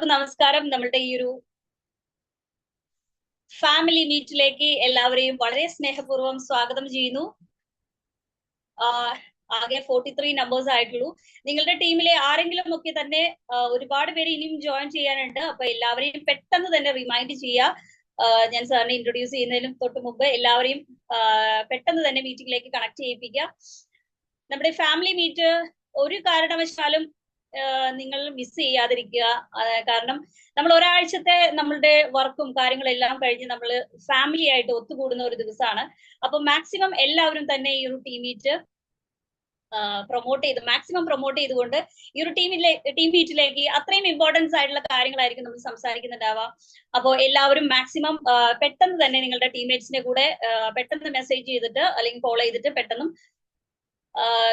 എല്ലാവർക്കും നമസ്കാരം. നമ്മളുടെ ഈ ഒരു ഫാമിലി മീറ്റിലേക്ക് എല്ലാവരെയും വളരെ സ്നേഹപൂർവ്വം സ്വാഗതം ചെയ്യുന്നു. ആകെ 43 നമ്പേഴ്സ് ആയിട്ടുള്ളൂ. നിങ്ങളുടെ ടീമിലെ ആരെങ്കിലും ഒക്കെ തന്നെ ഒരുപാട് പേര് ഇനിയും ജോയിൻ ചെയ്യാനുണ്ട്. അപ്പൊ എല്ലാവരെയും പെട്ടെന്ന് തന്നെ റിമൈൻഡ് ചെയ്യുക. ഞാൻ സാറിനെ ഇൻട്രൊഡ്യൂസ് ചെയ്യുന്നതിനും തൊട്ട് മുമ്പ് എല്ലാവരെയും പെട്ടെന്ന് തന്നെ മീറ്റിംഗിലേക്ക് കണക്ട് ചെയ്യിപ്പിക്കുക. നമ്മുടെ ഫാമിലി മീറ്റ് ഒരു കാരണവശാലും നിങ്ങൾ മിസ് ചെയ്യാതിരിക്കുക. കാരണം നമ്മൾ ഒരാഴ്ചത്തെ നമ്മളുടെ വർക്കും കാര്യങ്ങളെല്ലാം കഴിഞ്ഞ് നമ്മൾ ഫാമിലി ആയിട്ട് ഒത്തുകൂടുന്ന ഒരു ദിവസമാണ്. അപ്പൊ മാക്സിമം എല്ലാവരും തന്നെ ഈ ഒരു ടീം മീറ്റ് മാക്സിമം പ്രൊമോട്ട് ചെയ്തുകൊണ്ട് ഈ ഒരു ടീം മീറ്റിലേക്ക് അത്രയും ഇമ്പോർട്ടൻസ് ആയിട്ടുള്ള കാര്യങ്ങളായിരിക്കും നമ്മൾ സംസാരിക്കുന്നുണ്ടാവുക. അപ്പോൾ എല്ലാവരും മാക്സിമം പെട്ടെന്ന് തന്നെ നിങ്ങളുടെ ടീംമേറ്റ്സിന്റെ കൂടെ പെട്ടെന്ന് മെസ്സേജ് ചെയ്തിട്ട് അല്ലെങ്കിൽ ഫോളോ ചെയ്തിട്ട് പെട്ടെന്ന്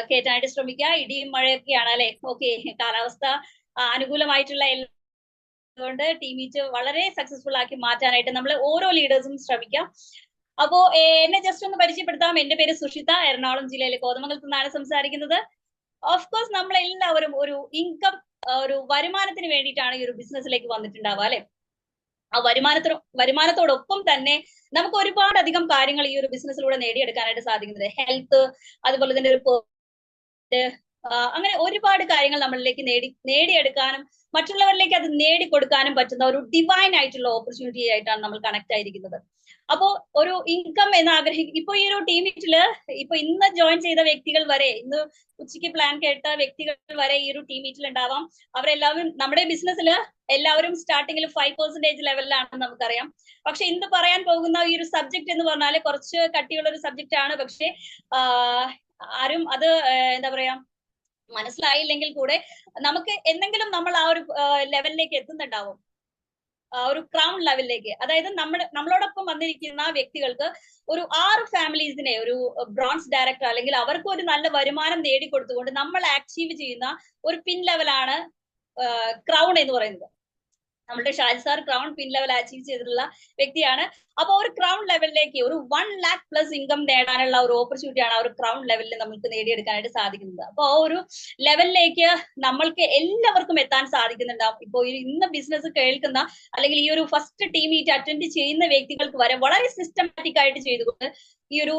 കേറ്റാനായിട്ട് ശ്രമിക്കുക. ഇടിയും മഴയൊക്കെയാണ് അല്ലെ? ഓക്കെ, കാലാവസ്ഥ അനുകൂലമായിട്ടുള്ള കൊണ്ട് ടീം മീറ്റ് വളരെ സക്സസ്ഫുൾ ആക്കി മാറ്റാനായിട്ട് നമ്മൾ ഓരോ ലീഡേഴ്സും ശ്രമിക്കാം. അപ്പോ എന്നെ ജസ്റ്റ് ഒന്ന് പരിചയപ്പെടുത്താം. എന്റെ പേര് സുഷിത, എറണാകുളം ജില്ലയിലെ കോതമംഗലത്ത് നിന്നാണ് സംസാരിക്കുന്നത്. ഓഫ് കോഴ്സ് നമ്മൾ എല്ലാവരും ഒരു ഇൻകം, ഒരു വരുമാനത്തിന് വേണ്ടിയിട്ടാണ് ഈ ഒരു ബിസിനസ്സിലേക്ക് വന്നിട്ടുണ്ടാവുക അല്ലെ? ആ വരുമാനത്തോടൊപ്പം തന്നെ നമുക്ക് ഒരുപാട് അധികം കാര്യങ്ങൾ ഈ ഒരു ബിസിനസ്സിലൂടെ നേടിയെടുക്കാനായിട്ട് സാധിക്കുന്നുണ്ട്. ഹെൽത്ത്, അതുപോലെ തന്നെ ഒരു അങ്ങനെ ഒരുപാട് കാര്യങ്ങൾ നമ്മളിലേക്ക് നേടിയെടുക്കാനും മറ്റുള്ളവരിലേക്ക് അത് നേടിക്കൊടുക്കാനും പറ്റുന്ന ഒരു ഡിവൈൻ ആയിട്ടുള്ള ഓപ്പർച്യൂണിറ്റി ആയിട്ടാണ് നമ്മൾ കണക്ട് ആയിരിക്കുന്നത്. അപ്പോ ഒരു ഇൻകം എന്ന് ഇപ്പൊ ഈ ഒരു ടീം മീറ്റില് ഇപ്പൊ ഇന്ന് ജോയിൻ ചെയ്ത വ്യക്തികൾ വരെ, ഇന്ന് ഉച്ചയ്ക്ക് പ്ലാൻ കേട്ട വ്യക്തികൾ വരെ ഈ ഒരു ടീം മീറ്റിൽ ഉണ്ടാവാം. അവരെല്ലാവരും നമ്മുടെ ബിസിനസ്സിൽ എല്ലാവരും സ്റ്റാർട്ടിങ്ങിൽ 5% ലെവലിലാണെന്ന് നമുക്കറിയാം. പക്ഷെ ഇന്ന് പറയാൻ പോകുന്ന ഈ ഒരു സബ്ജക്ട് എന്ന് പറഞ്ഞാൽ കുറച്ച് കട്ടിയുള്ള ഒരു സബ്ജക്റ്റ് ആണ്. പക്ഷെ ആരും അത് എന്താ പറയാ മനസ്സിലായില്ലെങ്കിൽ കൂടെ നമുക്ക് എന്തെങ്കിലും നമ്മൾ ആ ഒരു ലെവലിലേക്ക് എത്തുന്നുണ്ടാവും, ഒരു ക്രൗൺ ലെവലിലേക്ക്. അതായത് നമ്മളോടൊപ്പം വന്നിരിക്കുന്ന വ്യക്തികൾക്ക് ഒരു 6 ഫാമിലീസിനെ ഒരു ബ്രോൺസ് ഡയറക്ടർ അല്ലെങ്കിൽ അവർക്ക് ഒരു നല്ല വരുമാനം നേടിക്കൊടുത്തുകൊണ്ട് നമ്മൾ അച്ചീവ് ചെയ്യുന്ന ഒരു പിൻ ലെവലാണ് ക്രൗൺ എന്ന് പറയുന്നത്. നമ്മുടെ ഷാജി സാർ ക്രൗൺ പിൻ ലെവൽ അച്ചീവ് ചെയ്തിട്ടുള്ള വ്യക്തിയാണ്. അപ്പൊ ഒരു ക്രൗൺ ലെവലിലേക്ക് ഒരു 1 lakh പ്ലസ് ഇൻകം നേടാനുള്ള ഒരു ഓപ്പർച്യൂണിറ്റിയാണ് ആ ഒരു ക്രൗൺ ലെവലിൽ നമുക്ക് നേടിയെടുക്കാനായിട്ട് സാധിക്കുന്നത്. അപ്പൊ ആ ഒരു ലെവലിലേക്ക് നമ്മൾക്ക് എല്ലാവർക്കും എത്താൻ സാധിക്കുന്നുണ്ടാവും. ഇപ്പൊ ഇന്ന് ബിസിനസ് കേൾക്കുന്ന അല്ലെങ്കിൽ ഈ ഒരു ഫസ്റ്റ് ടീം മീറ്റ് അറ്റൻഡ് ചെയ്യുന്ന വ്യക്തികൾക്ക് വരെ വളരെ സിസ്റ്റമാറ്റിക് ആയിട്ട് ചെയ്തുകൊണ്ട് ഈ ഒരു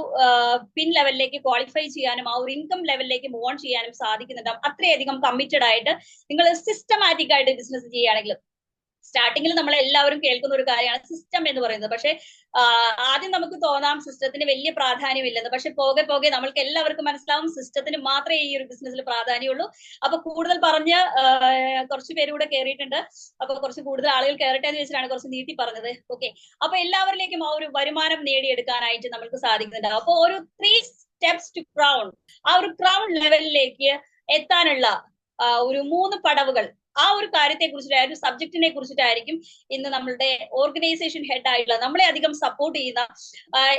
പിൻ ലെവലിലേക്ക് ക്വാളിഫൈ ചെയ്യാനും ആ ഒരു ഇൻകം ലെവലിലേക്ക് മൂവ് ഓൺ ചെയ്യാനും സാധിക്കുന്നുണ്ടാവും. അത്രയധികം കമ്മിറ്റഡ് ആയിട്ട് നിങ്ങൾ സിസ്റ്റമാറ്റിക് ആയിട്ട് ബിസിനസ് ചെയ്യുകയാണെങ്കിൽ. സ്റ്റാർട്ടിങ്ങിൽ നമ്മൾ എല്ലാവരും കേൾക്കുന്ന ഒരു കാര്യമാണ് സിസ്റ്റം എന്ന് പറയുന്നത്. പക്ഷെ ആദ്യം നമുക്ക് തോന്നാം സിസ്റ്റത്തിന് വലിയ പ്രാധാന്യമില്ലെന്ന്. പക്ഷെ പോകെ പോകെ നമ്മൾക്ക് എല്ലാവർക്കും മനസ്സിലാവും സിസ്റ്റത്തിന് മാത്രമേ ഈ ഒരു ബിസിനസ്സിൽ പ്രാധാന്യമുള്ളൂ. അപ്പൊ കൂടുതൽ പറഞ്ഞ് കുറച്ച് പേരൂടെ കയറിയിട്ടുണ്ട്. അപ്പൊ കുറച്ച് കൂടുതൽ ആളുകൾ കയറട്ടെ എന്ന് വെച്ചിട്ടാണ് കുറച്ച് നീട്ടി പറഞ്ഞത്. ഓക്കെ, അപ്പൊ എല്ലാവരിലേക്കും ആ ഒരു വരുമാനം നേടിയെടുക്കാനായിട്ട് നമുക്ക് സാധിക്കുന്നുണ്ട്. അപ്പൊ ഒരു 3 steps to crown, ആ ഒരു ക്രൗൺ ലെവലിലേക്ക് എത്താനുള്ള ഒരു 3 പടവുകൾ, ആ ഒരു കാര്യത്തെ കുറിച്ചിട്ടായിരിക്കും, ഒരു സബ്ജക്റ്റിനെ കുറിച്ചിട്ടായിരിക്കും ഇന്ന് നമ്മളുടെ ഓർഗനൈസേഷൻ ഹെഡ് ആയിട്ടുള്ള നമ്മളെ അധികം സപ്പോർട്ട് ചെയ്യുന്ന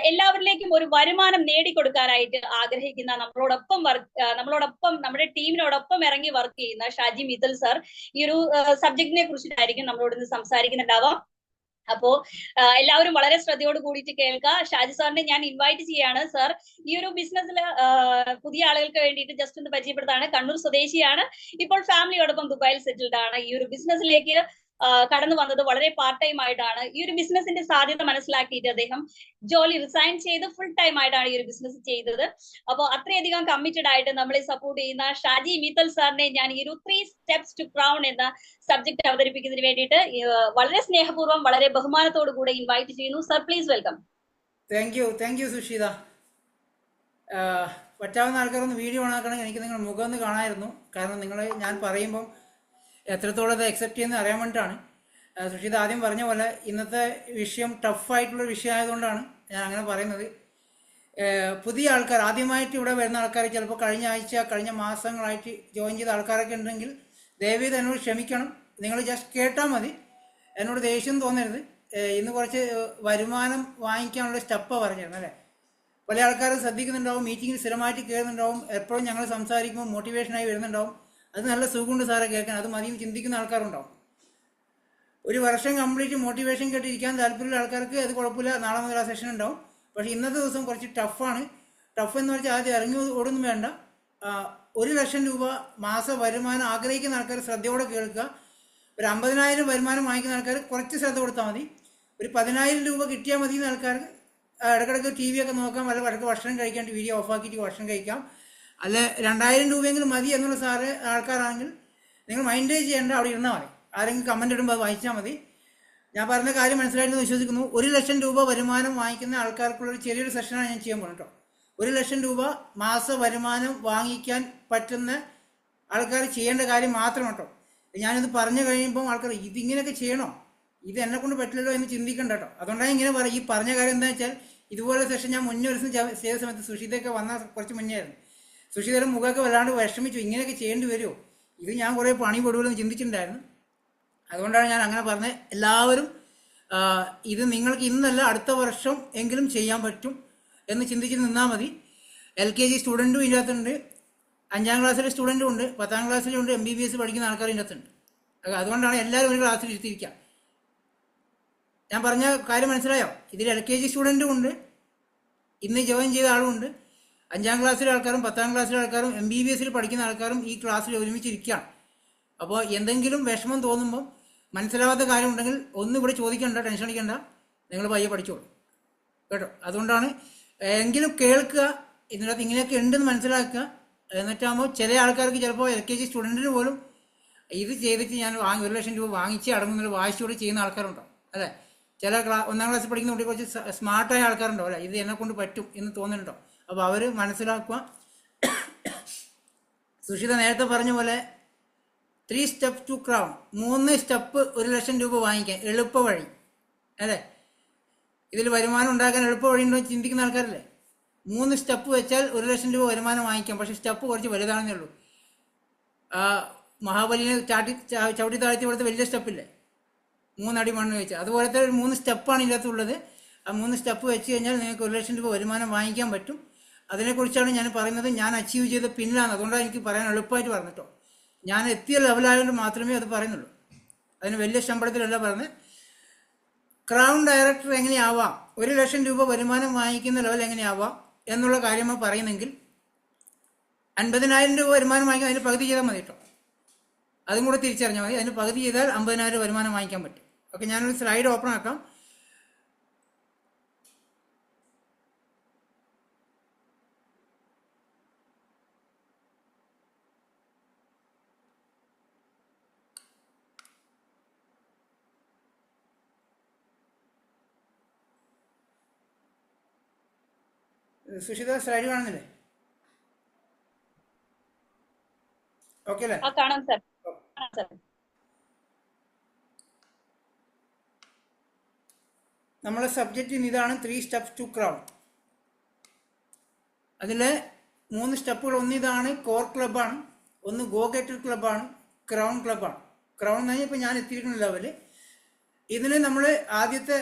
എല്ലാവരിലേക്കും ഒരു വരുമാനം നേടിക്കൊടുക്കാനായിട്ട് ആഗ്രഹിക്കുന്ന നമ്മളോടൊപ്പം നമ്മുടെ ടീമിനോടൊപ്പം ഇറങ്ങി വർക്ക് ചെയ്യുന്ന ഷാജി മിത്തൽ സാർ ഈ ഒരു സബ്ജക്റ്റിനെ കുറിച്ചിട്ടായിരിക്കും നമ്മളോട് ഇന്ന് സംസാരിക്കുന്നുണ്ടാവാം. അപ്പോ എല്ലാവരും വളരെ ശ്രദ്ധയോട് കൂടിയിട്ട് കേൾക്കുക. ഷാജി സാറിനെ ഞാൻ ഇൻവൈറ്റ് ചെയ്യാണ്. സാർ ഈ ഒരു ബിസിനസ്സിൽ പുതിയ ആളുകൾക്ക് വേണ്ടിയിട്ട് ജസ്റ്റ് ഒന്ന് പരിചയപ്പെടുത്താണ്. കണ്ണൂർ സ്വദേശിയാണ്. ഇപ്പോൾ ഫാമിലിയോടൊപ്പം ദുബായിൽ സെറ്റിൽഡ് ആണ്. ഈ ഒരു ബിസിനസ്സിലേക്ക് കടന്നു വന്നത് വളരെ പാർട്ട് ടൈം ആയിട്ടാണ്. ഈ ഒരു ബിസിനസിന്റെ സാധ്യത മനസ്സിലാക്കിയിട്ട് അദ്ദേഹം ജോലി റിസൈൻ ചെയ്ത് ഫുൾ ടൈം ആയിട്ടാണ് ഈ ഒരു ബിസിനസ് ചെയ്തത്. അപ്പോൾ അത്രയധികം കമ്മിറ്റഡ് ആയിട്ട് നമ്മളെ സപ്പോർട്ട് ചെയ്യുന്ന ഷാജി മിത്തൽ സാറിനെ ഞാൻ ഈ ഒരു 3 steps to crown എന്ന സബ്ജക്ട് അവതരിപ്പിക്കുന്നതിന് വേണ്ടിയിട്ട് വളരെ സ്നേഹപൂർവ്വം വളരെ ബഹുമാനത്തോടു കൂടെ ഇൻവൈറ്റ് ചെയ്യുന്നു. Sir, please welcome. Thank you Sushitha. പറ്റാവുന്ന ആൾക്കാരൊന്ന് വീഡിയോ ഓണാക്കണമെങ്കിൽ എനിക്ക് നിങ്ങൾ മുഖം ഒന്ന് കാണാമായിരുന്നു. കാരണം ഞാൻ പറയുമ്പം എത്രത്തോളം അത് അക്സെപ്റ്റ് ചെയ്യുന്നത് അറിയാൻ വേണ്ടിയിട്ടാണ്. സുഷിത ആദ്യം പറഞ്ഞ പോലെ ഇന്നത്തെ വിഷയം ടഫായിട്ടുള്ള വിഷയം ആയതുകൊണ്ടാണ് ഞാൻ അങ്ങനെ പറയുന്നത്. പുതിയ ആൾക്കാർ, ആദ്യമായിട്ട് ഇവിടെ വരുന്ന ആൾക്കാർ, ചിലപ്പോൾ കഴിഞ്ഞ മാസങ്ങളായിട്ട് ജോയിൻ ചെയ്ത ആൾക്കാരൊക്കെ ഉണ്ടെങ്കിൽ ദയവേത് എന്നോട് ക്ഷമിക്കണം. നിങ്ങൾ ജസ്റ്റ് കേട്ടാൽ മതി, എന്നോട് ദേഷ്യം തോന്നരുത്. ഇന്ന് കുറച്ച് വരുമാനം വാങ്ങിക്കാനുള്ള സ്റ്റെപ്പാണ് പറഞ്ഞിരുന്നത് അല്ലേ? പല ആൾക്കാരും ശ്രദ്ധിക്കുന്നുണ്ടാവും, മീറ്റിങ്ങിൽ സ്ഥിരമായിട്ട് കയറുന്നുണ്ടാവും, എപ്പോഴും ഞങ്ങൾ സംസാരിക്കുമ്പോൾ മോട്ടിവേഷനായി വരുന്നുണ്ടാവും. അത് നല്ല സുഖമുണ്ട് സാറെ കേൾക്കാൻ, അത് മതിയും ചിന്തിക്കുന്ന ആൾക്കാരുണ്ടാവും. ഒരു വർഷം കംപ്ലീറ്റ് മോട്ടിവേഷൻ കേട്ടിരിക്കാൻ താല്പര്യമുള്ള ആൾക്കാർക്ക് അത് കുഴപ്പമില്ല, നാളെ മുതൽ ആ സെഷൻ ഉണ്ടാവും. പക്ഷേ ഇന്നത്തെ ദിവസം കുറച്ച് ടഫാണ്. ടഫ് എന്ന് വെച്ചാൽ ആദ്യം ഇറങ്ങി ഓടൊന്നും വേണ്ട. 1 ലക്ഷം രൂപ മാസ വരുമാനം ആഗ്രഹിക്കുന്ന ആൾക്കാർ ശ്രദ്ധയോടെ കേൾക്കുക. ഒരു 50,000 വരുമാനം വാങ്ങിക്കുന്ന ആൾക്കാർ കുറച്ച് ശ്രദ്ധ കൊടുത്താൽ മതി. ഒരു 10,000 രൂപ കിട്ടിയാൽ മതി എന്ന ആൾക്കാർക്ക് ഇടയ്ക്കിടയ്ക്ക് ടി വി ഒക്കെ നോക്കാം, വല്ല ഇടയ്ക്ക് ഭക്ഷണം കഴിക്കാൻ വീഡിയോ ഓഫാക്കിയിട്ട് ഭക്ഷണം കഴിക്കാം. അല്ലെ 2,000 രൂപയെങ്കിലും മതി എന്നുള്ള ആൾക്കാരാണെങ്കിൽ നിങ്ങൾ മൈൻഡ് ചെയ്യേണ്ട, അവിടെ ഇരുന്നാൽ മതി. ആരെങ്കിലും കമൻ്റ് ഇടുമ്പോൾ അത് വായിച്ചാൽ മതി. ഞാൻ പറഞ്ഞ കാര്യം മനസ്സിലായിട്ട് വിശ്വസിക്കുന്നു. 1,00,000 രൂപ വരുമാനം വാങ്ങിക്കുന്ന ആൾക്കാർക്കുള്ളൊരു ചെറിയൊരു സെഷനാണ് ഞാൻ ചെയ്യാൻ പോകുന്നത് കേട്ടോ. 1,00,000 രൂപ മാസ വരുമാനം വാങ്ങിക്കാൻ പറ്റുന്ന ആൾക്കാർ ചെയ്യേണ്ട കാര്യം മാത്രം കേട്ടോ. ഞാനിത് പറഞ്ഞു കഴിയുമ്പോൾ ആൾക്കാർ ഇതിങ്ങനെയൊക്കെ ചെയ്യണോ, ഇത് എന്നെ കൊണ്ട് പറ്റില്ലല്ലോ എന്ന് ചിന്തിക്കണ്ട കേട്ടോ. അതുകൊണ്ടാണ് ഇങ്ങനെ പറയും. ഈ പറഞ്ഞ കാര്യം എന്താണെന്ന് വെച്ചാൽ, ഇതുപോലെ സെഷൻ ഞാൻ മുന്നേ ഒരു ദിവസം ചെയ്ത സമയത്ത് സുഷിതയൊക്കെ വന്ന കുറച്ച് മുന്നേ ആയിരുന്നു. സുഷിതയുടെ മുഖമൊക്കെ വല്ലാണ്ട് വിഷമിച്ചു, ഇങ്ങനെയൊക്കെ ചെയ്യേണ്ടി വരുമോ, ഇത് ഞാൻ കുറേ പണി പെടുമല്ലോ ചിന്തിച്ചിട്ടുണ്ടായിരുന്നു. അതുകൊണ്ടാണ് ഞാൻ അങ്ങനെ പറഞ്ഞത്. എല്ലാവരും ഇത് നിങ്ങൾക്ക് ഇന്നല്ല അടുത്ത വർഷം എങ്കിലും ചെയ്യാൻ പറ്റും എന്ന് ചിന്തിച്ച് നിന്നാൽ മതി. LKG സ്റ്റുഡൻറ്റും ഇതിൻ്റെ അകത്തുണ്ട്, 5ാം ക്ലാസ്സിലെ സ്റ്റുഡൻറ്റും ഉണ്ട്, 10ാം ക്ലാസ്സിലും ഉണ്ട്, MBBS പഠിക്കുന്ന ആൾക്കാർ ഇതിൻ്റെ അകത്തുണ്ട്. അതുകൊണ്ടാണ് എല്ലാവരും ഒരു ക്ലാസ്സിൽ ഇരുത്തിയിരിക്കുക. ഞാൻ പറഞ്ഞ കാര്യം മനസ്സിലായോ? ഇതിൽ LKG സ്റ്റുഡൻറ്റും ഉണ്ട്, ഇന്ന് ജോയിൻ ചെയ്ത ആളുമുണ്ട്, 5ാം ക്ലാസ്സിലെ ആൾക്കാരും 10ാം ക്ലാസ്സിലെ ആൾക്കാരും MBBS പഠിക്കുന്ന ആൾക്കാരും ഈ ക്ലാസ്സിൽ ഒരുമിച്ചിരിക്കുകയാണ്. അപ്പോൾ എന്തെങ്കിലും വിഷമം തോന്നുമ്പോൾ, മനസ്സിലാവാത്ത കാര്യം ഉണ്ടെങ്കിൽ ഒന്നും ഇവിടെ ചോദിക്കണ്ട, ടെൻഷൻ അടിക്കണ്ട, നിങ്ങൾ പയ്യെ പഠിച്ചോളൂ കേട്ടോ. അതുകൊണ്ടാണ് എങ്കിലും കേൾക്കുക, ഇതിനകത്ത് ഇങ്ങനെയൊക്കെ ഉണ്ടെന്ന് മനസ്സിലാക്കുക. എന്നിട്ടാകുമ്പോൾ ചില ആൾക്കാർക്ക് ചിലപ്പോൾ LKG സ്റ്റുഡൻറ്റിന് പോലും ഇത് ചെയ്തിട്ട് ഞാൻ 1,00,000 രൂപ വാങ്ങിച്ച് അടങ്ങുന്നൊരു വാശിയോടെ ചെയ്യുന്ന ആൾക്കാരുണ്ടാവും അല്ലേ. ചില 1ാം ക്ലാസ്സിൽ പഠിക്കുന്ന കുട്ടി കുറച്ച് സ്മാർട്ടായ ആൾക്കാരുണ്ടാവും അല്ലേ, ഇത് എന്നെ കൊണ്ട് പറ്റും എന്ന് തോന്നുന്നുണ്ടോ. അപ്പോൾ അവർ മനസ്സിലാക്കുക. സുഷിത നേരത്തെ പറഞ്ഞ പോലെ 3 steps to crown, 3 സ്റ്റെപ്പ് 1,00,000 രൂപ വാങ്ങിക്കാൻ എളുപ്പ വഴി അല്ലേ. ഇതിൽ വരുമാനം ഉണ്ടാക്കാൻ എളുപ്പ വഴി ഉണ്ടോ ചിന്തിക്കുന്ന ആൾക്കാരല്ലേ. 3 സ്റ്റെപ്പ് വെച്ചാൽ 1,00,000 രൂപ വരുമാനം വാങ്ങിക്കാം. പക്ഷേ സ്റ്റെപ്പ് കുറച്ച് വലുതാണെന്നേ ഉള്ളൂ. മഹാബലിനെ ചവിട്ടി താഴ്ത്തി കൊടുത്ത വലിയ സ്റ്റെപ്പില്ലേ, 3 അടി മണ്ണ് വെച്ച്, അതുപോലത്തെ 3 സ്റ്റെപ്പാണ് ഇതിനകത്തുള്ളത്. ആ 3 സ്റ്റെപ്പ് വെച്ച് കഴിഞ്ഞാൽ നിങ്ങൾക്ക് 1,00,000 രൂപ വരുമാനം വാങ്ങിക്കാൻ പറ്റും. അതിനെക്കുറിച്ചാണ് ഞാൻ പറയുന്നത്. ഞാൻ അച്ചീവ് ചെയ്ത പിന്നിലാണ്, അതുകൊണ്ടാണ് എനിക്ക് പറയാൻ എളുപ്പമായിട്ട് പറഞ്ഞിട്ടോ. ഞാൻ എത്തിയ ലെവലായതുകൊണ്ട് മാത്രമേ അത് പറയുന്നുള്ളൂ. അതിന് വലിയ ശമ്പളത്തിലല്ല പറഞ്ഞത്. ക്രൗൺ ഡയറക്ടർ എങ്ങനെയാവാം, 1,00,000 രൂപ വരുമാനം വാങ്ങിക്കുന്ന ലെവൽ എങ്ങനെയാവാം എന്നുള്ള കാര്യമാണ് പറയുന്നെങ്കിൽ, 50,000 രൂപ വരുമാനം വാങ്ങിക്കാൻ അതിന് പകുതി ചെയ്താൽ മതി കേട്ടോ. അതും കൂടെ തിരിച്ചറിഞ്ഞാൽ മതി. അതിന് പകുതി ചെയ്താൽ 50,000 വരുമാനം വാങ്ങിക്കാൻ പറ്റും. ഓക്കെ, ഞാനൊരു സ്ലൈഡ് ഓപ്പൺ ആക്കാം. സുഷിത സ്ലൈഡ് കാണുന്നില്ലേ? ഓക്കെ അല്ലേ? കാണാം സർ. നമ്മളെ സബ്ജക്റ്റ് ഇതാണ് 3 steps to crown. അതിൽ 3 സ്റ്റെപ്പുകൾ. ഒന്ന് ഇതാണ് കോർ ക്ലബ്ബാണ്, ഒന്ന് ഗോ ഗെറ്റർ ക്ലബ്ബാണ്, ക്രൗൺ ക്ലബ്ബാണ്. ക്രൗൺ എന്ന് പറഞ്ഞാൽ ഇപ്പോൾ ഞാൻ എത്തിയിരിക്കുന്ന ലെവല്. ഇതിന് നമ്മൾ ആദ്യത്തെ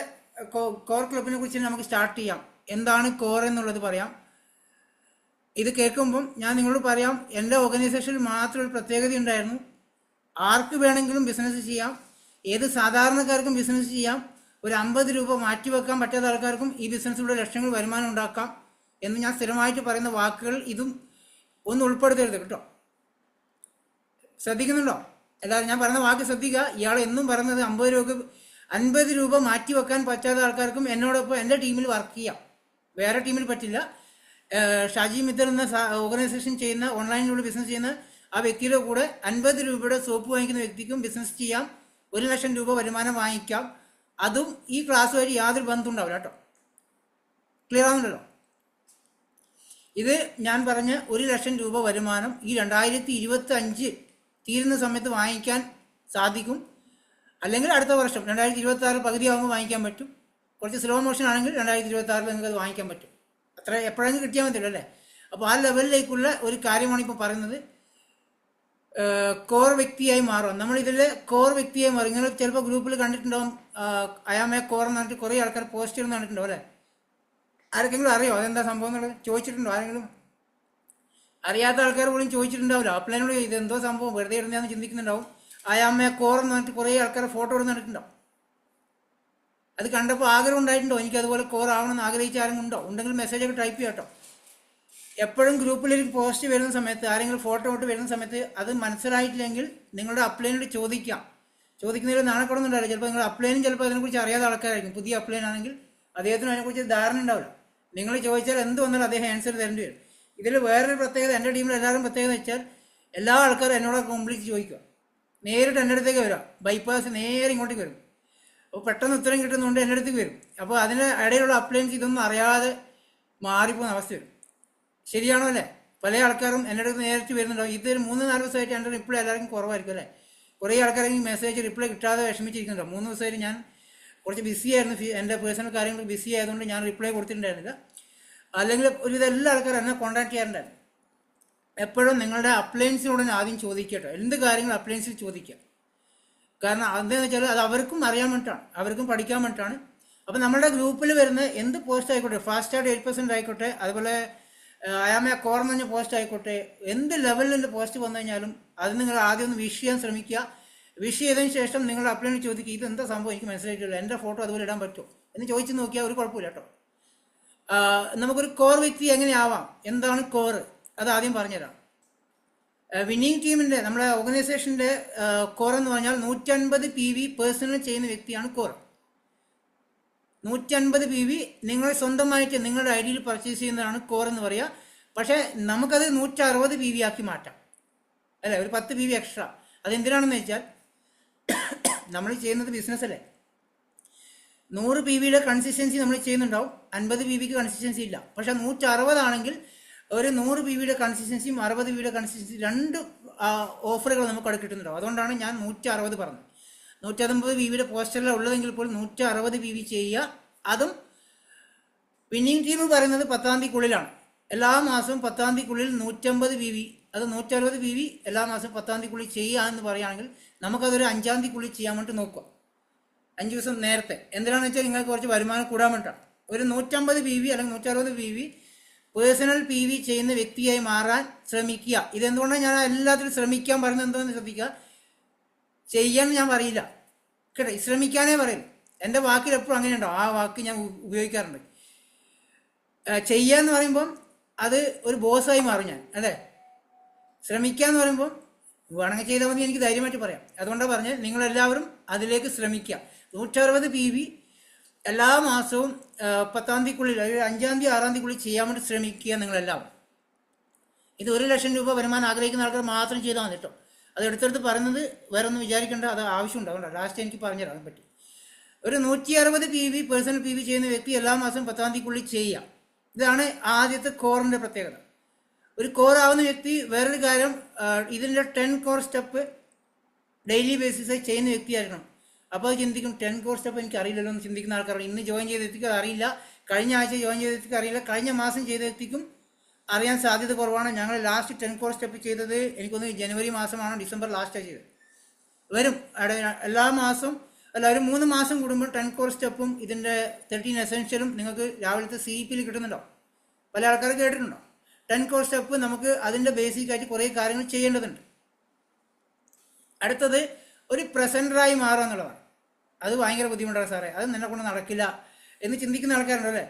കോർ ക്ലബിനെ കുറിച്ച് നമുക്ക് സ്റ്റാർട്ട് ചെയ്യാം. എന്താണ് കോർ എന്നുള്ളത് പറയാം. ഇത് കേൾക്കുമ്പം ഞാൻ നിങ്ങളോട് പറയാം, എൻ്റെ ഓർഗനൈസേഷനിൽ മാത്രം ഒരു പ്രത്യേകത ഉണ്ടായിരുന്നു. ആർക്ക് വേണമെങ്കിലും ബിസിനസ് ചെയ്യാം, ഏത് സാധാരണക്കാർക്കും ബിസിനസ് ചെയ്യാം, ഒരു 50 രൂപ മാറ്റിവെക്കാൻ പറ്റാത്ത ആൾക്കാർക്കും ഈ ബിസിനസ്സിലൂടെ ലക്ഷങ്ങൾ വരുമാനം ഉണ്ടാക്കാം എന്ന് ഞാൻ സ്ഥിരമായിട്ട് പറയുന്ന വാക്കുകൾ ഇതും ഒന്ന് ഉൾപ്പെടുത്തരുത് കേട്ടോ. ശ്രദ്ധിക്കുന്നുണ്ടോ എല്ലാവരും? ഞാൻ പറയുന്ന വാക്ക് ശ്രദ്ധിക്കുക. ഇയാൾ എന്നും പറയുന്നത് 50 രൂപ മാറ്റിവെക്കാൻ പറ്റാത്ത ആൾക്കാർക്കും എന്നോടൊപ്പം എൻ്റെ ടീമിൽ വർക്ക് ചെയ്യാം, വേറെ ടീമിൽ പറ്റില്ല. ഷാജി മിത്തർ എന്ന ഓർഗനൈസേഷൻ ചെയ്യുന്ന ഓൺലൈനിലൂടെ ബിസിനസ് ചെയ്യുന്ന ആ വ്യക്തിയുടെ കൂടെ 50 രൂപയുടെ സോപ്പ് വാങ്ങിക്കുന്ന വ്യക്തിക്കും ബിസിനസ് ചെയ്യാം, 1,00,000 രൂപ വരുമാനം വാങ്ങിക്കാം. അതും ഈ ക്ലാസ്സുമായിട്ട് യാതൊരു ബന്ധം ഉണ്ടാവില്ല കേട്ടോ. ക്ലിയർ ആവുന്നുണ്ടല്ലോ? ഇത് ഞാൻ പറഞ്ഞ 1,00,000 രൂപ വരുമാനം ഈ 2025 തീരുന്ന സമയത്ത് വാങ്ങിക്കാൻ സാധിക്കും. അല്ലെങ്കിൽ അടുത്ത വർഷം 2026 പകുതിയാകുമ്പോൾ വാങ്ങിക്കാൻ പറ്റും. കുറച്ച് സ്ലോ മോഷൻ ആണെങ്കിൽ 2026 നിങ്ങൾക്ക് അത് വാങ്ങിക്കാൻ പറ്റും. അത്ര എപ്പോഴെങ്കിലും കിട്ടിയാൽ മതിയല്ലോ അല്ലേ. അപ്പോൾ ആ ലെവലിലേക്കുള്ള ഒരു കാര്യമാണ് ഇപ്പോൾ പറയുന്നത്. കോർ വ്യക്തിയായി മാറുക. നമ്മളിതിൽ കോർ വ്യക്തിയായി മാറും. നിങ്ങൾ ചിലപ്പോൾ ഗ്രൂപ്പിൽ കണ്ടിട്ടുണ്ടാവും, അയാമേ കോർ എന്ന് പറഞ്ഞിട്ട് കുറേ ആൾക്കാർ പോസ്റ്റ് ചെയ്യുന്ന കണ്ടിട്ടുണ്ടോ അല്ലേ? ആർക്കെങ്കിലും അറിയോ അതെന്താ സംഭവം എന്നുള്ളത്? ചോദിച്ചിട്ടുണ്ടോ ആരെങ്കിലും? അറിയാത്ത ആൾക്കാർ പോലും ചോദിച്ചിട്ടുണ്ടാവില്ല. അപ്ലൈനോട് ഇതെന്തോ സംഭവം വെറുതെ ഇടുന്നതാണെന്ന് ചിന്തിക്കുന്നുണ്ടാവും. അയാമേ കോർ എന്ന് പറഞ്ഞിട്ട് കുറേ ആൾക്കാർ ഫോട്ടോ ഇടുന്ന കണ്ടിട്ടുണ്ടാവും. അത് കണ്ടപ്പോൾ ആഗ്രഹം ഉണ്ടായിട്ടുണ്ടോ എനിക്ക് അതുപോലെ കോർ ആവണമെന്ന് ആഗ്രഹിച്ച ആരെങ്കിലും ഉണ്ടോ? ഉണ്ടെങ്കിൽ മെസ്സേജൊക്കെ ടൈപ്പ് ചെയ്യാം കേട്ടോ. എപ്പോഴും ഗ്രൂപ്പിലേക്ക് പോസ്റ്റ് വരുന്ന സമയത്ത്, ആരെങ്കിലും ഫോട്ടോ ഇട്ട് വരുന്ന സമയത്ത് അത് മനസ്സിലായിട്ടില്ലെങ്കിൽ നിങ്ങളുടെ അപ്ലൈനോട് ചോദിക്കാം, ചോദിക്കുന്നതിൽ നാണക്കേടൊന്നും ഉണ്ടാവില്ല. ചിലപ്പോൾ നിങ്ങൾ അപ്ലൈനും ചിലപ്പോൾ അതിനെക്കുറിച്ച് അറിയാത്ത ആൾക്കാരായിരിക്കും. പുതിയ അപ്ലൈൻ ആണെങ്കിൽ അദ്ദേഹത്തിന് അതിനെക്കുറിച്ച് ധാരണ ഉണ്ടാവില്ല. നിങ്ങൾ ചോദിച്ചാൽ എന്ത് വന്നാലും അദ്ദേഹം ആൻസർ തരേണ്ടി വരും. ഇതിൽ വേറൊരു പ്രത്യേകത, എൻ്റെ ടീമിൽ എല്ലാവരും പ്രത്യേകത വെച്ചാൽ എല്ലാ ആൾക്കാരും എന്നോട് കംപ്ലീറ്റ് ചോദിക്കുക. നേരിട്ട് എൻ്റെ അടുത്തേക്ക് വരാം, ബൈപ്പാസ് നേരെ ഇങ്ങോട്ടേക്ക് വരും. അപ്പോൾ പെട്ടെന്ന് ഉത്തരം കിട്ടുന്നതുകൊണ്ട് എൻ്റെ അടുത്തേക്ക് വരും. അപ്പോൾ അതിന് ഇടയിലുള്ള അപ്ലയൻസ് ഇതൊന്നും അറിയാതെ മാറിപ്പോകുന്ന അവസ്ഥ വരും. ശരിയാണോ അല്ലേ? പല ആൾക്കാരും എൻ്റെ അടുത്ത് നേരിട്ട് വരുന്നുണ്ടാവും. ഇതൊരു 3-4 ദിവസമായിട്ട് എൻ്റെ റിപ്ലൈ എല്ലാവർക്കും കുറവായിരിക്കും അല്ലേ? കുറേ ആൾക്കാരെങ്കിൽ മെസ്സേജ് റിപ്ലൈ കിട്ടാതെ വിഷമിച്ചിരിക്കുന്നുണ്ടോ? 3 ദിവസമായിട്ട് ഞാൻ കുറച്ച് ബിസി ആയിരുന്നു, എൻ്റെ പേഴ്സണൽ കാര്യങ്ങൾ ബിസി ആയതുകൊണ്ട് ഞാൻ റിപ്ലൈ കൊടുത്തിട്ടുണ്ടായിരുന്നില്ല. അല്ലെങ്കിൽ ഒരുവിധം എല്ലാ ആൾക്കാരും എന്നെ കോൺടാക്ട് ചെയ്യാറുണ്ടായിരുന്നു. എപ്പോഴും നിങ്ങളുടെ അപ്ലയൻസിനോട് ആദ്യം ചോദിക്കട്ടോ, എന്ത് കാര്യങ്ങൾ അപ്ലയൻസിൽ ചോദിക്കുക. കാരണം അതെന്ന് വെച്ചാൽ അത് അവർക്കും അറിയാൻ വേണ്ടിയിട്ടാണ്, അവർക്കും പഠിക്കാൻ വേണ്ടിയിട്ടാണ്. അപ്പോൾ നമ്മുടെ ഗ്രൂപ്പിൽ വരുന്ന എന്ത് പോസ്റ്റ് ആയിക്കോട്ടെ, ഫാസ്റ്റ് ആയിട്ട് 8% ആയിക്കോട്ടെ, അതുപോലെ അയാമ കോർ എന്ന് പറഞ്ഞ പോസ്റ്റ് ആയിക്കോട്ടെ, എന്ത് ലെവലിൽ പോസ്റ്റ് വന്നു കഴിഞ്ഞാലും അത് നിങ്ങൾ ആദ്യം ഒന്ന് വിഷ് ചെയ്യാൻ ശ്രമിക്കുക. വിഷ് ചെയ്തതിന് ശേഷം നിങ്ങൾ അപ്ലൈൻ ചോദിക്കുക, ഇത് എന്താ സംഭവം, എനിക്ക് മനസ്സിലായിട്ടില്ല, എൻ്റെ ഫോട്ടോ അതുപോലെ ഇടാൻ പറ്റുമോ എന്ന് ചോദിച്ച് നോക്കിയാൽ ഒരു കുഴപ്പമില്ല കേട്ടോ. നമുക്കൊരു കോർ വ്യക്തി എങ്ങനെയാവാം, എന്താണ് കോർ, അത് ആദ്യം പറഞ്ഞുതരാം. വിന്നിങ് ടീമിൻ്റെ, നമ്മുടെ ഓർഗനൈസേഷൻ്റെ കോർ എന്ന് പറഞ്ഞാൽ 150 PV പേഴ്സണൽ ചെയ്യുന്ന വ്യക്തിയാണ് കോർ. 150 PV നിങ്ങൾ സ്വന്തമായിട്ട് നിങ്ങളുടെ ഐഡിയിൽ പർച്ചേസ് ചെയ്യുന്നതാണ് കോർ എന്ന് പറയുക. പക്ഷേ നമുക്കത് 160 PV ആക്കി മാറ്റാം, അല്ലേ? ഒരു 10 PV എക്സ്ട്രാ. അതെന്തിനാണെന്ന് വെച്ചാൽ നമ്മൾ ചെയ്യുന്നത് ബിസിനസ് അല്ലേ. 100 PVയുടെ കൺസിസ്റ്റൻസി നമ്മൾ ചെയ്യുന്നുണ്ടാവും, 50 PVക്ക് കൺസിസ്റ്റൻസി ഇല്ല. പക്ഷേ 160 ആണെങ്കിൽ ഒരു 100 PVയുടെ കൺസിസ്റ്റൻസിയും 60 PVയുടെ കൺസിസ്റ്റൻസി, 2 ഓഫറുകൾ നമുക്ക് അവിടെ കിട്ടുന്നുണ്ടാവും. അതുകൊണ്ടാണ് ഞാൻ 160 പറഞ്ഞത്. 150 PVയുടെ പോസ്റ്ററിലാണ് ഉള്ളതെങ്കിൽ പോലും 160 PV ചെയ്യുക. അതും വിന്നിങ് ടീം പറയുന്നത് 10-ാം തീയതിക്കുള്ളിലാണ്. എല്ലാ മാസവും 10-ാം തീയതിക്കുള്ളിൽ 150 PV, അത് 160 PV എല്ലാ മാസവും 10-ാം തീയതിക്കുള്ളിൽ ചെയ്യുക എന്ന് പറയുകയാണെങ്കിൽ നമുക്കതൊരു 5-ാം തീയതിക്കുള്ളിൽ ചെയ്യാൻ വേണ്ടി നോക്കുക, 5 ദിവസം നേരത്തെ. എന്തിനാണെന്ന് വെച്ചാൽ നിങ്ങൾക്ക് കുറച്ച് വരുമാനം കൂടാൻ വേണ്ടിയിട്ടാണ്. ഒരു 150 PV അല്ലെങ്കിൽ 160 PV പേഴ്സണൽ PV ചെയ്യുന്ന വ്യക്തിയായി മാറാൻ ശ്രമിക്കുക. ഇതെന്തുകൊണ്ടാണ് ഞാൻ എല്ലാത്തിലും ശ്രമിക്കാൻ പറയുന്നത് എന്താണെന്ന് ശ്രദ്ധിക്കുക. ചെയ്യാൻ ഞാൻ പറയില്ല കേട്ടോ, ശ്രമിക്കാനേ പറയും. എൻ്റെ വാക്കിൽ എപ്പോഴും അങ്ങനെ ഉണ്ടോ, ആ വാക്ക് ഞാൻ ഉപയോഗിക്കാറുണ്ട്. ചെയ്യാന്ന് പറയുമ്പം അത് ഒരു ബോസായി മാറും ഞാൻ, അല്ലേ? ശ്രമിക്കാന്ന് പറയുമ്പം വേണമെങ്കിൽ ചെയ്താൽ മതി, എനിക്ക് ധൈര്യമായിട്ട് പറയാം. അതുകൊണ്ടാണ് പറഞ്ഞത് നിങ്ങളെല്ലാവരും അതിലേക്ക് ശ്രമിക്കുക. 160 PV എല്ലാ മാസവും 10-ാം തീയതിക്കുള്ളിൽ, അല്ലെങ്കിൽ 5-ാം തീയതി 6-ാം തീയതിക്കുള്ളിൽ ചെയ്യാൻ വേണ്ടി ശ്രമിക്കുക നിങ്ങളെല്ലാവരും. ഇത് 1 ലക്ഷം രൂപ വരുമാനം ആഗ്രഹിക്കുന്ന ആൾക്കാർ മാത്രം ചെയ്താൽ മതി കേട്ടോ. അത് എടുത്തെടുത്ത് പറയുന്നത് വേറെ ഒന്നും വിചാരിക്കേണ്ട, അത് ആവശ്യമുണ്ട്. അതുകൊണ്ടാണ് ലാസ്റ്റ് എനിക്ക് പറഞ്ഞുതരാൻ പറ്റി. ഒരു 160 PV പേഴ്സണൽ PV ചെയ്യുന്ന വ്യക്തി എല്ലാ മാസവും 10-ാം തീയതിക്കുള്ളിൽ ചെയ്യുക. ഇതാണ് ആദ്യത്തെ കോറിൻ്റെ പ്രത്യേകത. ഒരു കോർ ആവുന്ന വ്യക്തി വേറൊരു കാര്യം, ഇതിൻ്റെ 10 കോർ സ്റ്റെപ്പ് ഡെയിലി ബേസിസായി ചെയ്യുന്ന വ്യക്തിയായിരിക്കണം. അപ്പോൾ അത് ചിന്തിക്കും, 10 കോർ സ്റ്റെപ്പ് എനിക്ക് അറിയില്ലല്ലോ എന്ന് ചിന്തിക്കുന്ന ആൾക്കാരാണ്. ഇന്ന് ജോയിൻ ചെയ്ത വ്യക്തിക്ക് അത് അറിയില്ല, കഴിഞ്ഞ ആഴ്ച ജോയിൻ ചെയ്ത വ്യക്തിക്ക് അറിയില്ല, കഴിഞ്ഞ മാസം ചെയ്ത വ്യക്തിക്കും അറിയാൻ സാധ്യത കുറവാണ്. ഞങ്ങൾ ലാസ്റ്റ് 10 കോർ സ്റ്റെപ്പ് ചെയ്തത് എനിക്കൊന്ന് ജനുവരി മാസമാണ്, ഡിസംബർ ലാസ്റ്റാണ് ചെയ്തത്. വരും എല്ലാ മാസവും അല്ല, ഒരു 3 മാസം കൂടുമ്പോൾ 10 കോർ സ്റ്റെപ്പും ഇതിൻ്റെ 13 എസെൻഷ്യലും നിങ്ങൾക്ക് രാവിലത്തെ CEPയിൽ കിട്ടുന്നുണ്ടോ? പല ആൾക്കാരും കേട്ടിട്ടുണ്ടോ? 10 കോർ സ്റ്റെപ്പ് നമുക്ക് അതിൻ്റെ ബേസിക്കായിട്ട് കുറേ കാര്യങ്ങൾ ചെയ്യേണ്ടതുണ്ട്. അടുത്തത് ഒരു പ്രസൻറ്ററായി മാറുക എന്നുള്ളതാണ്. അത് ഭയങ്കര ബുദ്ധിമുട്ടാണ് സാറേ, അത് നിന്നെ കൊണ്ട് നടക്കില്ല എന്ന് ചിന്തിക്കുന്ന ആൾക്കാരുണ്ടല്ലേ.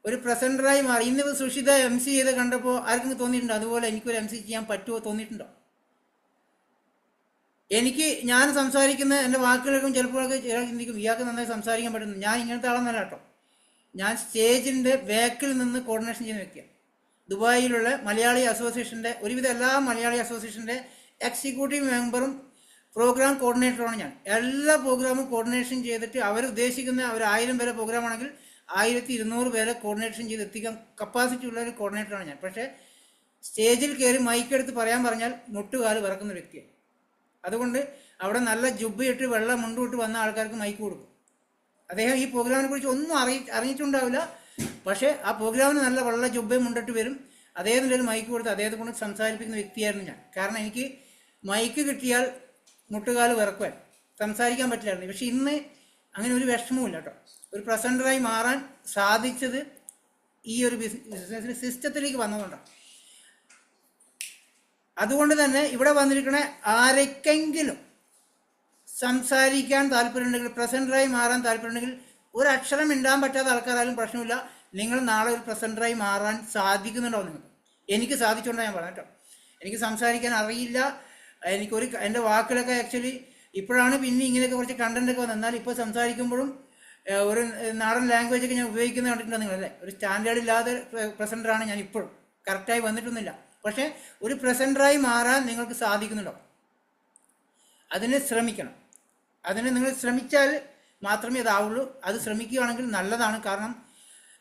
ഒരു പ്രസൻറ്ററായി മാറി. ഇന്നിപ്പോൾ സുഷിത MC ചെയ്ത് കണ്ടപ്പോൾ ആർക്കും തോന്നിയിട്ടുണ്ടോ അതുപോലെ എനിക്കൊരു MC ചെയ്യാൻ പറ്റുമോ തോന്നിയിട്ടുണ്ടോ? ഞാൻ സംസാരിക്കുന്ന എൻ്റെ വാക്കുകളൊക്കെ ചിലപ്പോഴൊക്കെ ചിന്തിക്കും, ഇയാൾക്ക് നന്നായി സംസാരിക്കാൻ പറ്റുന്നു. ഞാൻ ഇങ്ങനത്തെ ആളെന്നല്ല കേട്ടോ. ഞാൻ സ്റ്റേജിൻ്റെ ബാക്കിൽ നിന്ന് കോർഡിനേഷൻ ചെയ്യുന്ന വ്യക്തിയാണ്. ദുബായിലുള്ള മലയാളി അസോസിയേഷൻ്റെ, ഒരുവിധം എല്ലാ മലയാളി അസോസിയേഷൻ്റെ എക്സിക്യൂട്ടീവ് മെമ്പറും പ്രോഗ്രാം കോർഡിനേറ്ററാണ് ഞാൻ. എല്ലാ പ്രോഗ്രാമും കോർഡിനേഷൻ ചെയ്തിട്ട് അവരുദ്ദേശിക്കുന്ന ഒരു 1000 പേരെ പ്രോഗ്രാമാണെങ്കിൽ 1200 പേരെ കോർഡിനേഷൻ ചെയ്ത് എത്തിക്കാൻ കപ്പാസിറ്റി ഉള്ള ഒരു കോർഡിനേറ്ററാണ് ഞാൻ. പക്ഷേ സ്റ്റേജിൽ കയറി മൈക്കെടുത്ത് പറയാൻ പറഞ്ഞാൽ മുട്ടുകാല് വിറക്കുന്ന വ്യക്തിയാണ്. അതുകൊണ്ട് അവിടെ നല്ല ജുബ്ബയിട്ട് വെള്ള മുണ്ടുവിട്ട് വന്ന ആൾക്കാർക്ക് മൈക്ക് കൊടുക്കും. അദ്ദേഹം ഈ പ്രോഗ്രാമിനെ കുറിച്ച് ഒന്നും അറിഞ്ഞിട്ടുണ്ടാവില്ല. പക്ഷേ ആ പ്രോഗ്രാമിന് നല്ല വെള്ള ജുബ്ബയും മുണ്ടിട്ട് വരും. അദ്ദേഹത്തിൻ്റെ ഒരു മൈക്ക് കൊടുത്ത് അദ്ദേഹത്തെ കൊണ്ട് സംസാരിപ്പിക്കുന്ന വ്യക്തിയായിരുന്നു ഞാൻ. കാരണം എനിക്ക് മൈക്ക് കിട്ടിയാൽ മുട്ടുകാല് വിറക്കുവാൻ, സംസാരിക്കാൻ പറ്റില്ലായിരുന്നു. പക്ഷെ ഇന്ന് അങ്ങനെ ഒരു വിഷമവുമില്ല കേട്ടോ. ഒരു പ്രസൻറ്ററായി മാറാൻ സാധിച്ചത് ഈ ഒരു ബിസിനസ്സിന് സിസ്റ്റത്തിലേക്ക് വന്നതുകൊണ്ടാണ്. അതുകൊണ്ട് തന്നെ ഇവിടെ വന്നിരിക്കുന്ന ആരൊക്കെങ്കിലും സംസാരിക്കാൻ താല്പര്യമുണ്ടെങ്കിൽ, പ്രസൻറ്ററായി മാറാൻ താല്പര്യമുണ്ടെങ്കിൽ, ഒരു അക്ഷരം മിണ്ടാൻ പറ്റാത്ത ആൾക്കാരായാലും പ്രശ്നമില്ല. നിങ്ങൾ നാളെ ഒരു പ്രസൻറ്ററായി മാറാൻ സാധിക്കുന്നുണ്ടോ നിങ്ങൾക്ക്? എനിക്ക് സാധിച്ചുകൊണ്ടാണ് ഞാൻ പറഞ്ഞു കേട്ടോ. എനിക്ക് സംസാരിക്കാൻ അറിയില്ല. എൻ്റെ വാക്കുകളൊക്കെ ആക്ച്വലി ഇപ്പോഴാണ് പിന്നെ ഇങ്ങനെയൊക്കെ കുറച്ച് കണ്ടന്റ് ഒക്കെ വന്നത്. എന്നാൽ ഇപ്പോൾ സംസാരിക്കുമ്പോഴും ഒരു നാടൻ ലാംഗ്വേജ് ഒക്കെ ഞാൻ ഉപയോഗിക്കുന്നത് കണ്ടിട്ടുണ്ടോ നിങ്ങളല്ലേ? ഒരു സ്റ്റാൻഡേർഡ് ഇല്ലാതെ പ്രസൻറ്ററാണ് ഞാൻ ഇപ്പോഴും, കറക്റ്റായി വന്നിട്ടൊന്നുമില്ല. പക്ഷേ ഒരു പ്രസൻറ്ററായി മാറാൻ നിങ്ങൾക്ക് സാധിക്കുന്നുണ്ടോ? അതിന് ശ്രമിക്കണം. അതിന് നിങ്ങൾ ശ്രമിച്ചാൽ മാത്രമേ അതാവുള്ളൂ. അത് ശ്രമിക്കുകയാണെങ്കിൽ നല്ലതാണ്. കാരണം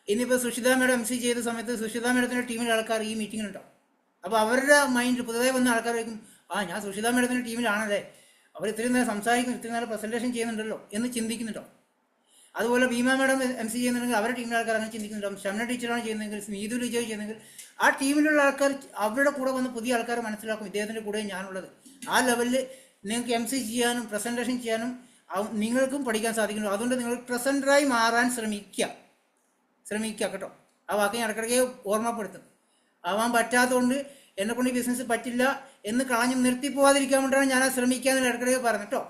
ഇന്നിപ്പോൾ സുഷിത മേഡം MC ചെയ്ത സമയത്ത് സുഷിത മേഡത്തിൻ്റെ ടീമിലെ ആൾക്കാർ ഈ മീറ്റിങ്ങിലുണ്ടാവും. അപ്പോൾ അവരുടെ മൈൻഡിൽ പുതുതായി വന്ന ആൾക്കാർ വയ്ക്കും, ഞാൻ സുഷിത മേഡത്തിൻ്റെ ടീമിലാണല്ലേ, അവർ ഇത്രയും നേരം സംസാരിക്കുന്നു, ഇത്രയും നേരം പ്രസൻറ്റേഷൻ ചെയ്യുന്നുണ്ടല്ലോ എന്ന് ചിന്തിക്കുന്നുണ്ടോ? അതുപോലെ ഭീമ മേഡം MC ചെയ്യുന്നുണ്ടെങ്കിൽ അവരുടെ ടീമിലെ ആൾക്കാർ അങ്ങനെ ചിന്തിക്കുന്നുണ്ടാവും. ഷംന ടീച്ചറാണ് ചെയ്യുന്നതെങ്കിൽ, നീതു വിജയ് ചെയ്യുന്നെങ്കിൽ ആ ടീമിലുള്ള ആൾക്കാർ അവരുടെ കൂടെ വന്ന് പുതിയ ആൾക്കാർ മനസ്സിലാക്കും ഇദ്ദേഹത്തിൻ്റെ കൂടെ ഞാനുള്ളത്. ആ ലെവലിൽ നിങ്ങൾക്ക് MC ചെയ്യാനും പ്രസൻറ്റേഷൻ ചെയ്യാനും നിങ്ങൾക്കും പഠിക്കാൻ സാധിക്കുന്നു. അതുകൊണ്ട് നിങ്ങൾ പ്രസൻറ്ററായി മാറാൻ ശ്രമിക്കുക കേട്ടോ. ആ വാക്ക് ഞാൻ ഇടയ്ക്കിടയ്ക്ക് ഓർമ്മപ്പെടുത്തും. ആവാൻ പറ്റാത്തതുകൊണ്ട് എന്നെക്കൊണ്ട് ഈ ബിസിനസ് പറ്റില്ല എന്ന് കളഞ്ഞ് നിർത്തിപ്പോവാതിരിക്കാൻ വേണ്ടിയാണ് ഞാൻ ശ്രമിക്കാമെന്ന് ഇടയ്ക്കിടയ്ക്ക് പറഞ്ഞു കേട്ടോ.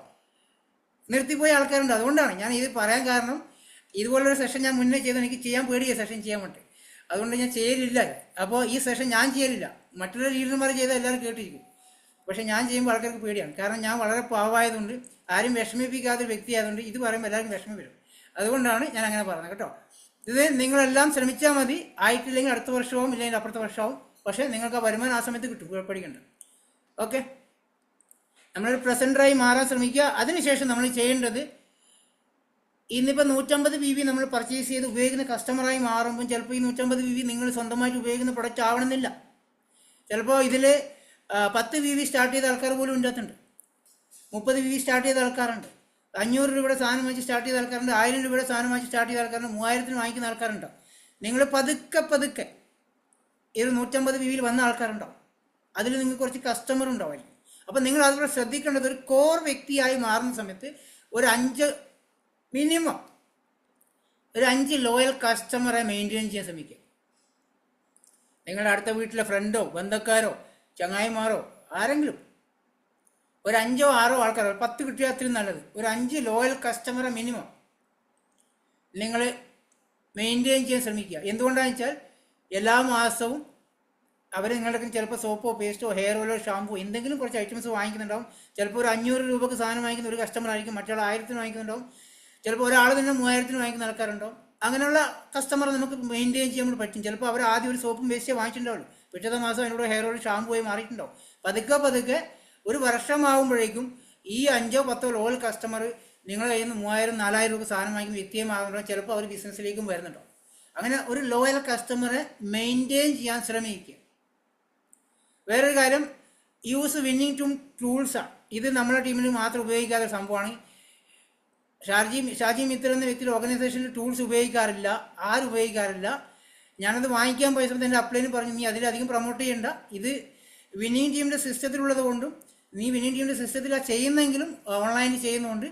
നിർത്തിപ്പോയ ആൾക്കാരുണ്ട്. അതുകൊണ്ടാണ് ഞാൻ ഇത് പറയാൻ കാരണം. ഇതുപോലൊരു സെഷൻ ഞാൻ മുന്നേ ചെയ്ത് എനിക്ക് ചെയ്യാൻ പേടിയ സെഷൻ ചെയ്യാൻ വേണ്ടി, അതുകൊണ്ട് ഞാൻ ചെയ്യലില്ല. അപ്പോൾ ഈ സെഷൻ ഞാൻ ചെയ്യലില്ല. മറ്റുള്ള ലീഡർമാർ ചെയ്താൽ എല്ലാവരും കേട്ടിരിക്കും. പക്ഷേ ഞാൻ ചെയ്യുമ്പോൾ ആൾക്കാർക്ക് പേടിയാണ്. കാരണം ഞാൻ വളരെ പാവമായതുകൊണ്ട്, ആരും വിഷമിപ്പിക്കാത്തൊരു വ്യക്തിയായതുകൊണ്ട് ഇത് പറയുമ്പോൾ എല്ലാവർക്കും വിഷമം വരും. അതുകൊണ്ടാണ് ഞാൻ അങ്ങനെ പറഞ്ഞത് കേട്ടോ. ഇത് നിങ്ങളെല്ലാം ശ്രമിച്ചാൽ മതി. ആയിട്ടില്ലെങ്കിൽ അടുത്ത വർഷവും ഇല്ലെങ്കിൽ അപ്പുറത്തെ വർഷവും. പക്ഷേ നിങ്ങൾക്ക് ആ വരുമാനം ആ സമയത്ത് കിട്ടും, പേടിക്കണ്ട. ഓക്കെ, നമ്മളൊരു പ്രസൻറ്ററായി മാറാൻ ശ്രമിക്കുക. അതിനുശേഷം നമ്മൾ ചെയ്യേണ്ടത്, ഇന്നിപ്പോൾ 150 BB നമ്മൾ പർച്ചേസ് ചെയ്ത് ഉപയോഗിക്കുന്ന കസ്റ്റമറായി മാറുമ്പോൾ ചിലപ്പോൾ ഈ 150 BB നിങ്ങൾ സ്വന്തമായിട്ട് ഉപയോഗിക്കുന്ന പ്രൊഡക്റ്റ് ആവണമെന്നില്ല. ചിലപ്പോൾ ഇതിൽ 10 BB സ്റ്റാർട്ട് ചെയ്ത ആൾക്കാർ പോലും ഉണ്ടാകുന്നുണ്ട്. 30 BB സ്റ്റാർട്ട് ചെയ്ത ആൾക്കാരുണ്ട്. 500 രൂപയുടെ സാധനം വാങ്ങിച്ച് സ്റ്റാർട്ട് ചെയ്ത ആൾക്കാരുണ്ട്. 1000 രൂപയുടെ സാധനം വാങ്ങിച്ച് സ്റ്റാർട്ട് ചെയ്ത ആൾക്കാരുണ്ട്. 3000 വാങ്ങിക്കുന്ന ആൾക്കാരുണ്ട്. നിങ്ങൾ പതുക്കെ ഒരു 150 BB വന്ന ആൾക്കാരുണ്ടാവും. അതിൽ നിങ്ങൾക്ക് കുറച്ച് കസ്റ്റമർ ഉണ്ടാവും. അപ്പം നിങ്ങൾ അതുപോലെ ശ്രദ്ധിക്കേണ്ടത്, ഒരു കോർ വ്യക്തിയായി മാറുന്ന സമയത്ത് ഒരു 5 ലോയൽ കസ്റ്റമറെ മെയിൻറ്റെയിൻ ചെയ്യാൻ ശ്രമിക്കുക. നിങ്ങളുടെ അടുത്ത വീട്ടിലെ ഫ്രണ്ടോ ബന്ധക്കാരോ ചങ്ങായിമാരോ ആരെങ്കിലും ഒരു 5 or 6 ആൾക്കാർ, 10 കിട്ടിയാൽ അത്രയും നല്ലത്. ഒരു 5 ലോയൽ കസ്റ്റമറെ മിനിമം നിങ്ങൾ മെയിൻറ്റെയിൻ ചെയ്യാൻ ശ്രമിക്കുക. എന്തുകൊണ്ടാണെന്ന് വെച്ചാൽ എല്ലാ മാസവും അവർ നിങ്ങളുടെ ചിലപ്പോൾ സോപ്പോ പേസ്റ്റോ ഹെയർ ഓയിലോ ഷാമ്പോ എന്തെങ്കിലും കുറച്ച് ഐറ്റംസ് വാങ്ങിക്കുന്നുണ്ടാവും. ചിലപ്പോൾ ഒരു 500 രൂപക്ക് സാധനം വാങ്ങിക്കുന്ന ഒരു കസ്റ്റമർ ആയിരിക്കും, മറ്റൊരാൾ 1000 വാങ്ങിക്കുന്നുണ്ടാവും. ചിലപ്പോൾ ഒരാൾ തന്നെ 3000 വാങ്ങിക്കുന്ന ആൾക്കാരുണ്ടാവും. അങ്ങനെയുള്ള കസ്റ്റമർ നമുക്ക് മെയിൻറ്റെയിൻ ചെയ്യാൻ വേണ്ടി പറ്റും. ചിലപ്പോൾ അവർ ആദ്യം ഒരു സോപ്പും പേസ്റ്റേ വാങ്ങിച്ചിട്ടുണ്ടാവുള്ളൂ, പിറ്റത്തെ മാസം അതിനോട് ഹെയർ ഓയിൽ ഷാമ്പൂ ആയി മാറിയിട്ടുണ്ടാവും. പതുക്കെ ഒരു വർഷമാകുമ്പോഴേക്കും ഈ 5 or 10 ലോയൽ കസ്റ്റമർ നിങ്ങളുടെ കയ്യിൽ നിന്ന് 3000-4000 രൂപ സാധനം വാങ്ങിക്കുന്ന വ്യക്തിയുമാകുന്നുണ്ടോ. ചിലപ്പോൾ അവർ ബിസിനസ്സിലേക്കും വരുന്നുണ്ടോ. അങ്ങനെ ഒരു ലോയൽ കസ്റ്റമറെ മെയിൻറ്റെയിൻ ചെയ്യാൻ ശ്രമിക്കുക. വേറൊരു കാര്യം, യൂസ് വിന്നിങ് ടൂൾസാണ്. ഇത് നമ്മുടെ ടീമിൽ മാത്രം ഉപയോഗിക്കാത്ത സംഭവമാണ്. ഷാജി മിത്ര എന്ന വ്യക്തിയുടെ ഓർഗനൈസേഷനിൽ ടൂൾസ് ഉപയോഗിക്കാറില്ല, ആരും ഉപയോഗിക്കാറില്ല. ഞാനത് വാങ്ങിക്കാൻ പോയ സമയത്ത് എൻ്റെ അപ്ലൈന് പറഞ്ഞു, നീ അതിലധികം പ്രൊമോട്ട് ചെയ്യണ്ട, ഇത് വിന്നിങ് ടീമിൻ്റെ സിസ്റ്റത്തിലുള്ളത് കൊണ്ടും നീ വിന്നിങ് ടീമിൻ്റെ സിസ്റ്റത്തിലാണ് ചെയ്യുന്നെങ്കിലും ഓൺലൈനിൽ ചെയ്യുന്നതുകൊണ്ട്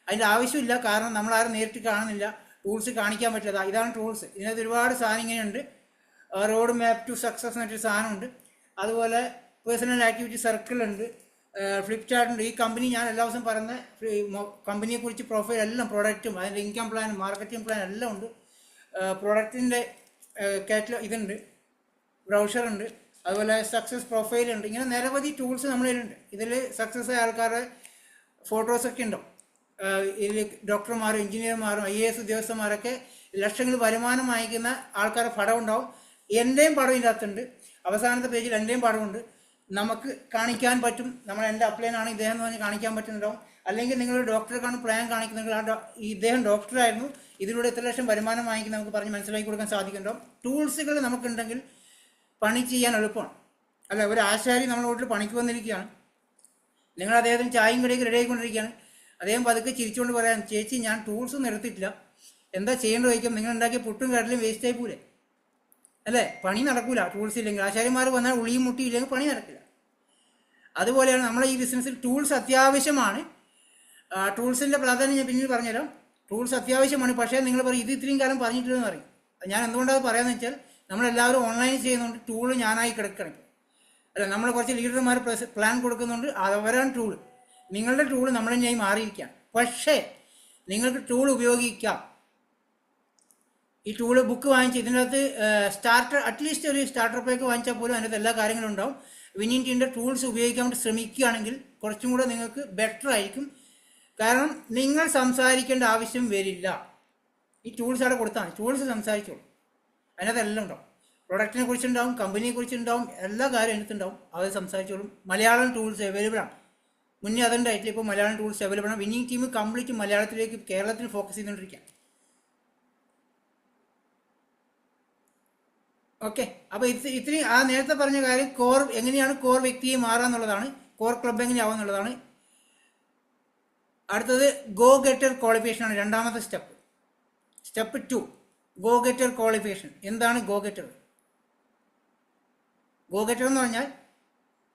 അതിൻ്റെ ആവശ്യമില്ല. കാരണം നമ്മളാരും നേരിട്ട് കാണുന്നില്ല, ടൂൾസ് കാണിക്കാൻ പറ്റില്ല. ഇതാണ് ടൂൾസ്. ഇതിനകത്ത് ഒരുപാട് സാധനം ഇങ്ങനെയുണ്ട്. റോഡ് മാപ്പ് ടു സക്സസ് എന്നൊരു സാധനമുണ്ട്. അതുപോലെ പേഴ്സണൽ ആക്ടിവിറ്റി സർക്കിൾ ഉണ്ട്, ഫ്ലിപ്ചാർട്ട് ഉണ്ട്. ഈ കമ്പനി ഞാൻ എല്ലാ ദിവസവും പറയുന്ന കമ്പനിയെക്കുറിച്ച് പ്രൊഫൈൽ എല്ലാം, പ്രോഡക്റ്റും അതിൻ്റെ ഇൻകം പ്ലാൻ മാർക്കറ്റിംഗ് പ്ലാൻ എല്ലാം ഉണ്ട്. പ്രോഡക്റ്റിൻ്റെ കാറ്റലോഗ് ഇതുണ്ട്, ബ്രൗഷറുണ്ട്, അതുപോലെ സക്സസ് പ്രൊഫൈലുണ്ട്. ഇങ്ങനെ നിരവധി ടൂൾസ് നമ്മളിലുണ്ട്. ഇതിൽ സക്സസ് ആയ ആൾക്കാരുടെ ഫോട്ടോസൊക്കെ ഉണ്ടാവും. ഇതിൽ ഡോക്ടർമാരും എഞ്ചിനീയർമാരും IAS ഉദ്യോഗസ്ഥന്മാരൊക്കെ ലക്ഷങ്ങൾ വരുമാനം വാങ്ങിക്കുന്ന ആൾക്കാരുടെ പടം ഉണ്ടാവും. എൻ്റെയും പടം ഇതിനകത്തുണ്ട്. അവസാനത്തെ പേജിൽ എൻ്റെയും പടമുണ്ട്. നമുക്ക് കാണിക്കാൻ പറ്റും. എൻ്റെ അപ്ലൈനാണ് ഇദ്ദേഹം എന്ന് പറഞ്ഞ് കാണിക്കാൻ പറ്റുന്നുണ്ടാവും. അല്ലെങ്കിൽ നിങ്ങൾ ഡോക്ടർക്കാണ് പ്ലാൻ കാണിക്കുന്നെങ്കിൽ ഇദ്ദേഹം ഡോക്ടറായിരുന്നു, ഇതിലൂടെ ഇത്ര ലക്ഷം വരുമാനം വാങ്ങിക്കുന്ന നമുക്ക് പറഞ്ഞ് മനസ്സിലാക്കി കൊടുക്കാൻ സാധിക്കുന്നുണ്ടാവും. ടൂൾസുകൾ നമുക്കുണ്ടെങ്കിൽ പണി ചെയ്യാൻ എളുപ്പമാണ്. അല്ല, ഒരു ആശാരി നമ്മുടെ വീട്ടിൽ പണിക്ക് വന്നിരിക്കുകയാണ്, നിങ്ങൾ അദ്ദേഹത്തിന് ചായയും കടിയൊക്കെ റെഡി ആയിക്കൊണ്ടിരിക്കുകയാണ്. അദ്ദേഹം പതുക്കെ ചിരിച്ചുകൊണ്ട് പറയാം, ചേച്ചി ഞാൻ ടൂൾസ് ഒന്നും എടുത്തിട്ടില്ല, എന്താ ചെയ്യേണ്ടത് ചോദിക്കും. നിങ്ങൾ ഉണ്ടാക്കിയ പുട്ടും കടലും വേസ്റ്റ് ആയി പോലെ അല്ലേ, പണി നടക്കൂല ടൂൾസ് ഇല്ലെങ്കിൽ. ആശാരിമാർ വന്നാൽ ഉളിയും മുട്ടിയും ഇല്ലെങ്കിൽ പണി നടക്കില്ല. അതുപോലെയാണ് നമ്മളെ ഈ ബിസിനസ്സിൽ ടൂൾസ് അത്യാവശ്യമാണ്. ടൂൾസിൻ്റെ പ്രാധാന്യം ഞാൻ പിന്നീട് പറഞ്ഞുതരാം. ടൂൾസ് അത്യാവശ്യമാണ്. പക്ഷേ നിങ്ങൾ പറയും ഇത് ഇത്രയും കാലം പറഞ്ഞിട്ടില്ലെന്ന് പറയും. ഞാൻ എന്തുകൊണ്ടാണ് പറയാമെന്ന് വെച്ചാൽ, നമ്മളെല്ലാവരും ഓൺലൈൻ ചെയ്യുന്നുണ്ട്, ടൂള് ഞാനായി കിടക്കണം. അല്ല, നമ്മൾ കുറച്ച് ലീഡർമാർ പ്ലാൻ കൊടുക്കുന്നുണ്ട്, അവരാണ് ടൂള്. നിങ്ങളുടെ ടൂള് നമ്മൾ തന്നെയായി മാറിയിരിക്കാം. പക്ഷേ നിങ്ങൾക്ക് ടൂൾ ഉപയോഗിക്കാം. ഈ ടൂള് ബുക്ക് വാങ്ങിച്ച് ഇതിനകത്ത് അറ്റ്ലീസ്റ്റ് ഒരു സ്റ്റാർട്ടർ പാക്ക് വാങ്ങിച്ചാൽ പോലും അതിനകത്ത് എല്ലാ കാര്യങ്ങളും ഉണ്ടാവും. വിന്നിങ് ടീമിൻ്റെ ടൂൾസ് ഉപയോഗിക്കാൻ വേണ്ടി ശ്രമിക്കുകയാണെങ്കിൽ കുറച്ചും കൂടെ നിങ്ങൾക്ക് ബെറ്റർ ആയിരിക്കും. കാരണം നിങ്ങൾ സംസാരിക്കേണ്ട ആവശ്യം വരില്ല. ഈ ടൂൾസ് അവിടെ കൊടുത്താണ്, ടൂൾസ് സംസാരിച്ചോളൂ. അതിനകത്ത് എല്ലാം ഉണ്ടാവും. പ്രൊഡക്റ്റിനെ കുറിച്ചുണ്ടാവും, കമ്പനിയെ കുറിച്ചുണ്ടാവും, എല്ലാ കാര്യം അതിനകത്തുണ്ടാവും. അവർ സംസാരിച്ചോളും. മലയാളം ടൂൾസ് അവൈലബിൾ ആണ്. മുന്നേ അതുണ്ടായിട്ടില്ല, ഇപ്പോൾ മലയാളം ടൂൾസ് അവൈലബിൾ ആണ്. വിന്നിംഗ് ടീം കംപ്ലീറ്റ് മലയാളത്തിലേക്ക്, കേരളത്തിൽ ഫോക്കസ് ചെയ്തുകൊണ്ടിരിക്കുക. ഓക്കെ, അപ്പോൾ ഇത്രയും ആ നേരത്തെ പറഞ്ഞ കാര്യം കോർ എങ്ങനെയാണ് കോർ വ്യക്തിയെ മാറാന്നുള്ളതാണ്, കോർ ക്ലബ് എങ്ങനെയാവുന്നുള്ളതാണ്. അടുത്തത് ഗോ ഗെറ്റർ ക്വാളിഫിക്കേഷൻ ആണ് രണ്ടാമത്തെ step. Step 2 go getter qualification. എന്താണ് ഗോ ഗെറ്റർ? ഗോ ഗെറ്റർ എന്ന് പറഞ്ഞാൽ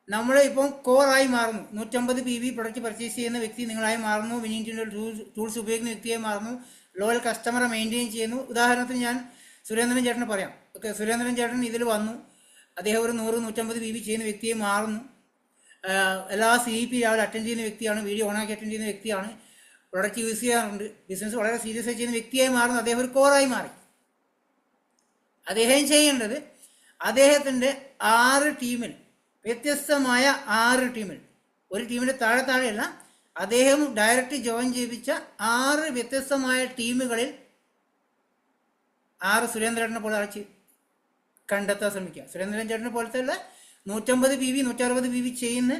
നമ്മൾ ഇപ്പം കോറായി മാറുന്നു. 150 PV പ്രൊഡക്റ്റ് പർച്ചേസ് ചെയ്യുന്ന വ്യക്തി നിങ്ങളായി മാറുന്നു. വിന്നിംഗ് ടീമിൻ്റെ ടൂൾസ് ഉപയോഗിക്കുന്ന വ്യക്തിയായി മാറുന്നു. ലോയൽ കസ്റ്റമറെ മെയിൻറ്റെയിൻ ചെയ്യുന്നു. ഉദാഹരണത്തിന് ഞാൻ സുരേന്ദ്രൻ ചേട്ടന് പറയാം. ഓക്കെ, സുരേന്ദ്രൻ ചേട്ടൻ ഇതിൽ വന്നു, അദ്ദേഹം ഒരു 100-150 PV ചെയ്യുന്ന വ്യക്തിയെ മാറുന്നു. എല്ലാ CEP രാവിലെ അറ്റൻഡ് ചെയ്യുന്ന വ്യക്തിയാണ്, വീഡിയോ ഓണാക്കി അറ്റൻഡ് ചെയ്യുന്ന വ്യക്തിയാണ്, പ്രൊഡക്റ്റ് യൂസ് ചെയ്യാറുണ്ട്, ബിസിനസ് വളരെ സീരിയസ് ആയി ചെയ്യുന്ന വ്യക്തിയായി മാറുന്നു. അദ്ദേഹം ഒരു കോറായി മാറി. അദ്ദേഹം ചെയ്യേണ്ടത് അദ്ദേഹത്തിൻ്റെ 6 ടീമിൽ, വ്യത്യസ്തമായ 6 ടീമിൽ, ഒരു ടീമിൻ്റെ താഴെയല്ല, അദ്ദേഹം ഡയറക്റ്റ് ജോയിൻ ചെയ്യിപ്പിച്ച 6 വ്യത്യസ്തമായ ടീമുകളിൽ 6 സുരേന്ദ്രനെ പോലെ അടച്ച് കണ്ടെത്താൻ ശ്രമിക്കുക. സുരേന്ദ്രൻ ചേട്ടനെ പോലത്തെ ഉള്ള 150 PV 160 PV ചെയ്യുന്ന,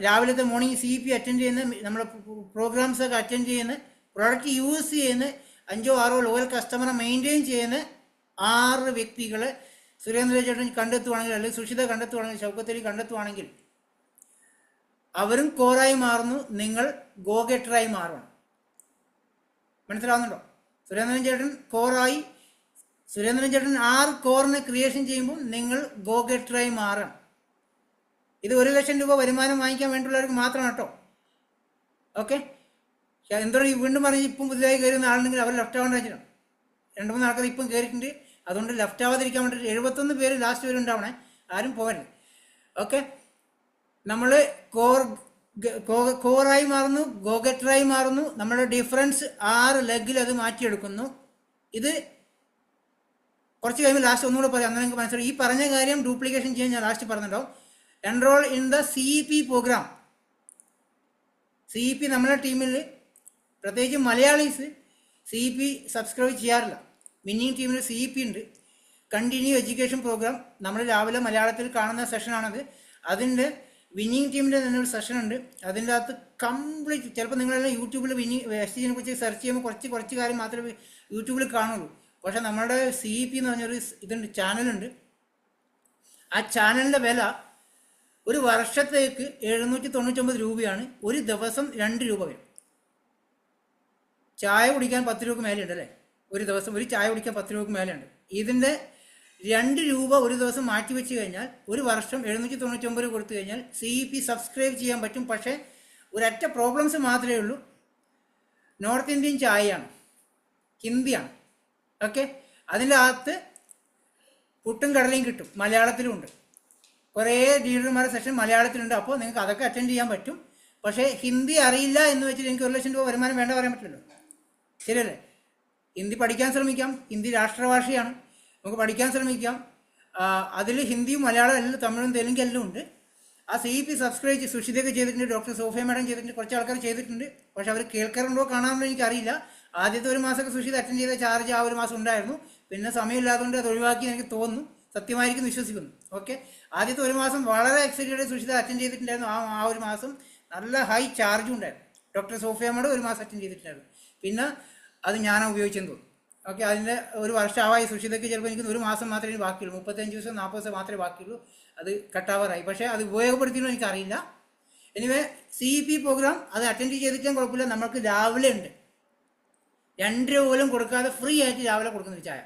രാവിലത്തെ മോർണിംഗ് CEP അറ്റൻഡ് ചെയ്യുന്ന, നമ്മുടെ പ്രോഗ്രാംസൊക്കെ അറ്റൻഡ് ചെയ്യുന്ന, പ്രൊഡക്റ്റ് യൂസ് ചെയ്യുന്ന, 5-6 ലോയൽ കസ്റ്റമറെ മെയിൻറ്റെയിൻ ചെയ്യുന്ന 6 വ്യക്തികളെ സുരേന്ദ്ര ചേട്ടൻ കണ്ടെത്തുവാണെങ്കിൽ, അല്ലെങ്കിൽ സുഷിത കണ്ടെത്തുവാണെങ്കിൽ, ഷൗക്കത്തലി കണ്ടെത്തുവാണെങ്കിൽ അവരും കോറായി മാറുന്നു. നിങ്ങൾ ഗോ ഗെറ്ററായി മാറണം. മനസ്സിലാവുന്നുണ്ടോ? സുരേന്ദ്രൻ ചേട്ടൻ കോറായി, സുരേന്ദ്രൻ ചേട്ടൻ 6 കോറിനെ ക്രിയേഷൻ ചെയ്യുമ്പോൾ നിങ്ങൾ ഗോ ഗെറ്ററായി മാറണം. ഇത് 1 ലക്ഷം രൂപ വരുമാനം വാങ്ങിക്കാൻ വേണ്ടിയുള്ളവർക്ക് മാത്രമാണ് കേട്ടോ. ഓക്കെ, എന്താണ് വീണ്ടും പറഞ്ഞ് ഇപ്പം പുതിയതായി കയറുന്ന ആളുണ്ടെങ്കിൽ അവർ ലെഫ്റ്റ് ആവേണ്ട വെച്ചിട്ടാണ്. 2-3 ആൾക്കാർ ഇപ്പം കയറിയിട്ടുണ്ട്. അതുകൊണ്ട് ലെഫ്റ്റ് ആവാതിരിക്കാൻ വേണ്ടിയിട്ട് 71 പേര് ലാസ്റ്റ് വരെ ഉണ്ടാവണേ, ആരും പോകരുത്. ഓക്കെ, നമ്മൾ കോറായി മാറുന്നു, ഗോ ഗെറ്ററായി മാറുന്നു. നമ്മുടെ ഡിഫറൻസ് 6 ലെഗിൽ അത് മാറ്റിയെടുക്കുന്നു. ഇത് കുറച്ച് കഴിയുമ്പോൾ ലാസ്റ്റ് ഒന്നുകൂടെ പറയാം, അങ്ങനെ നിങ്ങൾക്ക് മനസ്സിലായി. ഈ പറഞ്ഞ കാര്യം ഡ്യൂപ്ലിക്കേഷൻ ചെയ്യാൻ ഞാൻ ലാസ്റ്റ് പറഞ്ഞിട്ടുണ്ടാവും. Enrol in the CEP programme. CEP നമ്മുടെ ടീമിൽ പ്രത്യേകിച്ച് മലയാളീസ് CEP സബ്സ്ക്രൈബ് ചെയ്യാറില്ല. വിന്നിംഗ് ടീമിൽ CEP ഉണ്ട്, കണ്ടിന്യൂ എഡ്യൂക്കേഷൻ പ്രോഗ്രാം. നമ്മൾ രാവിലെ മലയാളത്തിൽ കാണുന്ന സെഷനാണത്. അതിൻ്റെ വിന്നിംഗ് ടീമിൻ്റെ തന്നെ ഒരു സെഷൻ ഉണ്ട്. അതിൻ്റെ അകത്ത് കംപ്ലീറ്റ്, ചിലപ്പോൾ നിങ്ങളെല്ലാം യൂട്യൂബിൽ STGനെ കുറിച്ച് സെർച്ച് ചെയ്യുമ്പോൾ കുറച്ച് കാര്യം മാത്രമേ യൂട്യൂബിൽ കാണുള്ളൂ. പക്ഷേ നമ്മുടെ CEP എന്ന് പറഞ്ഞൊരു ഇതുണ്ട്, ചാനലുണ്ട്. ആ ചാനലിൻ്റെ വില ഒരു വർഷത്തേക്ക് 799 രൂപയാണ്. ഒരു ദിവസം 2 രൂപ വരും. ചായ കുടിക്കാൻ 10 രൂപക്ക് മേലെയുണ്ട് അല്ലേ? ഒരു ദിവസം ഒരു ചായ കുടിക്കാൻ 10 രൂപക്ക് മേലെയുണ്ട്. ഇതിൻ്റെ 2 രൂപ ഒരു ദിവസം മാറ്റി വെച്ച് കഴിഞ്ഞാൽ ഒരു വർഷം 799 രൂപ കൊടുത്തു കഴിഞ്ഞാൽ CEP സബ്സ്ക്രൈബ് ചെയ്യാൻ പറ്റും. പക്ഷേ ഒരൊറ്റ പ്രോബ്ലംസ് മാത്രമേ ഉള്ളൂ. നോർത്ത് ഇന്ത്യൻ ചായയാണ്, ഹിന്ദിയാണ്. ഓക്കെ, അതിൻ്റെ അകത്ത് പുട്ടും കടലയും കിട്ടും, മലയാളത്തിലും ഉണ്ട്. കുറേ ലീഡർമാരുടെ സെഷൻ മലയാളത്തിലുണ്ട്. അപ്പോൾ നിങ്ങൾക്ക് അതൊക്കെ അറ്റൻഡ് ചെയ്യാൻ പറ്റും. പക്ഷേ ഹിന്ദി അറിയില്ല എന്ന് വെച്ചിട്ട് എനിക്ക് 1 ലക്ഷം രൂപ വരുമാനം വേണ്ട പറയാൻ പറ്റില്ലല്ലോ, ശരിയല്ലേ? ഹിന്ദി പഠിക്കാൻ ശ്രമിക്കാം. ഹിന്ദി രാഷ്ട്രഭാഷയാണ്, നമുക്ക് പഠിക്കാൻ ശ്രമിക്കാം. അതിൽ ഹിന്ദിയും മലയാളം എല്ലാം, തമിഴും തെലുങ്കും എല്ലാം ഉണ്ട്. ആ CEP സബ്സ്ക്രൈബ് സുഷിതയൊക്കെ ചെയ്തിട്ടുണ്ട്, ഡോക്ടർ സോഫിയ മാഡം ചെയ്തിട്ടുണ്ട്, കുറച്ച് ആൾക്കാർ ചെയ്തിട്ടുണ്ട്. പക്ഷെ അവർ കേൾക്കാറുണ്ടോ കാണാറുണ്ടോ എനിക്കറിയില്ല. ആദ്യത്തെ 1 മാസമൊക്കെ സുഷിത അറ്റൻഡ് ചെയ്ത ചാർജ് ആ 1 മാസം ഉണ്ടായിരുന്നു. പിന്നെ സമയമില്ലാത്തതുകൊണ്ട് അത് ഒഴിവാക്കി എനിക്ക് തോന്നുന്നു, സത്യമായിരിക്കും വിശ്വസിക്കുന്നു. ഓക്കെ, ആദ്യത്തെ 1 മാസം വളരെ എക്സൈറ്റഡ് സുഷിത അറ്റൻഡ് ചെയ്തിട്ടുണ്ടായിരുന്നു. ആ 1 മാസം നല്ല ഹൈ ചാർജും ഉണ്ടായിരുന്നു. ഡോക്ടർ സോഫിയ മാഡം 1 മാസം അറ്റൻഡ് ചെയ്തിട്ടുണ്ടായിരുന്നു. പിന്നെ അത് ഞാനാണ് ഉപയോഗിച്ചെന്ന് തോന്നുന്നു. ഓക്കെ, അതിൻ്റെ 1 വർഷമായി. സുഷിതയ്ക്ക് ചിലപ്പോൾ എനിക്ക് 1 മാസം മാത്രമേ ബാക്കിയുള്ളൂ, 35 ദിവസം 40 ദിവസം മാത്രമേ ബാക്കിയുള്ളൂ. അത് കട്ടാവാറായി. പക്ഷേ അത് ഉപയോഗപ്പെടുത്തിയെന്ന് എനിക്കറിയില്ല. എനിവേ CEP പ്രോഗ്രാം അത് അറ്റൻഡ് ചെയ്തിട്ടും കുഴപ്പമില്ല. നമുക്ക് രാവിലെ ഉണ്ട്, 2 രൂപ പോലും കൊടുക്കാതെ ഫ്രീ ആയിട്ട് രാവിലെ കൊടുക്കുന്ന ചായ.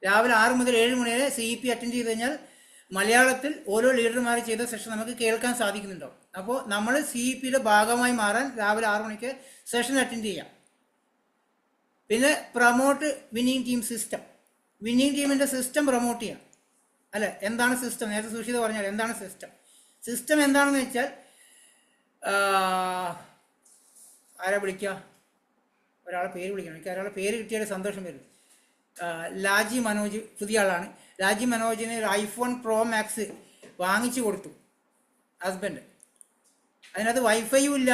രാവിലെ 6 മുതൽ 7 മണി വരെ CEP അറ്റൻഡ് ചെയ്ത് കഴിഞ്ഞാൽ മലയാളത്തിൽ ഓരോ ലീഡർമാർ ചെയ്ത സെഷൻ നമുക്ക് കേൾക്കാൻ സാധിക്കുന്നുണ്ടോ. അപ്പോൾ നമ്മൾ CEPയുടെ ഭാഗമായി മാറാൻ രാവിലെ 6 മണിക്ക് സെഷൻ അറ്റൻഡ് ചെയ്യാം. പിന്നെ promote winning team system. Winning ടീമിൻ്റെ സിസ്റ്റം പ്രൊമോട്ട് ചെയ്യാം. അല്ലെ, എന്താണ് സിസ്റ്റം? നേരത്തെ സുഷിത പറഞ്ഞാൽ എന്താണ് സിസ്റ്റം? സിസ്റ്റം എന്താണെന്ന് വെച്ചാൽ, ആരാ വിളിക്കുക? ഒരാളെ പേര് വിളിക്കണം. എനിക്ക് ഒരാളെ പേര് കിട്ടിയാൽ സന്തോഷം വരും. ലാജി മനോജ്, പുതിയ ആളാണ്. ലാജി മനോജിന് ഒരു iPhone Pro Max വാങ്ങിച്ചു കൊടുത്തു ഹസ്ബൻഡ്. അതിനകത്ത് വൈഫൈയും ഇല്ല,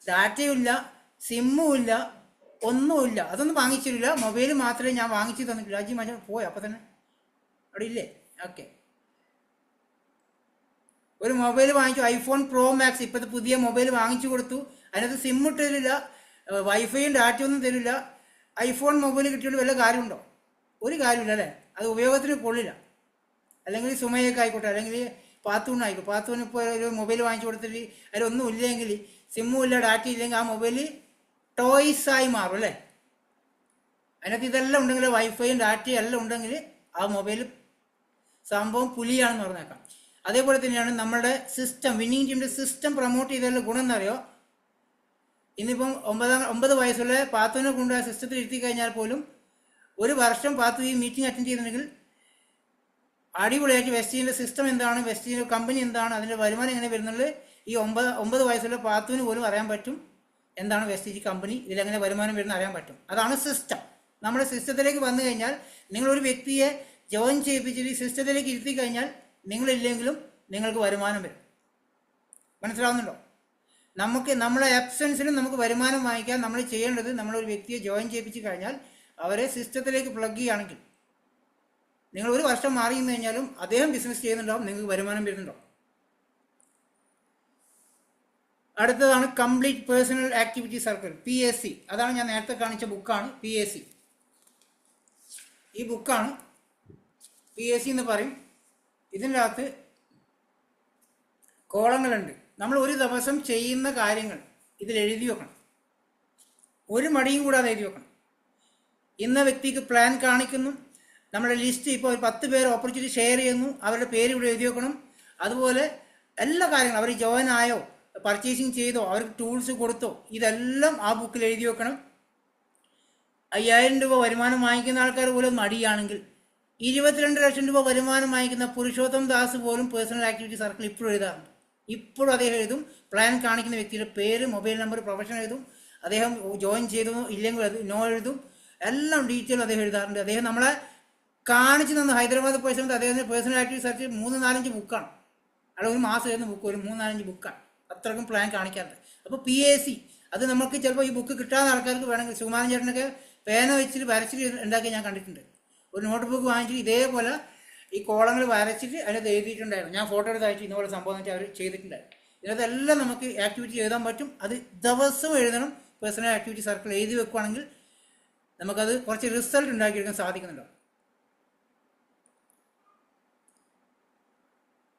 ഡാറ്റയും ഇല്ല, സിമ്മും ഇല്ല, ഒന്നുമില്ല. അതൊന്നും വാങ്ങിച്ചിട്ടില്ല. മൊബൈൽ മാത്രമേ ഞാൻ വാങ്ങിച്ചു തന്നിട്ടില്ല. അജി മജ പോയി അപ്പം തന്നെ അവിടെ ഇല്ലേ? ഓക്കെ. ഒരു മൊബൈൽ വാങ്ങിച്ചു, ഐഫോൺ പ്രോ മാക്സ്, ഇപ്പോഴത്തെ പുതിയ മൊബൈൽ വാങ്ങിച്ചു കൊടുത്തു. അതിനകത്ത് സിം ഇട്ടില്ല, വൈഫൈയും ഡാറ്റയൊന്നും തരില്ല. ഐഫോൺ മൊബൈൽ കിട്ടിയിട്ട് വല്ല കാര്യമുണ്ടോ? ഒരു കാര്യമില്ല അല്ലേ? അത് ഉപയോഗത്തിന് കൊള്ളില്ല. അല്ലെങ്കിൽ സുമയൊക്കെ ആയിക്കോട്ടെ, അല്ലെങ്കിൽ പാത്തൂണായിക്കോട്ടെ. പാത്തൂന് ഇപ്പോൾ ഒരു മൊബൈൽ വാങ്ങിച്ചു കൊടുത്തിട്ട് അതിലൊന്നും ഇല്ലെങ്കിൽ, സിമ്മും ഇല്ല, ഡാറ്റ ഇല്ലെങ്കിൽ ആ മൊബൈൽ ടോയ്സായി മാറും അല്ലേ? അതിനകത്ത് ഇതെല്ലാം ഉണ്ടെങ്കിൽ, വൈഫൈയും ഡാറ്റയും എല്ലാം ഉണ്ടെങ്കിൽ ആ മൊബൈൽ സംഭവം പുലിയാണെന്ന് പറഞ്ഞേക്കാം. അതേപോലെ തന്നെയാണ് നമ്മുടെ സിസ്റ്റം, വിന്നിങ് ടീമിൻ്റെ സിസ്റ്റം പ്രൊമോട്ട് ചെയ്തതിലുള്ള ഗുണം എന്നറിയോ? ഇന്നിപ്പം 9 വയസ്സുള്ള പാത്തുവിനെ കൊണ്ട് ആ സിസ്റ്റത്തിൽ ഇരുത്തി കഴിഞ്ഞാൽ പോലും ഒരു വർഷം പാത്തു ഈ മീറ്റിംഗ് അറ്റൻഡ് ചെയ്തിട്ടുണ്ടെങ്കിൽ അടിപൊളിയായിട്ട് വെസ്റ്റീൻ്റെ സിസ്റ്റം എന്താണ്, വെസ്റ്റീൻ്റെ കമ്പനി എന്താണ്, അതിൻ്റെ വരുമാനം എങ്ങനെ വരുന്നുള്ളത് ഈ 9 വയസ്സുള്ള പാത്തുവിന് പോലും അറിയാൻ പറ്റും. എന്താണ് വെസ്റ്റീജ് കമ്പനി, ഇതിലെങ്ങനെ വരുമാനം വരുന്ന അറിയാൻ പറ്റും. അതാണ് സിസ്റ്റം. നമ്മുടെ സിസ്റ്റത്തിലേക്ക് വന്നു കഴിഞ്ഞാൽ, നിങ്ങളൊരു വ്യക്തിയെ ജോയിൻ ചെയ്യിപ്പിച്ചിട്ട് ഈ സിസ്റ്റത്തിലേക്ക് ഇരുത്തി കഴിഞ്ഞാൽ നിങ്ങളില്ലെങ്കിലും നിങ്ങൾക്ക് വരുമാനം വരും. മനസ്സിലാവുന്നുണ്ടോ? നമ്മളെ ആബ്സെൻസിലും നമുക്ക് വരുമാനം വാങ്ങിക്കാൻ നമ്മൾ ചെയ്യേണ്ടത്, നമ്മളൊരു വ്യക്തിയെ ജോയിൻ ചെയ്യിപ്പിച്ച് കഴിഞ്ഞാൽ അവരെ സിസ്റ്റത്തിലേക്ക് പ്ലഗ് ചെയ്യുകയാണെങ്കിൽ, നിങ്ങൾ ഒരു വർഷം മാറി നിന്ന് കഴിഞ്ഞാലും അദ്ദേഹം ബിസിനസ് ചെയ്യുന്നുണ്ടാവും, നിങ്ങൾക്ക് വരുമാനം വരുന്നുണ്ടാവും. അടുത്തതാണ് complete personal activity circle, PAC. അതാണ് ഞാൻ നേരത്തെ കാണിച്ച ബുക്കാണ് PAC. ഈ ബുക്കാണ് PAC എന്ന് പറയും. ഇതിൻ്റെ അകത്ത് കോളങ്ങളുണ്ട്. നമ്മൾ ഒരു ദിവസം ചെയ്യുന്ന കാര്യങ്ങൾ ഇതിൽ എഴുതി വെക്കണം. ഒരു മടിയും കൂടാതെ എഴുതി വെക്കണം. ഇന്ന വ്യക്തിക്ക് പ്ലാൻ കാണിക്കുന്നു, നമ്മുടെ ലിസ്റ്റ് ഇപ്പോൾ ഒരു 10 പേര് ഓപ്പർച്യൂണിറ്റി ഷെയർ ചെയ്യുന്നു, അവരുടെ പേര് ഇവിടെ എഴുതി വെക്കണം. അതുപോലെ എല്ലാ കാര്യങ്ങളും, അവർ ജോയിൻ ആയോ, പർച്ചേസിങ് ചെയ്തോ, അവർക്ക് ടൂൾസ് കൊടുത്തോ, ഇതെല്ലാം ആ ബുക്കിൽ എഴുതി വെക്കണം. 5000 രൂപ വരുമാനം വാങ്ങിക്കുന്ന ആൾക്കാർ പോലും മടിയാണെങ്കിൽ 22 ലക്ഷം രൂപ വരുമാനം വാങ്ങിക്കുന്ന പുരുഷോത്തം ദാസ് പോലും പേഴ്സണൽ ആക്ടിവിറ്റി സർക്കിൾ ഇപ്പോഴും എഴുതാറുണ്ട്. ഇപ്പോഴും അദ്ദേഹം എഴുതും. പ്ലാൻ കാണിക്കുന്ന വ്യക്തിയുടെ പേര്, മൊബൈൽ നമ്പർ, പ്രൊഫഷൻ എഴുതും. അദ്ദേഹം ജോയിൻ ചെയ്തു ഇല്ലെങ്കിൽ അത് നോ എഴുതും. എല്ലാം ഡീറ്റെയിൽ അദ്ദേഹം എഴുതാറുണ്ട്. അദ്ദേഹം നമ്മളെ കാണിച്ചു തന്ന ഹൈദരാബാദ് പേഴ്സൺ അദ്ദേഹത്തിൻ്റെ പേഴ്സണൽ ആക്ടിവിറ്റി സർക്കിൾ 3-4 ബുക്കാണ്. അവിടെ ഒരു മാസം എഴുതുന്ന ബുക്ക് ഒരു 3-4 ബുക്കാണ്. അത്രക്കും പ്ലാൻ കാണിക്കാറുണ്ട്. അപ്പോൾ PAC അത് നമുക്ക് ചിലപ്പോൾ ഈ ബുക്ക് കിട്ടാത്ത ആൾക്കാർക്ക് വേണമെങ്കിൽ, സുകുമാരൻ ചേട്ടനൊക്കെ പേന വെച്ചിട്ട് വരച്ചിട്ട് ഉണ്ടാക്കി ഞാൻ കണ്ടിട്ടുണ്ട്. ഒരു നോട്ട് ബുക്ക് വാങ്ങിച്ചിട്ട് ഇതേപോലെ ഈ കോളങ്ങൾ വരച്ചിട്ട് അതിനകത്ത് എഴുതിയിട്ടുണ്ടായിരുന്നു. ഞാൻ ഫോട്ടോ എടുത്ത് അയച്ചു ഇതുപോലെ സംഭവം വെച്ചാൽ അവർ ചെയ്തിട്ടുണ്ടായിരുന്നു. ഇതിനകത്തെല്ലാം നമുക്ക് ആക്ടിവിറ്റി എഴുതാൻ പറ്റും. അത് ദിവസവും എഴുതണം. പേഴ്സണൽ ആക്ടിവിറ്റി സർക്കിൾ എഴുതി വെക്കുകയാണെങ്കിൽ നമുക്കത് കുറച്ച് റിസൾട്ട് ഉണ്ടാക്കിയെടുക്കാൻ സാധിക്കുന്നുണ്ടോ?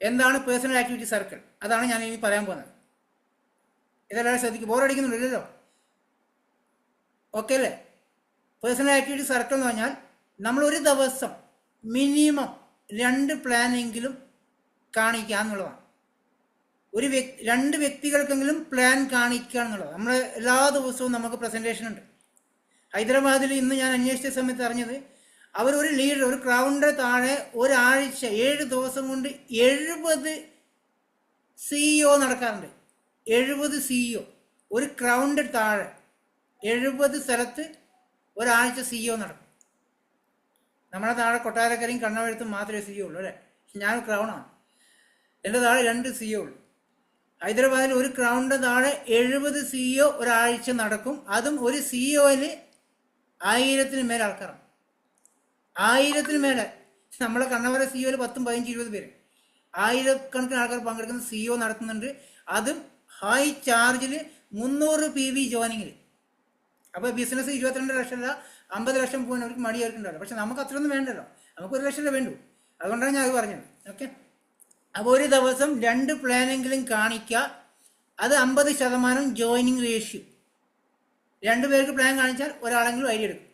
എന്താണ് പേഴ്സണൽ ആക്ടിവിറ്റി സർക്കിൾ? അതാണ് ഞാൻ ഇനി പറയാൻ പോകുന്നത്. ഇതെല്ലാവരും ശ്രദ്ധിക്കും. ബോറടിക്കുന്നുണ്ടല്ലോ? ഓക്കെ അല്ലേ? പേഴ്സണൽ ആക്ടിവിറ്റി സർക്കിൾ എന്ന് പറഞ്ഞാൽ നമ്മൾ ഒരു ദിവസം മിനിമം 2 പ്ലാനെങ്കിലും കാണിക്കുക എന്നുള്ളതാണ്. 2 വ്യക്തികൾക്കെങ്കിലും പ്ലാൻ കാണിക്കുക എന്നുള്ളത്. നമ്മൾ എല്ലാ ദിവസവും നമുക്ക് പ്രസൻറ്റേഷൻ ഉണ്ട്. ഹൈദരാബാദിൽ ഇന്ന് ഞാൻ അന്വേഷിച്ച സമയത്ത് അറിഞ്ഞത്, അവരൊരു ലീഡർ, ഒരു ക്രൗഡിൻ്റെ താഴെ ഒരാഴ്ച 7 ദിവസം കൊണ്ട് 70 CEO നടക്കാറുണ്ട്. 70 CEO ഒരു ക്രൗഡിൻ്റെ താഴെ 70 സ്ഥലത്ത് ഒരാഴ്ച CEO നടക്കും. നമ്മുടെ താഴെ കൊട്ടാരക്കരയും കണ്ണവഴുത്തും മാത്രമേ CEO ഉള്ളൂ അല്ലേ? ഞാൻ ക്രൗണാണ്. എൻ്റെ താഴെ 2 CEO ഉള്ളൂ. ഹൈദരാബാദിൽ ഒരു ക്രൗഡിൻ്റെ താഴെ 70 CEO ഒരാഴ്ച നടക്കും. അതും ഒരു CEOയിൽ 1000-ന് മേലെ ആൾക്കാരാണ്. 1000-ന് മേലെ. നമ്മളെ കണ്ണവര CEOയിൽ 10, 15, 20 പേര്. 1000കണക്കിന് ആൾക്കാർ പങ്കെടുക്കുന്ന CEO നടത്തുന്നുണ്ട്. അതും ഹൈ ചാർജിൽ 300 PV ജോയിനിങ്ങിൽ. അപ്പോൾ ബിസിനസ് 22 ലക്ഷമല്ല 50 ലക്ഷം പോകാൻ അവർക്ക് മടിയായിട്ടുണ്ടല്ലോ. പക്ഷെ നമുക്ക് അത്രയൊന്നും വേണ്ടല്ലോ. നമുക്ക് 1 ലക്ഷം വേണ്ടൂ. അതുകൊണ്ടാണ് ഞാൻ അത് പറഞ്ഞത്. ഓക്കെ. അപ്പോൾ ഒരു ദിവസം 2 പ്ലാനെങ്കിലും കാണിക്കുക. അത് 50% ജോയിനിങ് റേഷ്യോ. 2 പേർക്ക് പ്ലാൻ കാണിച്ചാൽ ഒരാളെങ്കിലും ഐഡിയ എടുക്കും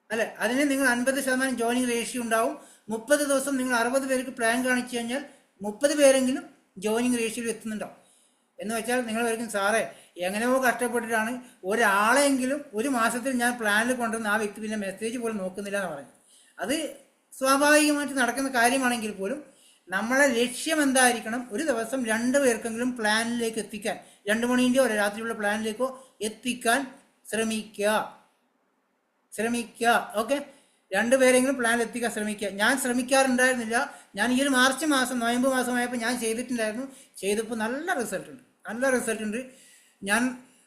അല്ലേ? അതിന് നിങ്ങൾ 50% ജോയിനിങ് റേഷ്യോ ഉണ്ടാവും. 30 ദിവസം നിങ്ങൾ 60 പേർക്ക് പ്ലാൻ കാണിച്ചു കഴിഞ്ഞാൽ 30 പേരെങ്കിലും ജോയിനിങ് റേഷ്യോയിൽ എത്തുന്നുണ്ടാവും. എന്ന് വെച്ചാൽ നിങ്ങൾ വരയ്ക്കും, സാറേ എങ്ങനെയോ കഷ്ടപ്പെട്ടിട്ടാണ് ഒരാളെങ്കിലും ഒരു മാസത്തിൽ ഞാൻ പ്ലാനിൽ കൊണ്ടുവന്ന് ആ വ്യക്തി പിന്നെ മെസ്സേജ് പോലും നോക്കുന്നില്ല എന്ന് പറഞ്ഞു. അത് സ്വാഭാവികമായിട്ട് നടക്കുന്ന കാര്യമാണെങ്കിൽ പോലും നമ്മളെ ലക്ഷ്യം എന്തായിരിക്കണം? ഒരു ദിവസം 2 പേർക്കെങ്കിലും പ്ലാനിലേക്ക് എത്തിക്കാൻ, 2 മണിൻ്റെയോ രാത്രിയുള്ള പ്ലാനിലേക്കോ എത്തിക്കാൻ ശ്രമിക്കുക. ഓക്കെ. 2 പേരെങ്കിലും പ്ലാനിൽ എത്തിക്കാൻ ശ്രമിക്കുക. ഞാൻ ശ്രമിക്കാറുണ്ടായിരുന്നില്ല. ഞാൻ ഈ ഒരു മാർച്ച് മാസം, നവംബർ മാസമായപ്പോൾ ഞാൻ ചെയ്തിട്ടുണ്ടായിരുന്നു. ചെയ്തപ്പോൾ നല്ല റിസൾട്ട് ഉണ്ട്. ഞാൻ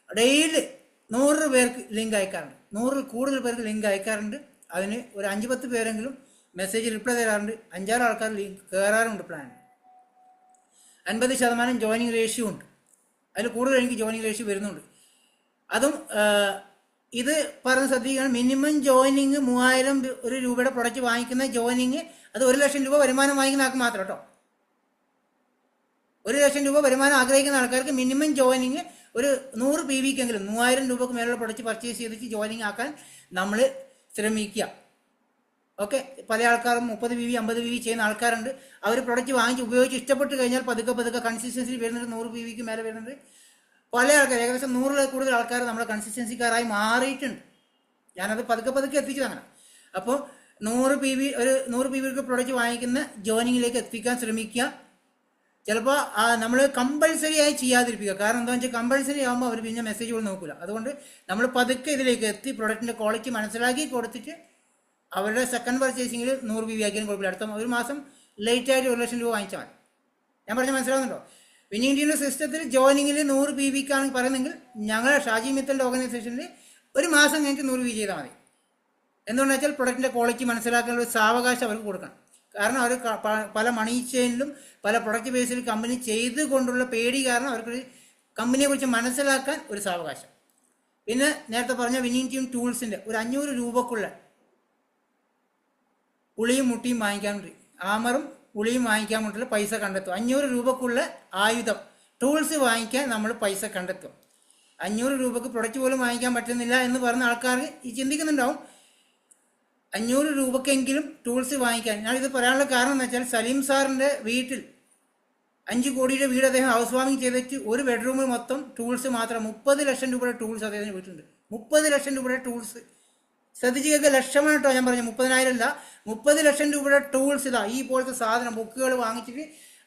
ഡെയിലി 100 പേർക്ക് ലിങ്ക് അയക്കാറുണ്ട്, 100 കൂടുതൽ പേർക്ക് ലിങ്ക് അയക്കാറുണ്ട്. അതിന് ഒരു 5-10 പേരെങ്കിലും മെസ്സേജ് റിപ്ലൈ തരാറുണ്ട്. 5-6 ആൾക്കാർ ലിങ്ക് കയറാറുണ്ട്. പ്ലാൻ 50% ജോയിനിങ് റേഷ്യോ ഉണ്ട്. അതിൽ കൂടുതൽ എനിക്ക് ജോയിനിങ് റേഷ്യോ വരുന്നുണ്ട്. അതും ഇത് പറഞ്ഞ് ശ്രദ്ധിക്കണം. മിനിമം ജോയിനിങ് 3000 രൂപയുടെ പ്രൊഡക്റ്റ് വാങ്ങിക്കുന്ന ജോയിനിങ്, അത് 1 ലക്ഷം രൂപ വരുമാനം വാങ്ങിക്കുന്ന ആൾക്ക് മാത്രം കേട്ടോ. 1 ലക്ഷം രൂപ വരുമാനം ആഗ്രഹിക്കുന്ന ആൾക്കാർക്ക് മിനിമം ജോയിനിങ് ഒരു 100 PVക്കെങ്കിലും 3000 രൂപക്ക് മേലുള്ള പ്രൊഡക്റ്റ് പർച്ചേസ് ചെയ്തിട്ട് ജോയിനിങ് ആക്കാൻ നമ്മൾ ശ്രമിക്കുക. ഓക്കെ. പല ആൾക്കാരും 30 PV 50 PV ചെയ്യുന്ന ആൾക്കാരുണ്ട്. അവർ പ്രൊഡക്റ്റ് വാങ്ങിച്ച് ഉപയോഗിച്ച് ഇഷ്ടപ്പെട്ട് കഴിഞ്ഞാൽ പതുക്കെ കൺസിസ്റ്റൻസി വരുന്നുണ്ട്. 100 PVക്ക് മേലെ വരുന്നുണ്ട്. പല ആൾക്കാർ, ഏകദേശം 100 കൂടുതൽ ആൾക്കാർ നമ്മുടെ കൺസിസ്റ്റൻസിക്കാരായി മാറിയിട്ടുണ്ട്. ഞാനത് പതുക്കെ എത്തിച്ചു അങ്ങനെ. അപ്പോൾ 100 PV ഒരു 100 PVക്ക് പ്രൊഡക്റ്റ് വാങ്ങിക്കുന്ന ജോയിനിങ്ങിലേക്ക് എത്തിക്കാൻ ശ്രമിക്കുക. ചിലപ്പോൾ നമ്മൾ കമ്പൽസറി ആയി ചെയ്യാതിരിക്കുക. കാരണം എന്താണെന്ന് വെച്ചാൽ കമ്പൽസറി ആകുമ്പോൾ അവർ പിന്നെ മെസ്സേജുകൾ നോക്കില്ല. അതുകൊണ്ട് നമ്മൾ പതുക്കെ ഇതിലേക്ക് എത്തി പ്രൊഡക്റ്റിൻ്റെ ക്വാളിറ്റി മനസ്സിലാക്കി കൊടുത്തിട്ട് അവരുടെ സെക്കൻഡ് പർച്ചേസിങ്ങിൽ 100 PV ആക്കിയാലും കുഴപ്പമില്ല. അടുത്ത ഒരു മാസം ലേറ്റ് ആയിട്ട് 1 ലക്ഷം രൂപ വാങ്ങിച്ചാൽ മതി. ഞാൻ പറഞ്ഞ മനസ്സിലാവുന്നുണ്ടോ? വിന്നിംഗ് ടീമിൻ്റെ സിസ്റ്റത്തിൽ ജോയിനിങ്ങിൽ 100 PVക്കാണ് പറയുന്നതെങ്കിൽ ഞങ്ങളുടെ ഷാജി മിത്തലിൻ്റെ ഓർഗനൈസേഷനിൽ ഒരു മാസം കഴിഞ്ഞിട്ട് 100 PV ചെയ്താൽ മതി. എന്തുകൊണ്ടെന്ന് വെച്ചാൽ പ്രൊഡക്റ്റിൻ്റെ ക്വാളിറ്റി മനസ്സിലാക്കാനുള്ള ഒരു സാവകാശം അവർക്ക് കൊടുക്കണം. കാരണം അവർ പല മണി ചെയിനിലും പല പ്രൊഡക്റ്റ് ബേസിൽ കമ്പനി ചെയ്തുകൊണ്ടുള്ള പേടി കാരണം അവർക്ക് കമ്പനിയെക്കുറിച്ച് മനസ്സിലാക്കാൻ ഒരു സാവകാശം. പിന്നെ നേരത്തെ പറഞ്ഞ വിന്നിംഗ് ടീം ടൂൾസിൻ്റെ ഒരു 500 രൂപക്കുള്ള ഉളിയും മുട്ടിയും വാങ്ങിക്കാനുണ്ട്. ആമറും ഉളിയും വാങ്ങിക്കാൻ വേണ്ടിയുള്ള പൈസ കണ്ടെത്തും. 500 രൂപക്കുള്ള ആയുധം ടൂൾസ് വാങ്ങിക്കാൻ നമ്മൾ പൈസ കണ്ടെത്തും. 500 രൂപക്ക് പ്രൊഡക്റ്റ് പോലും വാങ്ങിക്കാൻ പറ്റുന്നില്ല എന്ന് പറഞ്ഞ ആൾക്കാർ ഈ ചിന്തിക്കുന്നുണ്ടാവും. 500 രൂപക്കെങ്കിലും ടൂൾസ് വാങ്ങിക്കാൻ. ഞാനിത് പറയാനുള്ള കാരണം എന്ന് വെച്ചാൽ സലീം സാറിൻ്റെ വീട്ടിൽ 5 കോടിയുടെ വീട് അദ്ദേഹം ഹൗസ് വാമിങ് ചെയ്തിട്ട് ഒരു ബെഡ്റൂമിൽ മൊത്തം ടൂൾസ് മാത്രം 30 ലക്ഷം രൂപയുടെ ടൂൾസ് അദ്ദേഹത്തിന് വീട്ടിലുണ്ട്. 30 ലക്ഷം രൂപയുടെ ടൂൾസ്. ശ്രദ്ധിച്ച് കേൾക്കുക, ലക്ഷമാണ് കേട്ടോ ഞാൻ പറഞ്ഞു, 30,000 അല്ല. 30 ലക്ഷം രൂപയുടെ ടൂൾസ് ഇതാ ഈ പോലത്തെ സാധനം ബുക്കുകൾ വാങ്ങിച്ചിട്ട്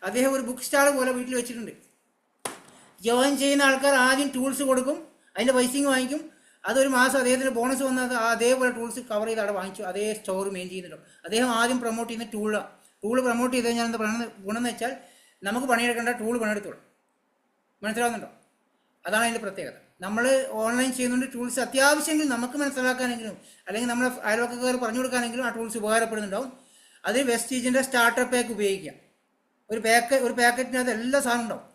അദ്ദേഹം ഒരു ബുക്ക് സ്റ്റാൾ പോലെ വീട്ടിൽ വെച്ചിട്ടുണ്ട്. ജോയിൻ ചെയ്യുന്ന ആൾക്കാർ ആദ്യം ടൂൾസ് കൊടുക്കും, അതിൻ്റെ പൈസയും വാങ്ങിക്കും. അതൊരു മാസം അദ്ദേഹത്തിന് ബോണസ് വന്നത് അതേപോലെ ടൂൾസ് കവർ ചെയ്ത് അവിടെ വാങ്ങിച്ചു. അതേ സ്റ്റോർ മെയിൻ ചെയ്യുന്നുണ്ടോ. അദ്ദേഹം ആദ്യം പ്രൊമോട്ട് ചെയ്യുന്ന ടൂൾ പ്രൊമോട്ട് ചെയ്ത് കഴിഞ്ഞാൽ എന്താ പറയുന്നത് ഗുണം എന്ന് വെച്ചാൽ നമുക്ക് പണിയെടുക്കേണ്ട ടൂൾ പണിയെടുത്തോളും. മനസ്സിലാവുന്നുണ്ടോ? അതാണ് അതിൻ്റെ പ്രത്യേകത. നമ്മൾ ഓൺലൈൻ ചെയ്യുന്നുണ്ട് ടൂൾസ് അത്യാവശ്യമെങ്കിൽ നമുക്ക് മനസ്സിലാക്കാനെങ്കിലും അല്ലെങ്കിൽ നമ്മളെ അയൽവക്കക്കാർ പറഞ്ഞു കൊടുക്കാനെങ്കിലും ആ ടൂൾസ് ഉപകാരപ്പെടുന്നുണ്ടാവും. അത് വെസ്റ്റീജിൻ്റെ സ്റ്റാർട്ടർ പാക്ക് ഉപയോഗിക്കുക. ഒരു പാക്കറ്റിനകത്ത് എല്ലാ സാധനം ഉണ്ടാവും.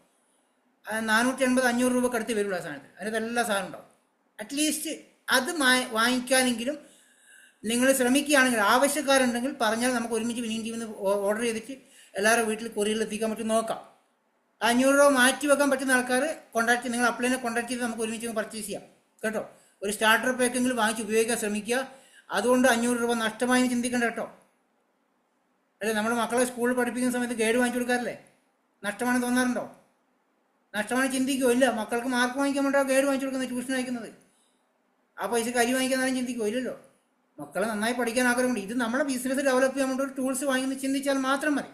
480-500 രൂപക്ക് അടുത്ത് വരുള്ളൂ ആ സാധനത്തിൽ. അതിനകത്ത് എല്ലാ സാധനം ഉണ്ടാവും. അറ്റ്ലീസ്റ്റ് അത് വാങ്ങിക്കാനെങ്കിലും നിങ്ങൾ ശ്രമിക്കുകയാണെങ്കിൽ, ആവശ്യക്കാരുണ്ടെങ്കിൽ പറഞ്ഞാൽ നമുക്ക് ഒരുമിച്ച് വിന്നിംഗ് ടീമിൽ നിന്ന് ഓർഡർ ചെയ്തിട്ട് എല്ലാവരും വീട്ടിൽ കൊറിയറിൽ എത്തിക്കാൻ പറ്റും നോക്കാം. 500 രൂപ മാറ്റി വെക്കാൻ പറ്റുന്ന ആൾക്കാർ നിങ്ങൾ അപ്ലൈനെ കോൺടാക്ട് ചെയ്ത് നമുക്ക് ഒരുമിച്ച് പർച്ചേസ് ചെയ്യാം കേട്ടോ. ഒരു സ്റ്റാർട്ടർ പാക്കെങ്കിലും വാങ്ങിച്ച് ഉപയോഗിക്കാൻ ശ്രമിക്കുക. അതുകൊണ്ട് 500 രൂപ നഷ്ടമായി ചിന്തിക്കേണ്ട കേട്ടോ. അല്ലെ, നമ്മൾ മക്കളെ സ്കൂളിൽ പഠിപ്പിക്കുന്ന സമയത്ത് ഗൈഡ് വാങ്ങിച്ചു കൊടുക്കാറില്ലേ? നഷ്ടമാണ് തോന്നാറുണ്ടോ? നഷ്ടമാണ് ചിന്തിക്കുമോ? ഇല്ല. മക്കൾക്ക് മാർക്ക് വാങ്ങിക്കാൻ വേണ്ടിയാണ് ഗൈഡ് വാങ്ങിച്ചു കൊടുക്കുന്നത്, ട്യൂഷൻ അയക്കുന്നത്. ആ പൈസക്ക് അരി വാങ്ങിക്കാന്നാലും ചിന്തിക്കുമോ? ഇല്ലല്ലോ. മക്കളെ നന്നായി പഠിക്കാൻ ആഗ്രഹമുണ്ട്. ഇത് നമ്മുടെ ബിസിനസ് ഡെവലപ്പ് ചെയ്യാൻ വേണ്ടി ഒരു ടൂൾസ് വാങ്ങിക്കുന്നത് ചിന്തിച്ചാൽ മാത്രം മതി.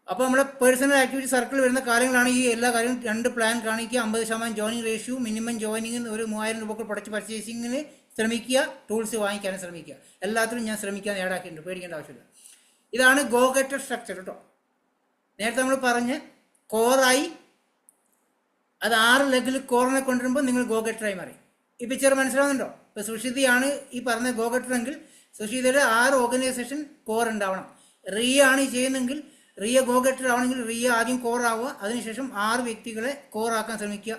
അപ്പോൾ നമ്മുടെ പേഴ്സണൽ ആക്ടിവിറ്റി സർക്കിൾ വരുന്ന കാര്യങ്ങളാണ് ഈ എല്ലാ കാര്യവും. 2 പ്ലാൻ കാണിക്കുക, 50% ജോയിനിങ് റേഷ്യോ, മിനിമം ജോയിനിങ്ങിന് ഒരു 3000 രൂപക്ക് പ്രൊഡക്റ്റ് പർച്ചേസിങ്ങിന് ശ്രമിക്കുക, ടൂൾസ് വാങ്ങിക്കാനും ശ്രമിക്കുക. എല്ലാത്തിലും ഞാൻ ശ്രമിക്കാൻ ഏടാക്കിയിട്ടുണ്ട്, പേടിക്കേണ്ട ആവശ്യമില്ല. ഇതാണ് ഗോ ഗെറ്റർ സ്ട്രക്ചർ കേട്ടോ. നേരത്തെ നമ്മൾ പറഞ്ഞ് കോറായി അത് 6 ലെഗിൽ കോറിനെ കൊണ്ടുവരുമ്പോൾ നിങ്ങൾ ഗോ ഗെറ്ററായി മാറി. ഈ പിക്ചർ മനസ്സിലാവുന്നുണ്ടോ? ഇപ്പോൾ സുഷിതയാണ് ഈ പറഞ്ഞ ഗോ ഗെറ്റർ എങ്കിൽ സുഷിതയുടെ 6 ഓർഗനൈസേഷൻ കോർ ഉണ്ടാവണം. റിയ ആണ് ഈ ചെയ്യുന്നെങ്കിൽ റിയ ഗോ ഗെറ്റർ ആവണമെങ്കിൽ റിയ ആദ്യം കോർ ആവുക, അതിനുശേഷം 6 വ്യക്തികളെ കോർ ആക്കാൻ ശ്രമിക്കുക.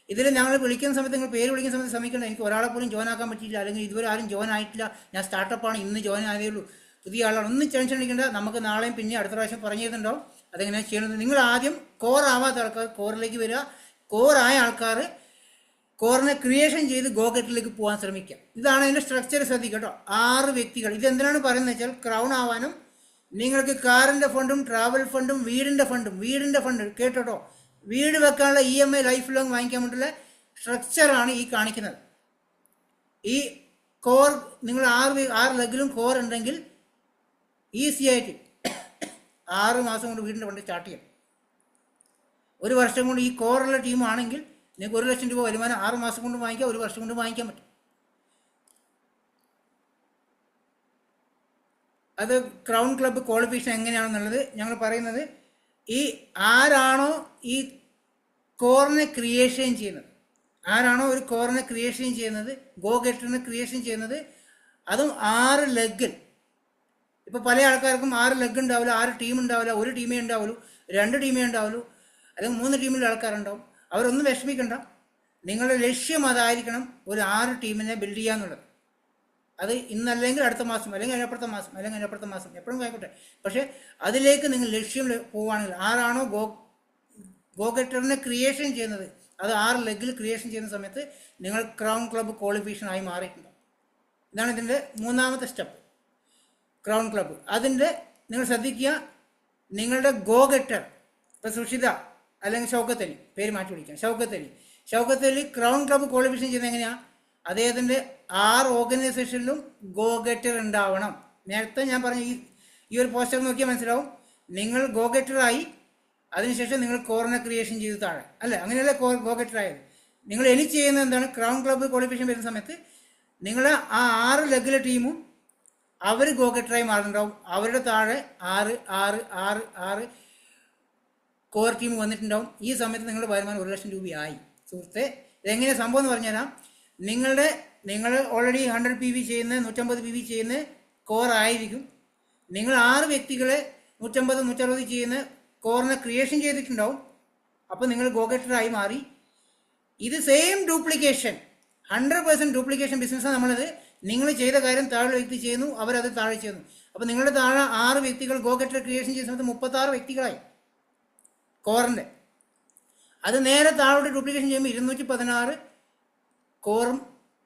ഇതിൽ ഞങ്ങൾ വിളിക്കുന്ന സമയത്ത്, നിങ്ങൾ പേര് വിളിക്കുന്ന സമയത്ത് ശ്രമിക്കണം. എനിക്ക് ഒരാളെ പോലും ജോയിൻ ആക്കാൻ പറ്റിയില്ല, അല്ലെങ്കിൽ ഇതുവരെ ആരും ജോയിൻ ആയിട്ടില്ല, ഞാൻ സ്റ്റാർട്ടപ്പാണ്, ഇന്ന് ജോയിൻ ആയതേ ഉള്ളൂ, പുതിയ ആളാണ്, ഒന്നും ടെൻഷൻ അടിക്കേണ്ട. നമുക്ക് നാളെയും പിന്നെ അടുത്ത പ്രാവശ്യം പറഞ്ഞു തരുന്നുണ്ടാവും അതെങ്ങനെയാണ് ചെയ്യണമെന്ന്. നിങ്ങൾ ആദ്യം കോർ ആവാത്ത ആൾക്കാർ കോറിലേക്ക് വരിക, കോർ ആയ ആൾക്കാർ കോറിനെ ക്രിയേഷൻ ചെയ്ത് ഗോ ഗെറ്ററിലേക്ക് പോകാൻ ശ്രമിക്കുക. ഇതാണ് അതിൻ്റെ സ്ട്രക്ചർ. ശ്രദ്ധിക്കുക കേട്ടോ. 6 വ്യക്തികൾ. ഇതെന്തിനാണ് പറയുന്നത് വെച്ചാൽ ക്രൗൺ ആവാനും നിങ്ങൾക്ക് കാറിൻ്റെ ഫണ്ടും ട്രാവൽ ഫണ്ടും വീടിൻ്റെ ഫണ്ട് കേട്ടോ. വീട് വെക്കാനുള്ള EMI ലൈഫ് ലോങ് വാങ്ങിക്കാൻ വേണ്ടിയുള്ള സ്ട്രക്ചറാണ് ഈ കാണിക്കുന്നത്. ഈ കോർ നിങ്ങൾ 6 ലെഗിലും കോർ ഉണ്ടെങ്കിൽ ഈസി ആയിട്ട് 6 മാസം കൊണ്ട് വീടിൻ്റെ ഫണ്ട് സ്റ്റാർട്ട് ചെയ്യാം. 1 വർഷം കൊണ്ട് ഈ കോറുള്ള ടീമാണെങ്കിൽ നിങ്ങൾക്ക് 1 ലക്ഷം രൂപ വരുമാനം 6 മാസം കൊണ്ട് വാങ്ങിക്കാം, 1 വർഷം കൊണ്ട് വാങ്ങിക്കാൻ പറ്റും. അത് ക്രൗൺ ക്ലബ്ബ് ക്വാളിഫിക്കേഷൻ എങ്ങനെയാണെന്നുള്ളത് ഞങ്ങൾ പറയുന്നത്, ഈ ആരാണോ ഈ കോറിനെ ക്രിയേഷൻ ചെയ്യുന്നത്, ആരാണോ ഒരു കോറിനെ ക്രിയേഷൻ ചെയ്യുന്നത്, ഗോ ഗെറ്ററിനെ ക്രിയേഷൻ ചെയ്യുന്നത്, അതും 6 ലെഗിൽ. ഇപ്പോൾ പല ആൾക്കാർക്കും 6 ലെഗ് ഉണ്ടാവില്ല, 6 ടീം ഉണ്ടാവില്ല, ഒരു ടീമേ ഉണ്ടാവുള്ളൂ, 2 ടീമേ ഉണ്ടാവുള്ളൂ, അല്ലെങ്കിൽ 3 ടീമിലുള്ള ആൾക്കാരുണ്ടാവും. അവരൊന്നും വിഷമിക്കണ്ട. നിങ്ങളുടെ ലക്ഷ്യം അതായിരിക്കണം, ഒരു 6 ടീമിനെ ബിൽഡ് ചെയ്യാന്നുള്ളത്. അത് ഇന്നല്ലെങ്കിൽ അടുത്ത മാസം, അല്ലെങ്കിൽ അതിനപ്പുറത്തെ മാസം, അല്ലെങ്കിൽ അതിനപ്പുറത്തെ മാസം, എപ്പോഴും ആയിക്കോട്ടെ. പക്ഷേ അതിലേക്ക് നിങ്ങൾ ലക്ഷ്യം പോവുകയാണെങ്കിൽ, ആരാണോ ഗോ ഗെറ്ററിനെ ക്രിയേഷൻ ചെയ്യുന്നത്, അത് 6 ലെഗിൽ ക്രിയേഷൻ ചെയ്യുന്ന സമയത്ത് നിങ്ങൾ ക്രൗൺ ക്ലബ്ബ് ക്വാളിഫിക്കേഷൻ ആയി മാറിയിട്ടുണ്ടാവും. ഇതാണ് ഇതിൻ്റെ 3ാമത്തെ സ്റ്റെപ്പ്, ക്രൗൺ ക്ലബ്ബ്. അതിൻ്റെ നിങ്ങൾ ശ്രദ്ധിക്കുക, നിങ്ങളുടെ ഗോ ഗെറ്റർ, ഇപ്പോൾ സുഷിത അല്ലെങ്കിൽ ഷൗക്കത്ത് അലി, പേര് മാറ്റി വിളിക്കാം, Shoukath Ali crown club qualification ചെയ്യുന്നത് എങ്ങനെയാണ്? അദ്ദേഹത്തിൻ്റെ 6 ഓർഗനൈസേഷനിലും ഗോ ഗെറ്റർ ഉണ്ടാവണം. നേരത്തെ ഞാൻ പറഞ്ഞ ഈ ഒരു പോസ്റ്റർ നോക്കിയാൽ മനസ്സിലാവും. നിങ്ങൾ ഗോ ഗെറ്ററായി, അതിനുശേഷം നിങ്ങൾ കോറിനെ ക്രിയേഷൻ ചെയ്ത് താഴെ, അല്ലേ? അങ്ങനെയല്ല ഗോ ഗെറ്റർ ആയത്. നിങ്ങൾ ഇനി ചെയ്യുന്നത് എന്താണ്? ക്രൗൺ ക്ലബ്ബ് ക്വാളിഫിക്കേഷൻ വരുന്ന സമയത്ത് നിങ്ങൾ ആ 6 ലെഗിലെ ടീമും അവർ ഗോ ഗെറ്ററായി മാറുന്നുണ്ടാവും. അവരുടെ താഴെ 6 കോർ ടീം വന്നിട്ടുണ്ടാവും. ഈ സമയത്ത് നിങ്ങളുടെ വരുമാനം 1 ലക്ഷം രൂപയായി. സുഹൃത്തെ, ഇതെങ്ങനെയാണ് സംഭവം എന്ന് പറഞ്ഞുതരാം. നിങ്ങൾ ഓൾറെഡി 100 PV ചെയ്യുന്ന, 150 PV ചെയ്യുന്ന കോർ ആയിരിക്കും. നിങ്ങൾ 6 വ്യക്തികളെ 150, 160 ചെയ്യുന്ന കോറിനെ ക്രിയേഷൻ ചെയ്തിട്ടുണ്ടാവും. അപ്പോൾ നിങ്ങൾ ഗോ ഗെറ്ററായി മാറി. ഇത് സെയിം ഡ്യൂപ്ലിക്കേഷൻ, 100% ഡ്യൂപ്ലിക്കേഷൻ ബിസിനസ്സാണ് നമ്മളത്. നിങ്ങൾ ചെയ്ത കാര്യം താഴെ വ്യക്തി ചെയ്യുന്നു, അവരത് താഴെ ചെയ്യുന്നു. അപ്പോൾ നിങ്ങളുടെ താഴെ 6 വ്യക്തികൾ ഗോ ഗെറ്റർ ക്രിയേഷൻ ചെയ്യുന്ന സമയത്ത് 36 വ്യക്തികളായി കോറിൻ്റെ. അത് നേരെ താഴോട്ട് ഡ്യൂപ്ലിക്കേഷൻ ചെയ്യുമ്പോൾ 216 കോറും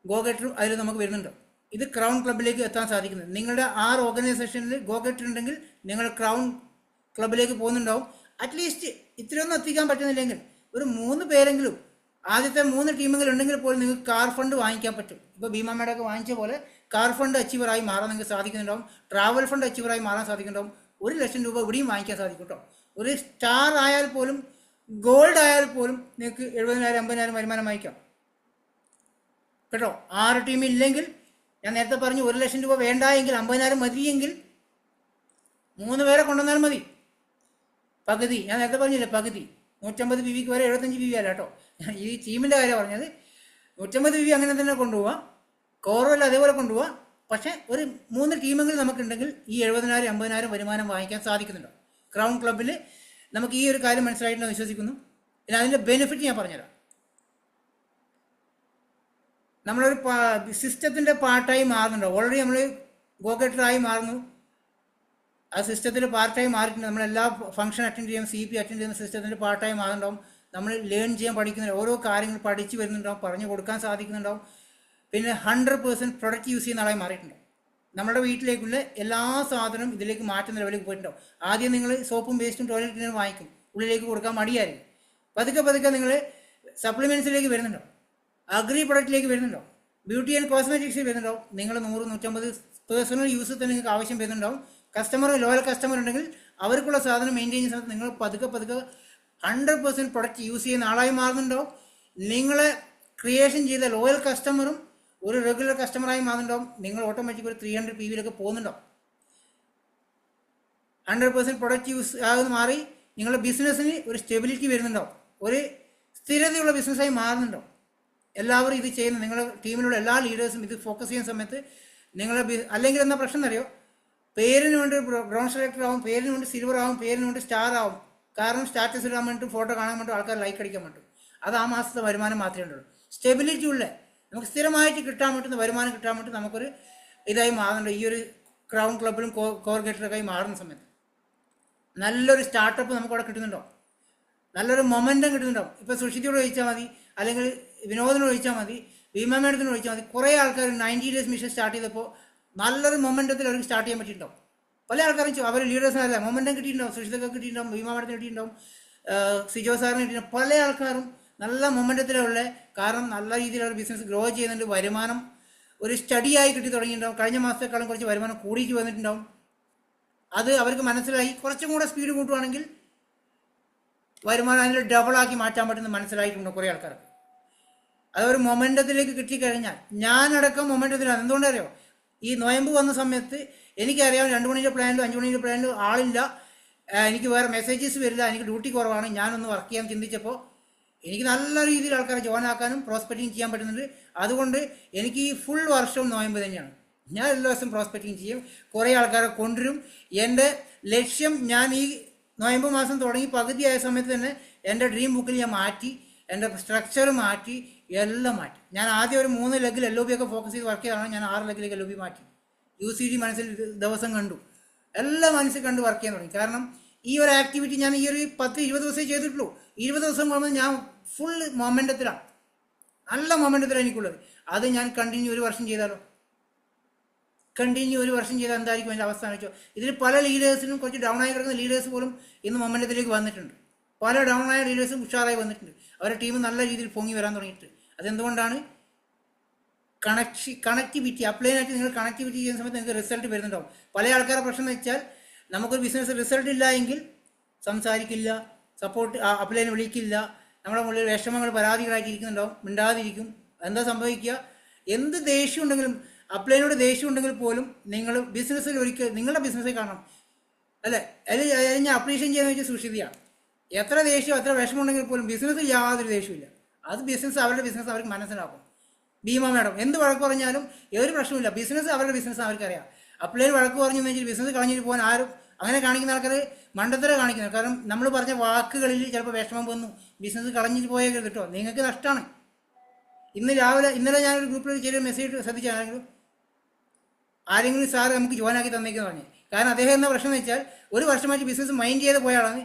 ഗോ ഗെറ്ററും അതിൽ നമുക്ക് വരുന്നുണ്ട്. ഇത് ക്രൗൺ ക്ലബിലേക്ക് എത്താൻ സാധിക്കുന്നത്. നിങ്ങളുടെ 6 ഓർഗനൈസേഷനിൽ ഗോ ഗെറ്റർ ഉണ്ടെങ്കിൽ നിങ്ങൾ ക്രൗൺ ക്ലബിലേക്ക് പോകുന്നുണ്ടാവും. അറ്റ്ലീസ്റ്റ് ഇത്രയൊന്നും എത്തിക്കാൻ പറ്റുന്നില്ലെങ്കിൽ ഒരു 3 പേരെങ്കിലും, ആദ്യത്തെ 3 ടീമുകൾ ഉണ്ടെങ്കിൽ പോലും നിങ്ങൾക്ക് കാർ ഫണ്ട് വാങ്ങിക്കാൻ പറ്റും. ഇപ്പോൾ ഭീമ മേടൊക്കെ വാങ്ങിച്ച പോലെ കാർ ഫണ്ട് അച്ചീവറായി മാറാൻ നിങ്ങൾക്ക് സാധിക്കുന്നുണ്ടാവും. ട്രാവൽ ഫണ്ട് അച്ചീവറായി മാറാൻ സാധിക്കുന്നുണ്ടാവും. 1 ലക്ഷം രൂപ ഇവിടെയും വാങ്ങിക്കാൻ സാധിക്കും കേട്ടോ. ഒരു സ്റ്റാർ ആയാൽ പോലും, ഗോൾഡ് ആയാൽ പോലും നിങ്ങൾക്ക് 70,000, 50,000 വരുമാനം വാങ്ങിക്കാം കേട്ടോ. 6 ടീം ഇല്ലെങ്കിൽ, ഞാൻ നേരത്തെ പറഞ്ഞു 1 ലക്ഷം രൂപ വേണ്ട എങ്കിൽ, 50,000 മതിയെങ്കിൽ 3 പേരെ കൊണ്ടുവന്നാൽ മതി. പകുതി, ഞാൻ നേരത്തെ പറഞ്ഞില്ലേ, പകുതി 150 PV വരെ 75 PV അല്ല കേട്ടോ. ഈ ടീമിൻ്റെ കാര്യം പറഞ്ഞത്. 150 PV അങ്ങനെ തന്നെ കൊണ്ടുപോവാം, കോറല്ല അതേപോലെ കൊണ്ടുപോവാം. പക്ഷേ ഒരു 3 ടീമെങ്കിലും നമുക്കുണ്ടെങ്കിൽ ഈ 70,000, 50,000 വരുമാനം വാങ്ങിക്കാൻ സാധിക്കുന്നുണ്ടോ? ക്രൗൺ ക്ലബ്ബിൽ നമുക്ക് ഈ ഒരു കാര്യം മനസ്സിലായിട്ടുണ്ടെന്ന് വിശ്വസിക്കുന്നു. പിന്നെ അതിൻ്റെ ബെനിഫിറ്റ് ഞാൻ പറഞ്ഞുതരാം. നമ്മളൊരു സിസ്റ്റത്തിൻ്റെ പാർട്ടായി മാറുന്നുണ്ടോ? ഓൾറെഡി നമ്മൾ ഗോ ഗെറ്ററായി മാറുന്നു, ആ സിസ്റ്റത്തിൽ പാർട്ടായി മാറിയിട്ടുണ്ട്. നമ്മളെല്ലാ ഫംഗ്ഷൻ അറ്റൻഡ് ചെയ്യാൻ, CP അറ്റൻഡ് ചെയ്യുന്ന സിസ്റ്റത്തിൻ്റെ പാർട്ടായി മാറുന്നുണ്ടാവും. നമ്മൾ ലേൺ ചെയ്യാൻ പഠിക്കുന്ന ഓരോ കാര്യങ്ങൾ പഠിച്ച് വരുന്നുണ്ടാവും, പറഞ്ഞു കൊടുക്കാൻ സാധിക്കുന്നുണ്ടാവും. പിന്നെ 100% പ്രൊഡക്റ്റ് യൂസ് ചെയ്യുന്ന ആളായി മാറിയിട്ടുണ്ടാവും. നമ്മുടെ വീട്ടിലേക്കുള്ള എല്ലാ സാധനവും ഇതിലേക്ക് മാറ്റുന്ന ലെവലിലേക്ക് പോയിട്ടുണ്ടാവും. ആദ്യം നിങ്ങൾ സോപ്പും വേസ്റ്റും ടോയ്ലറ്റ് ക്ലീനറും വാങ്ങിക്കും, ഉള്ളിലേക്ക് കൊടുക്കാൻ മടിയായിരിക്കും. പതുക്കെ നിങ്ങൾ സപ്ലിമെൻറ്റ്സിലേക്ക് വരുന്നുണ്ടാവും, അഗ്രി പ്രൊഡക്റ്റിലേക്ക് വരുന്നുണ്ടാവും, ബ്യൂട്ടി ആൻഡ് കോസ്മെറ്റിക്സിൽ വരുന്നുണ്ടാവും. നിങ്ങൾ 100, 150 പേഴ്സണൽ യൂസ് തന്നെ നിങ്ങൾക്ക് ആവശ്യം വരുന്നുണ്ടാവും. കസ്റ്റമർ, ലോയൽ കസ്റ്റമർ ഉണ്ടെങ്കിൽ അവർക്കുള്ള സാധനം മെയിൻറ്റെയിൻ ചെയ്യുന്ന സമയത്ത് നിങ്ങൾ പതുക്കെ 100% പ്രൊഡക്റ്റ് യൂസ് ചെയ്യുന്ന ആളായി മാറുന്നുണ്ടാവും. നിങ്ങളെ ക്രിയേഷൻ ചെയ്ത ലോയൽ കസ്റ്റമറും ഒരു റെഗുലർ കസ്റ്റമറായി മാറുന്നുണ്ടാവും. നിങ്ങൾ ഓട്ടോമാറ്റിക് ഒരു 300 PV പോകുന്നുണ്ടാവും. 100% പ്രൊഡക്റ്റ് യൂസ് ആകുന്ന മാറി നിങ്ങളുടെ ബിസിനസ്സിന് ഒരു സ്റ്റെബിലിറ്റി വരുന്നുണ്ടാവും, ഒരു സ്ഥിരതയുള്ള ബിസിനസ്സായി മാറുന്നുണ്ടാവും. എല്ലാവരും ഇത് ചെയ്യുന്ന, നിങ്ങളുടെ ടീമിലുള്ള എല്ലാ ലീഡേഴ്സും ഇത് ഫോക്കസ് ചെയ്യുന്ന സമയത്ത് നിങ്ങളെ അല്ലെങ്കിൽ എന്താ പ്രശ്നം എന്നറിയോ? പേരിന് വേണ്ടി ബ്രോൺസ് സെലക്ടർ ആവും, പേരിന് വേണ്ടി സിൽവർ ആവും, പേരിന് വേണ്ടി സ്റ്റാർ ആവും. കാരണം സ്റ്റാറ്റസ് ഇടാൻ വേണ്ടിയിട്ട്, ഫോട്ടോ കാണാൻ വേണ്ടി ആൾക്കാർ ലൈക്ക് അടിക്കാൻ പറ്റും. അത് ആ മാസത്തെ വരുമാനം മാത്രമേ ഉള്ളൂ. സ്റ്റെബിലിറ്റി ഉള്ള, നമുക്ക് സ്ഥിരമായിട്ട് കിട്ടാൻ പറ്റുന്ന വരുമാനം കിട്ടാൻ വേണ്ടി നമുക്കൊരു ഇതായി മാറുന്നുണ്ട്. ഈ ഒരു ക്രൗൺ ക്ലബിലും കോർ ഗെറ്ററൊക്കെ മാറുന്ന സമയത്ത് നല്ലൊരു സ്റ്റാർട്ടപ്പ് നമുക്ക് അവിടെ കിട്ടുന്നുണ്ടോ, നല്ലൊരു മൊമെൻറ്റം കിട്ടുന്നുണ്ടാവും. ഇപ്പോൾ സുഷിതിയോട് ചോദിച്ചാൽ മതി, അല്ലെങ്കിൽ വിനോദിനോട് ചോദിച്ചാൽ മതി, ഭീമ മേഡത്തിനോട് ചോദിച്ചാൽ മതി. കുറേ ആൾക്കാർ 90 ഡേയ്സ് മിഷൻ സ്റ്റാർട്ട് ചെയ്തപ്പോൾ നല്ലൊരു മൊമെൻറ്റത്തിൽ അവർക്ക് സ്റ്റാർട്ട് ചെയ്യാൻ പറ്റിയിട്ടുണ്ടാവും. പല ആൾക്കാരും അവർ ലീഡേഴ്സിനല്ല മൊമെൻറ്റം കിട്ടിയിട്ടുണ്ടാവും. സുഷിതൊക്കെ കിട്ടിയിട്ടുണ്ടാവും, ഭീമ മേഡത്തിന് കിട്ടിയിട്ടുണ്ടാവും, സിജോ സാറിന് കിട്ടിയിട്ടുണ്ടാവും. പല ആൾക്കാരും നല്ല മൊമെൻറ്റത്തിലുള്ള, കാരണം നല്ല രീതിയിലുള്ള ബിസിനസ് ഗ്രോ ചെയ്യുന്നുണ്ട്, വരുമാനം ഒരു സ്റ്റഡിയായി കിട്ടി തുടങ്ങിയിട്ടുണ്ടാവും. കഴിഞ്ഞ മാസത്തെക്കാളും കുറച്ച് വരുമാനം കൂടിയിട്ട് വന്നിട്ടുണ്ടാവും. അത് അവർക്ക് മനസ്സിലായി. കുറച്ചും കൂടെ സ്പീഡ് കൂട്ടുവാണെങ്കിൽ വരുമാനം അതിൽ ഡബിളാക്കി മാറ്റാൻ പറ്റുന്ന മനസ്സിലായിട്ടുണ്ട് കുറേ ആൾക്കാർക്ക്. അതൊരു മൊമെൻറ്റത്തിലേക്ക് കിട്ടിക്കഴിഞ്ഞാൽ, ഞാനടക്കം മൊമെൻറ്റത്തിലാണ്. എന്തുകൊണ്ടറിയോ? ഈ നോയമ്പ് വന്ന സമയത്ത് എനിക്കറിയാം 2 മണിയുടെ പ്ലാനിലും 5 മണിയുടെ പ്ലാനിലും ആളില്ല, എനിക്ക് വേറെ മെസ്സേജസ് വരില്ല, എനിക്ക് ഡ്യൂട്ടി കുറവാണ്, ഞാനൊന്ന് വർക്ക് ചെയ്യാൻ ചിന്തിച്ചപ്പോൾ എനിക്ക് നല്ല രീതിയിൽ ആൾക്കാരെ ജോയിൻ ആക്കാനും പ്രോസ്പെക്റ്റിംഗ് ചെയ്യാൻ പറ്റുന്നുണ്ട്. അതുകൊണ്ട് എനിക്ക് ഈ ഫുൾ വർഷവും നോയമ്പ് തന്നെയാണ്. ഞാൻ എല്ലാ ദിവസവും പ്രോസ്പെക്റ്റിംഗ് ചെയ്യും, കുറേ ആൾക്കാരെ കൊണ്ടുവരും. എൻ്റെ ലക്ഷ്യം, ഞാൻ ഈ നോയമ്പ് മാസം തുടങ്ങി പകുതിയായ സമയത്ത് തന്നെ എൻ്റെ ഡ്രീം ബുക്കിൽ ഞാൻ മാറ്റി, എൻ്റെ സ്ട്രക്ചർ മാറ്റി, എല്ലാം മാറ്റി. ഞാൻ ആദ്യം ഒരു 3 ലെഗിൽ LOB ഒക്കെ ഫോക്കസ് ചെയ്ത് വർക്ക് ചെയ്താണ്. ഞാൻ 6 ലെഗിലേക്ക് LOB മാറ്റി. UCD മനസ്സിൽ ദിവസം കണ്ടു, എല്ലാം മനസ്സിൽ കണ്ട് വർക്ക് ചെയ്യാൻ തുടങ്ങി. കാരണം ഈ ഒരു ആക്ടിവിറ്റി ഞാൻ ഈ ഒരു 10-20 ദിവസമേ ചെയ്തിട്ടുള്ളൂ. 20 ദിവസം കൊണ്ടുവന്ന് ഞാൻ ഫുൾ മൊമെൻറ്റത്തിലാണ്, നല്ല മൊമെൻറ്റത്തിലാണ് എനിക്കുള്ളത്. അത് ഞാൻ കണ്ടിന്യൂ 1 വർഷം ചെയ്താലോ, കണ്ടിന്യൂ 1 വർഷം ചെയ്താൽ എന്തായിരിക്കും എൻ്റെ അവസ്ഥ എന്ന് വെച്ചോ. ഇതിൽ പല ലീഡേഴ്സിനും, കുറച്ച് ഡൗൺ ആയി കിടക്കുന്ന ലീഡേഴ്സ് പോലും ഇന്ന് മൊമെൻറ്റത്തിലേക്ക് വന്നിട്ടുണ്ട്. പല ഡൗൺ ആയ ലീഡേഴ്സും ഉഷാറായി വന്നിട്ടുണ്ട്. അവരുടെ ടീം നല്ല രീതിയിൽ പൊങ്ങി വരാൻ തുടങ്ങിയിട്ട്. അതെന്തുകൊണ്ടാണ്? കണക്ടിവിറ്റി. അപ്ലൈനായിട്ട് നിങ്ങൾ കണക്ടിവിറ്റി ചെയ്യുന്ന സമയത്ത് നിങ്ങൾക്ക് റിസൾട്ട് വരുന്നുണ്ടാവും. പല ആൾക്കാരുടെ പ്രശ്നം എന്ന് വെച്ചാൽ, നമുക്കൊരു ബിസിനസ് റിസൾട്ട് ഇല്ല എങ്കിൽ സംസാരിക്കില്ല, സപ്പോർട്ട് അപ്ലൈനെ വിളിക്കില്ല, നമ്മുടെ മുകളിൽ വിഷമങ്ങൾ പരാതികളായിട്ട് ഇരിക്കുന്നുണ്ടാവും, മിണ്ടാതിരിക്കും. എന്താ സംഭവിക്കുക? എന്ത് ദേഷ്യം ഉണ്ടെങ്കിലും, അപ്ലൈനോട് ദേഷ്യം ഉണ്ടെങ്കിൽ പോലും നിങ്ങൾ ബിസിനസ്സിൽ ഒരിക്കൽ നിങ്ങളുടെ ബിസിനസ്സിൽ കാണണം, അല്ലേ? അല്ലെങ്കിൽ ഞാൻ അപ്രീഷിയേറ്റ് ചെയ്യാന്ന് വെച്ചാൽ സുഷിതിയാണ്. എത്ര ദേഷ്യം, എത്ര വിഷമം ഉണ്ടെങ്കിൽ പോലും ബിസിനസ്സിൽ യാതൊരു ദേഷ്യമില്ല. അത് ബിസിനസ്, അവരുടെ ബിസിനസ് അവർക്ക് മനസ്സിലാക്കും. ഭീമ മാഡം എന്ത് വഴക്ക് പറഞ്ഞാലും ഒരു പ്രശ്നമില്ല, ബിസിനസ് അവരുടെ ബിസിനസ് അവർക്കറിയാം. അപ്ലൈൻ വഴക്ക് പറഞ്ഞു വെച്ചാൽ ബിസിനസ് കളഞ്ഞിട്ട് പോകാൻ ആരും അങ്ങനെ കാണിക്കുന്ന ആൾക്കാർ മണ്ടത്തര കാണിക്കുന്നത്. കാരണം നമ്മൾ പറഞ്ഞ വാക്കുകളിൽ ചിലപ്പോൾ വിഷമം വന്നു, ബിസിനസ് കളഞ്ഞിട്ട് പോയേക്കരുത് കേട്ടോ, നിങ്ങൾക്ക് നഷ്ടമാണ്. ഇന്നലെ ഞാനൊരു ഗ്രൂപ്പിൽ ചെറിയ മെസ്സേജ് ശ്രദ്ധിച്ചാണെങ്കിലും ആരെങ്കിലും സാറ് നമുക്ക് ജോയിൻ ആക്കി തന്നേക്കെന്ന് പറഞ്ഞു. കാരണം അദ്ദേഹം എന്ന പ്രശ്നം എന്ന് വെച്ചാൽ, 1 വർഷമായിട്ട് ബിസിനസ് മൈൻഡ് ചെയ്ത് പോയാളാണ്.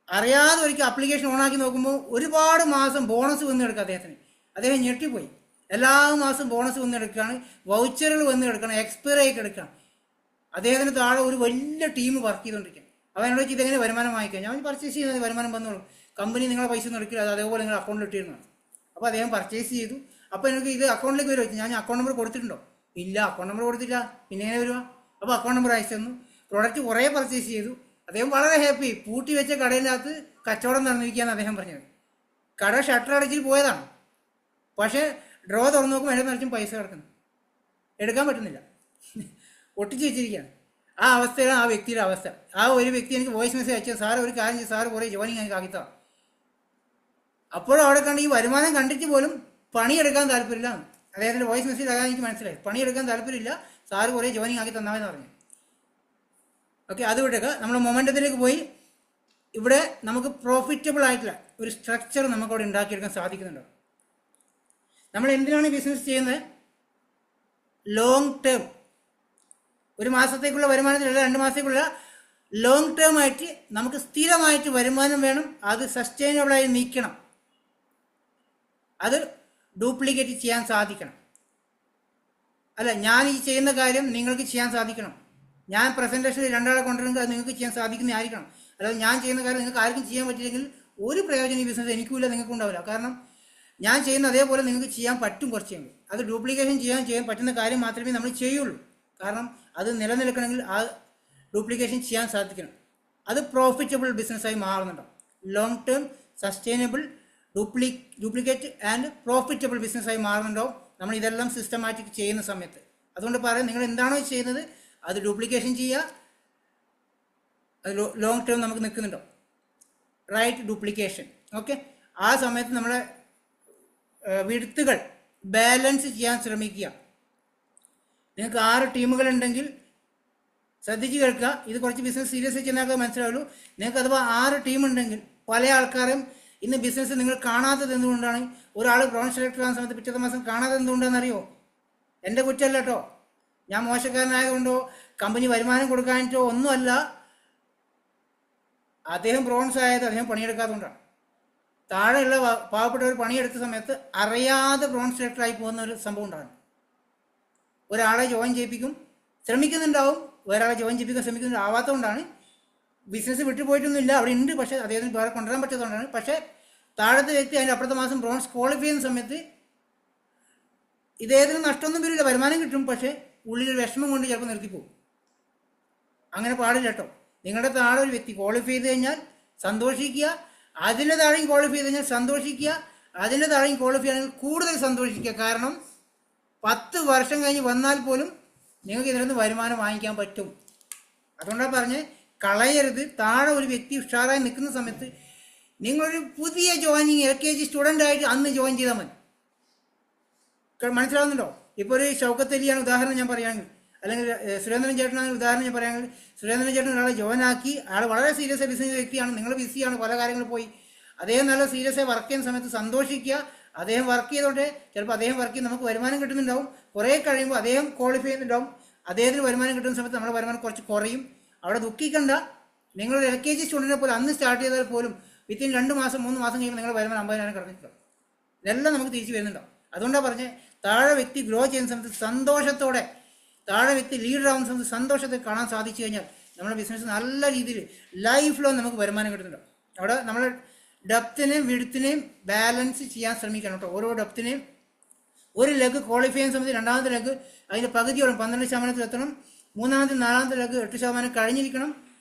അറിയാതെ ഒരിക്കൽ ആപ്ലിക്കേഷൻ ഓണാക്കി നോക്കുമ്പോൾ ഒരുപാട് മാസം ബോണസ് വന്ന് എടുക്കുക അദ്ദേഹത്തിന്. അദ്ദേഹം ഞെട്ടിപ്പോയി. എല്ലാ മാസവും ബോണസ് വന്ന് എടുക്കുകയാണ്, വൗച്ചറുകൾ വന്ന് എടുക്കണം, എക്സ്പയർ ആയിട്ട് എടുക്കണം. അദ്ദേഹത്തിന് താഴെ ഒരു വലിയ ടീം വർക്ക് ചെയ്തുകൊണ്ടിരിക്കുകയാണ്. അപ്പോൾ എന്നോട് വെച്ച് ഇതെങ്ങനെ വരുമാനം വാങ്ങിക്കാം? ഞാൻ പർച്ചേസ് ചെയ്യുന്നത് വരുമാനം വന്നോളൂ, കമ്പനി നിങ്ങളെ പൈസ ഒന്നും എടുക്കില്ല, അത് അതേപോലെ നിങ്ങൾ അക്കൗണ്ടിൽ ഇട്ടിരുന്നു. അപ്പോൾ അദ്ദേഹം പർച്ചേസ് ചെയ്തു. അപ്പോൾ എനിക്ക് ഇത് അക്കൗണ്ടിലേക്ക് വരുമോ? ഞാൻ അക്കൗണ്ട് നമ്പർ കൊടുത്തിട്ടുണ്ടോ? ഇല്ല, അക്കൗണ്ട് നമ്പർ കൊടുത്തില്ല, പിന്നെ എങ്ങനെ വരുക? അപ്പോൾ അക്കൗണ്ട് നമ്പർ അയച്ചു തന്നു. പ്രോഡക്റ്റ് കുറേ പർച്ചേസ് ചെയ്തു. അദ്ദേഹം വളരെ ഹാപ്പി. പൂട്ടി വെച്ച കടയിനകത്ത് കച്ചവടം നടന്നിരിക്കുകയെന്ന് അദ്ദേഹം പറഞ്ഞത്. കട ഷട്ടർ അടച്ചിട്ട് പോയതാണ്. പക്ഷേ ഡ്രോ തുറന്നു നോക്കുമ്പോൾ അതിൻ്റെ നിറച്ചും പൈസ കിടക്കുന്നു, എടുക്കാൻ പറ്റുന്നില്ല, ഒട്ടിച്ച് വെച്ചിരിക്കുകയാണ്. ആ അവസ്ഥയിലാണ് ആ വ്യക്തിയുടെ അവസ്ഥ. ആ ഒരു വ്യക്തി എനിക്ക് വോയിസ് മെസ്സേജ് അയച്ചത്, സാറ് ഒരു കാര്യം ചെയ്ത് സാറ് കുറേ ജോയിനിങ് എനിക്ക് ആക്കിത്താണ്. അപ്പോഴും അവിടെ കണ്ട് ഈ വരുമാനം കണ്ടിട്ട് പോലും പണിയെടുക്കാൻ താല്പര്യമില്ല. അദ്ദേഹത്തിൻ്റെ വോയിസ് മെസ്സേജ് ആകാൻ എനിക്ക് മനസ്സിലായി. പണിയെടുക്കാൻ താല്പര്യമില്ല, സാറ് കുറേ ജോയിനിങ് ആക്കി തന്നാമെന്ന് പറഞ്ഞു. ഓക്കെ, അത് വിട്ടേക്ക്. നമ്മൾ മൊമെൻറ്റത്തിലേക്ക് പോയി. ഇവിടെ നമുക്ക് പ്രോഫിറ്റബിൾ ആയിട്ടുള്ള ഒരു സ്ട്രക്ചർ നമുക്കവിടെ ഉണ്ടാക്കിയെടുക്കാൻ സാധിക്കുന്നുണ്ടോ? നമ്മൾ എന്തിനാണ് ബിസിനസ് ചെയ്യുന്നത്? ലോങ് ടേം, 1 മാസത്തേക്കുള്ള വരുമാനത്തിലല്ല, 2 മാസത്തേക്കുള്ള ലോങ് ടേം ആയിട്ട് നമുക്ക് സ്ഥിരമായിട്ട് വരുമാനം വേണം. അത് സസ്റ്റൈനബിളായി നീക്കണം, അത് ഡ്യൂപ്ലിക്കേറ്റ് ചെയ്യാൻ സാധിക്കണം. അല്ല, ഞാൻ ഈ ചെയ്യുന്ന കാര്യം നിങ്ങൾക്ക് ചെയ്യാൻ സാധിക്കണം. ഞാൻ പ്രസൻറ്റേഷനിൽ 2 ആളെ കൊണ്ടുവരുന്നത് അത് നിങ്ങൾക്ക് ചെയ്യാൻ സാധിക്കുന്നതായിരിക്കണം. അല്ലാതെ ഞാൻ ചെയ്യുന്ന കാര്യം നിങ്ങൾക്ക് ആർക്കും ചെയ്യാൻ പറ്റില്ലെങ്കിൽ ഒരു പ്രയോജനം ഈ ബിസിനസ് എനിക്കുമില്ല, നിങ്ങൾക്കും ഉണ്ടാവില്ല. കാരണം ഞാൻ ചെയ്യുന്ന അതേപോലെ നിങ്ങൾക്ക് ചെയ്യാൻ പറ്റും കുറച്ചെങ്കിൽ. അത് ഡ്യൂപ്ലിക്കേഷൻ ചെയ്യാൻ പറ്റുന്ന കാര്യം മാത്രമേ നമ്മൾ ചെയ്യുള്ളൂ. കാരണം അത് നിലനിൽക്കണമെങ്കിൽ ആ ഡ്യൂപ്ലിക്കേഷൻ ചെയ്യാൻ സാധിക്കണം. അത് പ്രോഫിറ്റബിൾ ബിസിനസ്സായി മാറുന്നുണ്ടോ? Long term sustainable duplicate and profitable ബിസിനസ്സായി മാറുന്നുണ്ടോ നമ്മൾ ഇതെല്ലാം സിസ്റ്റമാറ്റിക് ചെയ്യുന്ന സമയത്ത്? അതുകൊണ്ട് പറയാം, നിങ്ങൾ എന്താണോ ചെയ്യുന്നത് അത് ഡ്യൂപ്ലിക്കേഷൻ ചെയ്യുക. അത് ലോങ് ടേം നമുക്ക് നിൽക്കുന്നുണ്ടോ? Right duplication. ഓക്കെ, ആ സമയത്ത് നമ്മളെ വിടുത്തുകൾ ബാലൻസ് ചെയ്യാൻ ശ്രമിക്കുക. നിങ്ങൾക്ക് 6 ടീമുകളുണ്ടെങ്കിൽ ശ്രദ്ധിച്ച് കേൾക്കുക. ഇത് കുറച്ച് ബിസിനസ് സീരിയസ് ചെയ്യുന്നതൊക്കെ മനസ്സിലാവുള്ളൂ. നിങ്ങൾക്ക് അഥവാ 6 ടീമുണ്ടെങ്കിൽ പല ആൾക്കാരും ഇന്ന് ബിസിനസ് നിങ്ങൾ കാണാത്തത് എന്തുകൊണ്ടാണ്? ഒരാൾ ബ്രോൺ സെലക്ടർ ആകുന്ന സമയത്ത് പിറ്റത്തെ മാസം കാണാത്തത് എന്തുകൊണ്ടാണെന്ന് അറിയോ? എൻ്റെ കുറ്റമല്ല കേട്ടോ, ഞാൻ മോശക്കാരനായതുകൊണ്ടോ കമ്പനി വരുമാനം കൊടുക്കാനിട്ടോ ഒന്നുമല്ല. അദ്ദേഹം ബ്രോൺസ് ആയത് അദ്ദേഹം പണിയെടുക്കാത്തതുകൊണ്ടാണ്. താഴെയുള്ള പാവപ്പെട്ടവർ പണിയെടുത്ത സമയത്ത് അറിയാതെ ബ്രോൺ സെലക്ടറായി പോകുന്ന ഒരു സംഭവം ഉണ്ടാകും. ഒരാളെ ജോയിൻ ചെയ്യിപ്പിക്കും, ശ്രമിക്കുന്നുണ്ടാവും, ഒരാളെ ജോയിൻ ചെയ്യിപ്പിക്കാൻ ശ്രമിക്കുന്നുണ്ട്, ആവാത്തതുകൊണ്ടാണ്. ബിസിനസ് വിട്ടുപോയിട്ടൊന്നുമില്ല, അവിടെ ഉണ്ട്, പക്ഷേ അദ്ദേഹത്തിന് വേറെ കൊണ്ടുവരാൻ പറ്റാത്തതുകൊണ്ടാണ്. പക്ഷേ താഴത്തെ വ്യക്തി അതിൻ്റെ അപ്പുറത്തെ മാസം ബ്രോൺസ് ക്വാളിഫൈ ചെയ്യുന്ന സമയത്ത് ഇദ്ദേഹത്തിന് നഷ്ടമൊന്നും വരില്ല, വരുമാനം കിട്ടും. പക്ഷേ ഉള്ളിൽ വിഷമം കൊണ്ട് ചിലപ്പോൾ നിർത്തിപ്പോകും. അങ്ങനെ പാടില്ല കേട്ടോ. നിങ്ങളുടെ താഴെ ഒരു വ്യക്തി ക്വാളിഫൈ ചെയ്ത് കഴിഞ്ഞാൽ സന്തോഷിക്കുക, അതിൻ്റെ താഴെയും ക്വാളിഫൈ ചെയ്ത് കഴിഞ്ഞാൽ സന്തോഷിക്കുക, അതിൻ്റെ താഴെയും ക്വാളിഫൈ ആണെങ്കിൽ കൂടുതൽ സന്തോഷിക്കുക. കാരണം 10 വർഷം കഴിഞ്ഞ് വന്നാൽ പോലും നിങ്ങൾക്ക് ഇതിൽ നിന്ന് വരുമാനം വാങ്ങിക്കാൻ പറ്റും. അതുകൊണ്ടാണ് പറഞ്ഞ് കളയരുത്. താഴെ ഒരു വ്യക്തി ഉഷാറായി നിൽക്കുന്ന സമയത്ത് നിങ്ങളൊരു പുതിയ ജോയിനിങ് LKG സ്റ്റുഡൻ്റ് ആയിട്ട് അന്ന് ജോയിൻ ചെയ്താൽ മതി. മനസ്സിലാവുന്നുണ്ടോ? ഇപ്പോൾ ഒരു ഷൗക്കത്ത് അലിയാണ് ഉദാഹരണം ഞാൻ പറയുകയാണെങ്കിൽ, അല്ലെങ്കിൽ സുരേന്ദ്രൻ ചേട്ടനാണ് ഉദാഹരണം ഞാൻ പറയുകയാണെങ്കിൽ, സുരേന്ദ്രൻ ചേട്ടൻ ഒരാളെ ജോയിൻ ആക്കി, ആൾ വളരെ സീരിയസ് ആയി ബിസിനസ് വ്യക്തിയാണ്, നിങ്ങൾ ബിസിയാണ്, പല കാര്യങ്ങൾ പോയി, അദ്ദേഹം നല്ല സീരിയസ് ആയി വർക്ക് ചെയ്യുന്ന സമയത്ത് സന്തോഷിക്കുക. അദ്ദേഹം വർക്ക് ചെയ്തോട്ടെ, ചിലപ്പോൾ അദ്ദേഹം വർക്ക് ചെയ്ത് നമുക്ക് വരുമാനം കിട്ടുന്നുണ്ടാവും. കുറേ കഴിയുമ്പോൾ അദ്ദേഹം ക്വാളിഫൈ ചെയ്യുന്നുണ്ടാവും, അദ്ദേഹത്തിന് വരുമാനം കിട്ടുന്ന സമയത്ത് നമ്മുടെ വരുമാനം കുറച്ച് കുറയും. അവിടെ ദുഃഖിക്കണ്ട. നിങ്ങളൊരു LKG സ്റ്റുഡൻറ്റിനെ പോലെ അന്ന് സ്റ്റാർട്ട് ചെയ്താൽ പോലും വിത്തിൻ 2 മാസം 3 മാസം കഴിയുമ്പോൾ നിങ്ങളുടെ വരുമാനം 50,000 കടന്നിട്ടുണ്ടാവും. ഇതെല്ലാം നമുക്ക് തിരിച്ചു വരുന്നുണ്ടാവും. അതുകൊണ്ടാണ് പറഞ്ഞത്, താഴെ വ്യക്തി ഗ്രോ ചെയ്യുന്ന സമയത്ത് സന്തോഷത്തോടെ, താഴെ വ്യക്തി ലീഡർ ആവുന്ന സമയത്ത് സന്തോഷത്തെ കാണാൻ സാധിച്ചു കഴിഞ്ഞാൽ നമ്മുടെ ബിസിനസ് നല്ല രീതിയിൽ ലൈഫ് ലോങ് നമുക്ക് വരുമാനം കിട്ടുന്നുണ്ടാവും. അവിടെ നമ്മൾ ഡെപ്തിനെയും വിഡ്ത്തിനെയും ബാലൻസ് ചെയ്യാൻ ശ്രമിക്കണം കേട്ടോ. ഓരോ ഡെപ്തിനെയും ഒരു ലെഗ് ക്വാളിഫൈ ചെയ്യുന്ന സമയത്ത് രണ്ടാമത്തെ ലെഗ് അതിൻ്റെ പകുതിയോളം 12% എത്തണം, മൂന്നാമത്തെ 4ാമത്തെ ലെഗ് 8% കഴിഞ്ഞിരിക്കണം,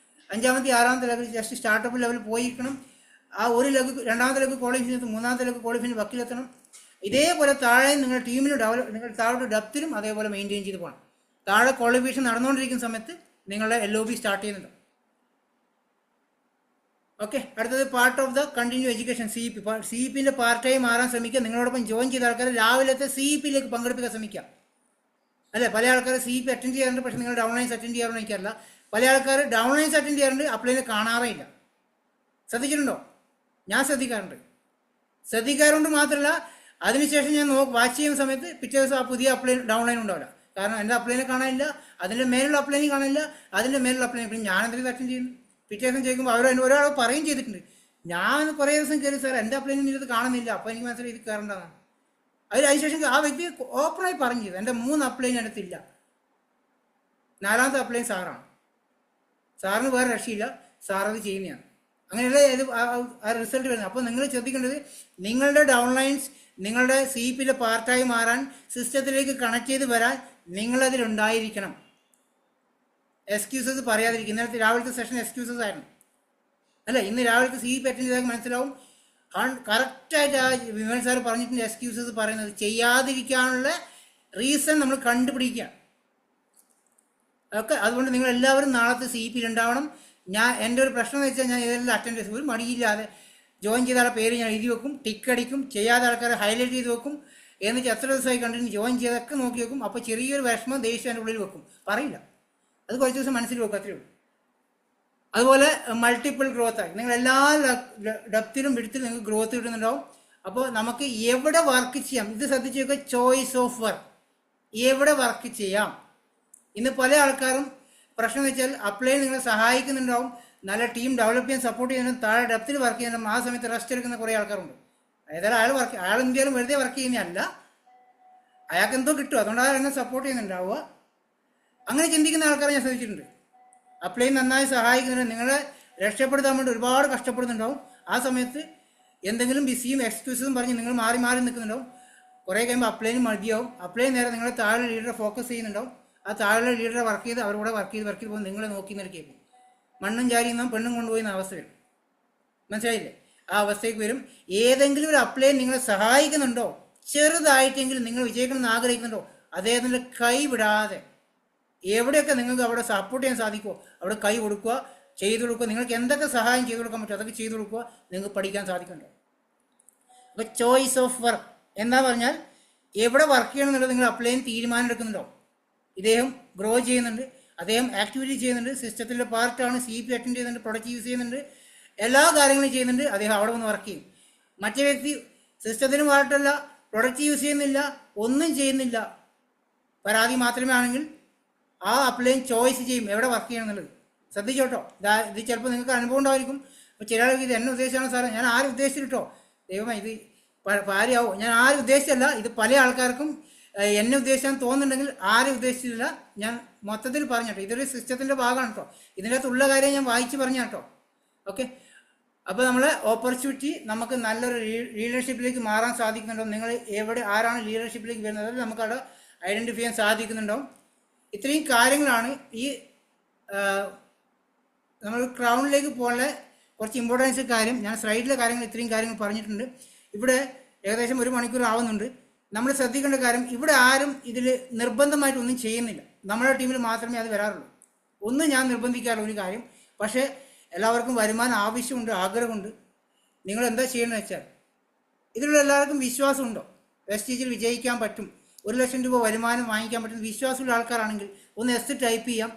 5ാമത്തെ 6ാമത്തെ ലെഗ് ജസ്റ്റ് സ്റ്റാർട്ടപ്പ് ലെവൽ പോയിരിക്കണം. ആ ഒരു ലെഗ് രണ്ടാമത്തെ ലെഗ് ക്വാളിഫൈ ചെയ്ത് 3ാമത്തെ ലെഗ് ക്വാളിഫൈ വക്കിലെത്തണം. ഇതേപോലെ താഴെ നിങ്ങളുടെ ടീമിന് നിങ്ങൾ താഴെ ഡെപ്തിലും അതേപോലെ മെയിൻറ്റെയിൻ ചെയ്ത് പോകണം. താഴെ ക്വാളിഫിക്കേഷൻ നടന്നുകൊണ്ടിരിക്കുന്ന സമയത്ത് നിങ്ങളുടെ LOB സ്റ്റാർട്ട് ചെയ്യുന്നുണ്ട്. ഓക്കെ, അടുത്തത് part of the continue education CEP. CEPൻ്റെ പാർട്ട് ടൈം മാറാൻ ശ്രമിക്കുക. നിങ്ങളോടൊപ്പം ജോയിൻ ചെയ്ത ആൾക്കാർ രാവിലത്തെ CEPയിലേക്ക് പങ്കെടുപ്പിക്കാൻ ശ്രമിക്കുക. അല്ലേ, പല ആൾക്കാർ CEP അറ്റൻഡ് ചെയ്യാറുണ്ട്, പക്ഷേ നിങ്ങൾ ഡൗൺലൈൻസ് അറ്റൻഡ് ചെയ്യാറെന്ന് എനിക്കറിയില്ല. പല ആൾക്കാർ ഡൗൺലൈൻസ് അറ്റൻഡ് ചെയ്യാറുണ്ട്, അപ്ലൈനെ കാണാറേ ഇല്ല. ശ്രദ്ധിച്ചിട്ടുണ്ടോ? ഞാൻ ശ്രദ്ധിക്കാറുണ്ട് മാത്രമല്ല, അതിനുശേഷം ഞാൻ വാച്ച് ചെയ്യുന്ന സമയത്ത് പിറ്റേ ദിവസം ആ പുതിയ ഡൗൺലൈൻ ഉണ്ടാവില്ല. കാരണം എൻ്റെ അപ്ലൈനെ കാണാനില്ല, അതിൻ്റെ മേലുള്ള അപ്ലൈനെ കാണില്ല, അതിൻ്റെ മേലുള്ള അപ്ലൈനെ. പിന്നെ ഞാൻ എന്തെങ്കിലും അറ്റൻഡ് ചെയ്യുന്നു. പിറ്റേ ദിവസം ചോദിക്കുമ്പോൾ ഒരാൾ പറയുകയും ചെയ്തിട്ടുണ്ട്, ഞാൻ കുറേ ദിവസം കയറി സാർ എൻ്റെ അപ്ലൈനും ഇത് കാണുന്നില്ല, അപ്പോൾ എനിക്ക് മനസ്സിലായി ഇത് കയറേണ്ടതാണ്. അതിനുശേഷം ആ വ്യക്തി ഓപ്പണായി പറഞ്ഞു ചെയ്തു, എൻ്റെ 3 അപ്ലൈൻ അടുത്തില്ല, 4ാമത്തെ അപ്ലൈൻ സാറാണ്, സാറിന് വേറെ രക്ഷയില്ല, സാർ അത് ചെയ്യുന്നതാണ്. അങ്ങനെയുള്ള ആ റിസൾട്ട് വരുന്നത്. അപ്പോൾ നിങ്ങൾ ശ്രദ്ധിക്കേണ്ടത്, നിങ്ങളുടെ ഡൗൺലൈൻസ് നിങ്ങളുടെ CEPയിലെ പാർട്ടായി മാറാൻ, സിസ്റ്റത്തിലേക്ക് കണക്ട് ചെയ്ത് വരാൻ നിങ്ങളതിലുണ്ടായിരിക്കണം. എക്സ്ക്യൂസസ് പറയാതിരിക്കും. ഇന്നലത്തെ രാവിലത്തെ സെഷൻ എക്സ്ക്യൂസസ് ആയിരുന്നു അല്ലേ? ഇന്ന് രാവിലത്തെ CEP അറ്റൻഡ് ചെയ്താൽ മനസ്സിലാവും, കറക്റ്റായിട്ട് ആ വിമൽ സാർ പറഞ്ഞിട്ടുണ്ട്. എക്സ്ക്യൂസസ് പറയുന്നത് ചെയ്യാതിരിക്കാനുള്ള റീസൺ നമ്മൾ കണ്ടുപിടിക്കുക. ഓക്കെ, അതുകൊണ്ട് നിങ്ങൾ എല്ലാവരും നാളത്തെ CEPയിൽ ഉണ്ടാവണം. എൻ്റെ ഒരു പ്രശ്നം എന്ന് വെച്ചാൽ, ഞാൻ ഇതെല്ലാം അറ്റൻഡ് ചെയ്ത് ഒരു മടിയില്ലാതെ ജോയിൻ ചെയ്ത ആളുടെ പേര് ഞാൻ എഴുതി വെക്കും, ടിക്ക് അടിക്കും, ചെയ്യാത്ത ആൾക്കാരെ ഹൈലൈറ്റ് ചെയ്ത് വെക്കും, എന്നിട്ട് എത്ര ദിവസമായി കണ്ടിന്യൂ ജോയിൻ ചെയ്തൊക്കെ നോക്കി വെക്കും. അപ്പോൾ ചെറിയൊരു വിഷമം ദേഷ്യം എൻ്റെ ഉള്ളിൽ വെക്കും, പറയില്ല, അത് കുറച്ച് ദിവസം മനസ്സിൽ വെക്കും, അത്രയേ ഉള്ളൂ. അതുപോലെ മൾട്ടിപ്പിൾ ഗ്രോത്ത് ആയി നിങ്ങൾ എല്ലാ ഡെപ്തിലും വിഡ്ത്തിലും നിങ്ങൾക്ക് ഗ്രോത്ത് കിട്ടുന്നുണ്ടാവും. അപ്പോൾ നമുക്ക് എവിടെ വർക്ക് ചെയ്യാം, ഇത് ശ്രദ്ധിച്ച് നോക്കുക, ചോയ്സ് ഓഫ് വർക്ക്, എവിടെ വർക്ക് ചെയ്യാം. ഇന്ന് പല ആൾക്കാരും പ്രശ്നം എന്ന് വെച്ചാൽ, അപ്ലൈ നിങ്ങളെ സഹായിക്കുന്നുണ്ടാവും, നല്ല ടീം ഡെവലപ്പ് ചെയ്യാൻ സപ്പോർട്ട് ചെയ്യുന്നുണ്ട്, താഴെ ഡെപ്തിൽ വർക്ക് ചെയ്യുന്നുണ്ട്, ആ സമയത്ത് റെസ്റ്റ് എടുക്കുന്ന കുറേ ആൾക്കാരുണ്ട്. അതായത് അയാൾ ഇന്ത്യയിലും വെറുതെ വർക്ക് ചെയ്യുന്നതല്ല, അയാൾക്ക് എന്തോ കിട്ടും, അതുകൊണ്ടാണ് എന്നെ സപ്പോർട്ട് ചെയ്യുന്നുണ്ടാവുക. അങ്ങനെ ചിന്തിക്കുന്ന ആൾക്കാരെ ഞാൻ ശ്രദ്ധിച്ചിട്ടുണ്ട്. അപ്ലൈ നന്നായി സഹായിക്കുന്നുണ്ട്, നിങ്ങളെ രക്ഷപ്പെടുത്താൻ വേണ്ടി ഒരുപാട് കഷ്ടപ്പെടുന്നുണ്ടാവും. ആ സമയത്ത് എന്തെങ്കിലും ബിസിയും എക്സ്ക്യൂസും പറഞ്ഞ് നിങ്ങൾ മാറി നിൽക്കുന്നുണ്ടാവും. കുറേ കഴിയുമ്പോൾ അപ്ലൈനും മതിയാവും. അപ്ലൈ നേരെ നിങ്ങളെ താഴെ ലീഡറെ ഫോക്കസ് ചെയ്യുന്നുണ്ടാവും. ആ താഴെ ലീഡറെ വർക്ക് ചെയ്ത് അവരുടെ വർക്ക് ചെയ്ത് പോകുമ്പോൾ നിങ്ങളെ നോക്കി നിൽക്കും. മണ്ണും ചാരി നിന്നും പെണ്ണും കൊണ്ടുപോയി അവസ്ഥ വരും. മനസ്സിലായില്ലേ? ആ അവസ്ഥയ്ക്ക് വരും. ഏതെങ്കിലും ഒരു അപ്ലൈ നിങ്ങളെ സഹായിക്കുന്നുണ്ടോ, ചെറുതായിട്ടെങ്കിലും നിങ്ങൾ വിജയിക്കണമെന്ന് ആഗ്രഹിക്കുന്നുണ്ടോ, അദ്ദേഹത്തിൻ്റെ കൈ വിടാതെ എവിടെയൊക്കെ നിങ്ങൾക്ക് അവിടെ സപ്പോർട്ട് ചെയ്യാൻ സാധിക്കുമോ അവിടെ കൈ കൊടുക്കുക, ചെയ്തു കൊടുക്കുക. നിങ്ങൾക്ക് എന്തൊക്കെ സഹായം ചെയ്തു കൊടുക്കാൻ പറ്റുമോ അതൊക്കെ ചെയ്തു കൊടുക്കുക. നിങ്ങൾക്ക് പഠിക്കാൻ സാധിക്കുന്നുണ്ടോ? അപ്പോൾ ചോയ്സ് ഓഫ് വർക്ക് എന്താ പറഞ്ഞാൽ, എവിടെ വർക്ക് ചെയ്യണം എന്നുള്ളത് നിങ്ങൾ അപ്ലൈന് തീരുമാനം എടുക്കുന്നുണ്ടോ. ഇദ്ദേഹം ഗ്രോ ചെയ്യുന്നുണ്ട്, അദ്ദേഹം ആക്ടിവിറ്റി ചെയ്യുന്നുണ്ട്, സിസ്റ്റത്തിൻ്റെ പാർട്ടാണ്, CEP അറ്റൻഡ് ചെയ്യുന്നുണ്ട്, പ്രൊഡക്റ്റ് യൂസ് ചെയ്യുന്നുണ്ട്, എല്ലാ കാര്യങ്ങളും ചെയ്യുന്നുണ്ട്, അദ്ദേഹം അവിടെ വന്ന് വർക്ക് ചെയ്യും. മറ്റേ വ്യക്തി സിസ്റ്റത്തിന് പാർട്ടല്ല, പ്രൊഡക്റ്റ് യൂസ് ചെയ്യുന്നില്ല, ഒന്നും ചെയ്യുന്നില്ല, പരാതി മാത്രമേ ആണെങ്കിൽ ആ അപ്ലൈൻ ചോയ്സ് ചെയ്യും എവിടെ വർക്ക് ചെയ്യണം എന്നുള്ളത്. ശ്രദ്ധിച്ചോട്ടോ, ഇത് ചിലപ്പോൾ നിങ്ങൾക്ക് അനുഭവം ഉണ്ടായിരിക്കും. അപ്പോൾ ചില ആൾക്ക് ഇത് എന്നെ ഉദ്ദേശിച്ചാണ് സാറേ, ഞാൻ ആരും ഉദ്ദേശിച്ചിട്ടോ, ദൈവമേ ഇത് ഭാര്യയാവോ, ഞാൻ ആരും ഉദ്ദേശിച്ചല്ല, ഇത് പല ആൾക്കാർക്കും എന്നെ ഉദ്ദേശിച്ചാൽ തോന്നുന്നുണ്ടെങ്കിൽ ആരും ഉദ്ദേശിച്ചില്ല, ഞാൻ മൊത്തത്തിൽ പറഞ്ഞു കേട്ടോ. ഇതൊരു സിസ്റ്റത്തിൻ്റെ ഭാഗമാണ് കേട്ടോ, ഇതിൻ്റെ അകത്തുള്ള കാര്യം ഞാൻ വായിച്ച് പറഞ്ഞു കേട്ടോ. ഓക്കെ, അപ്പോൾ നമ്മളെ ഓപ്പർച്യൂണിറ്റി നമുക്ക് നല്ലൊരു ലീഡർഷിപ്പിലേക്ക് മാറാൻ സാധിക്കുന്നുണ്ടോ, നിങ്ങൾ ആരാണ് ലീഡർഷിപ്പിലേക്ക് വരുന്നത് അത് നമുക്ക് അവിടെ ഐഡൻറ്റിഫൈ ചെയ്യാൻ സാധിക്കുന്നുണ്ടോ. ഇത്രയും കാര്യങ്ങളാണ് ഈ നമ്മൾ ക്രൗണിലേക്ക് പോകാനുള്ള കുറച്ച് ഇമ്പോർട്ടൻസ് കാര്യം. ഞാൻ സ്ലൈഡിലെ കാര്യങ്ങൾ ഇത്രയും കാര്യങ്ങൾ പറഞ്ഞിട്ടുണ്ട്. ഇവിടെ ഏകദേശം 1 മണിക്കൂർ ആവുന്നുണ്ട്. നമ്മൾ ശ്രദ്ധിക്കേണ്ട കാര്യം, ഇവിടെ ആരും ഇതിൽ നിർബന്ധമായിട്ടൊന്നും ചെയ്യുന്നില്ല, നമ്മുടെ ടീമിൽ മാത്രമേ അത് വരാറുള്ളൂ. ഒന്നും ഞാൻ നിർബന്ധിക്കാറുള്ള ഒരു കാര്യം, പക്ഷേ എല്ലാവർക്കും വരുമാനം ആവശ്യമുണ്ട്, ആഗ്രഹമുണ്ട്. നിങ്ങൾ എന്താ ചെയ്യണമെന്ന് വെച്ചാൽ, ഇതിലുള്ള എല്ലാവർക്കും വിശ്വാസമുണ്ടോ വെസ്റ്റീജിൽ വിജയിക്കാൻ പറ്റും, 1,00,000 രൂപ വരുമാനം വാങ്ങിക്കാൻ പറ്റും വിശ്വാസമുള്ള ആൾക്കാരാണെങ്കിൽ ഒന്ന് എസ് ടൈപ്പ് ചെയ്യാം.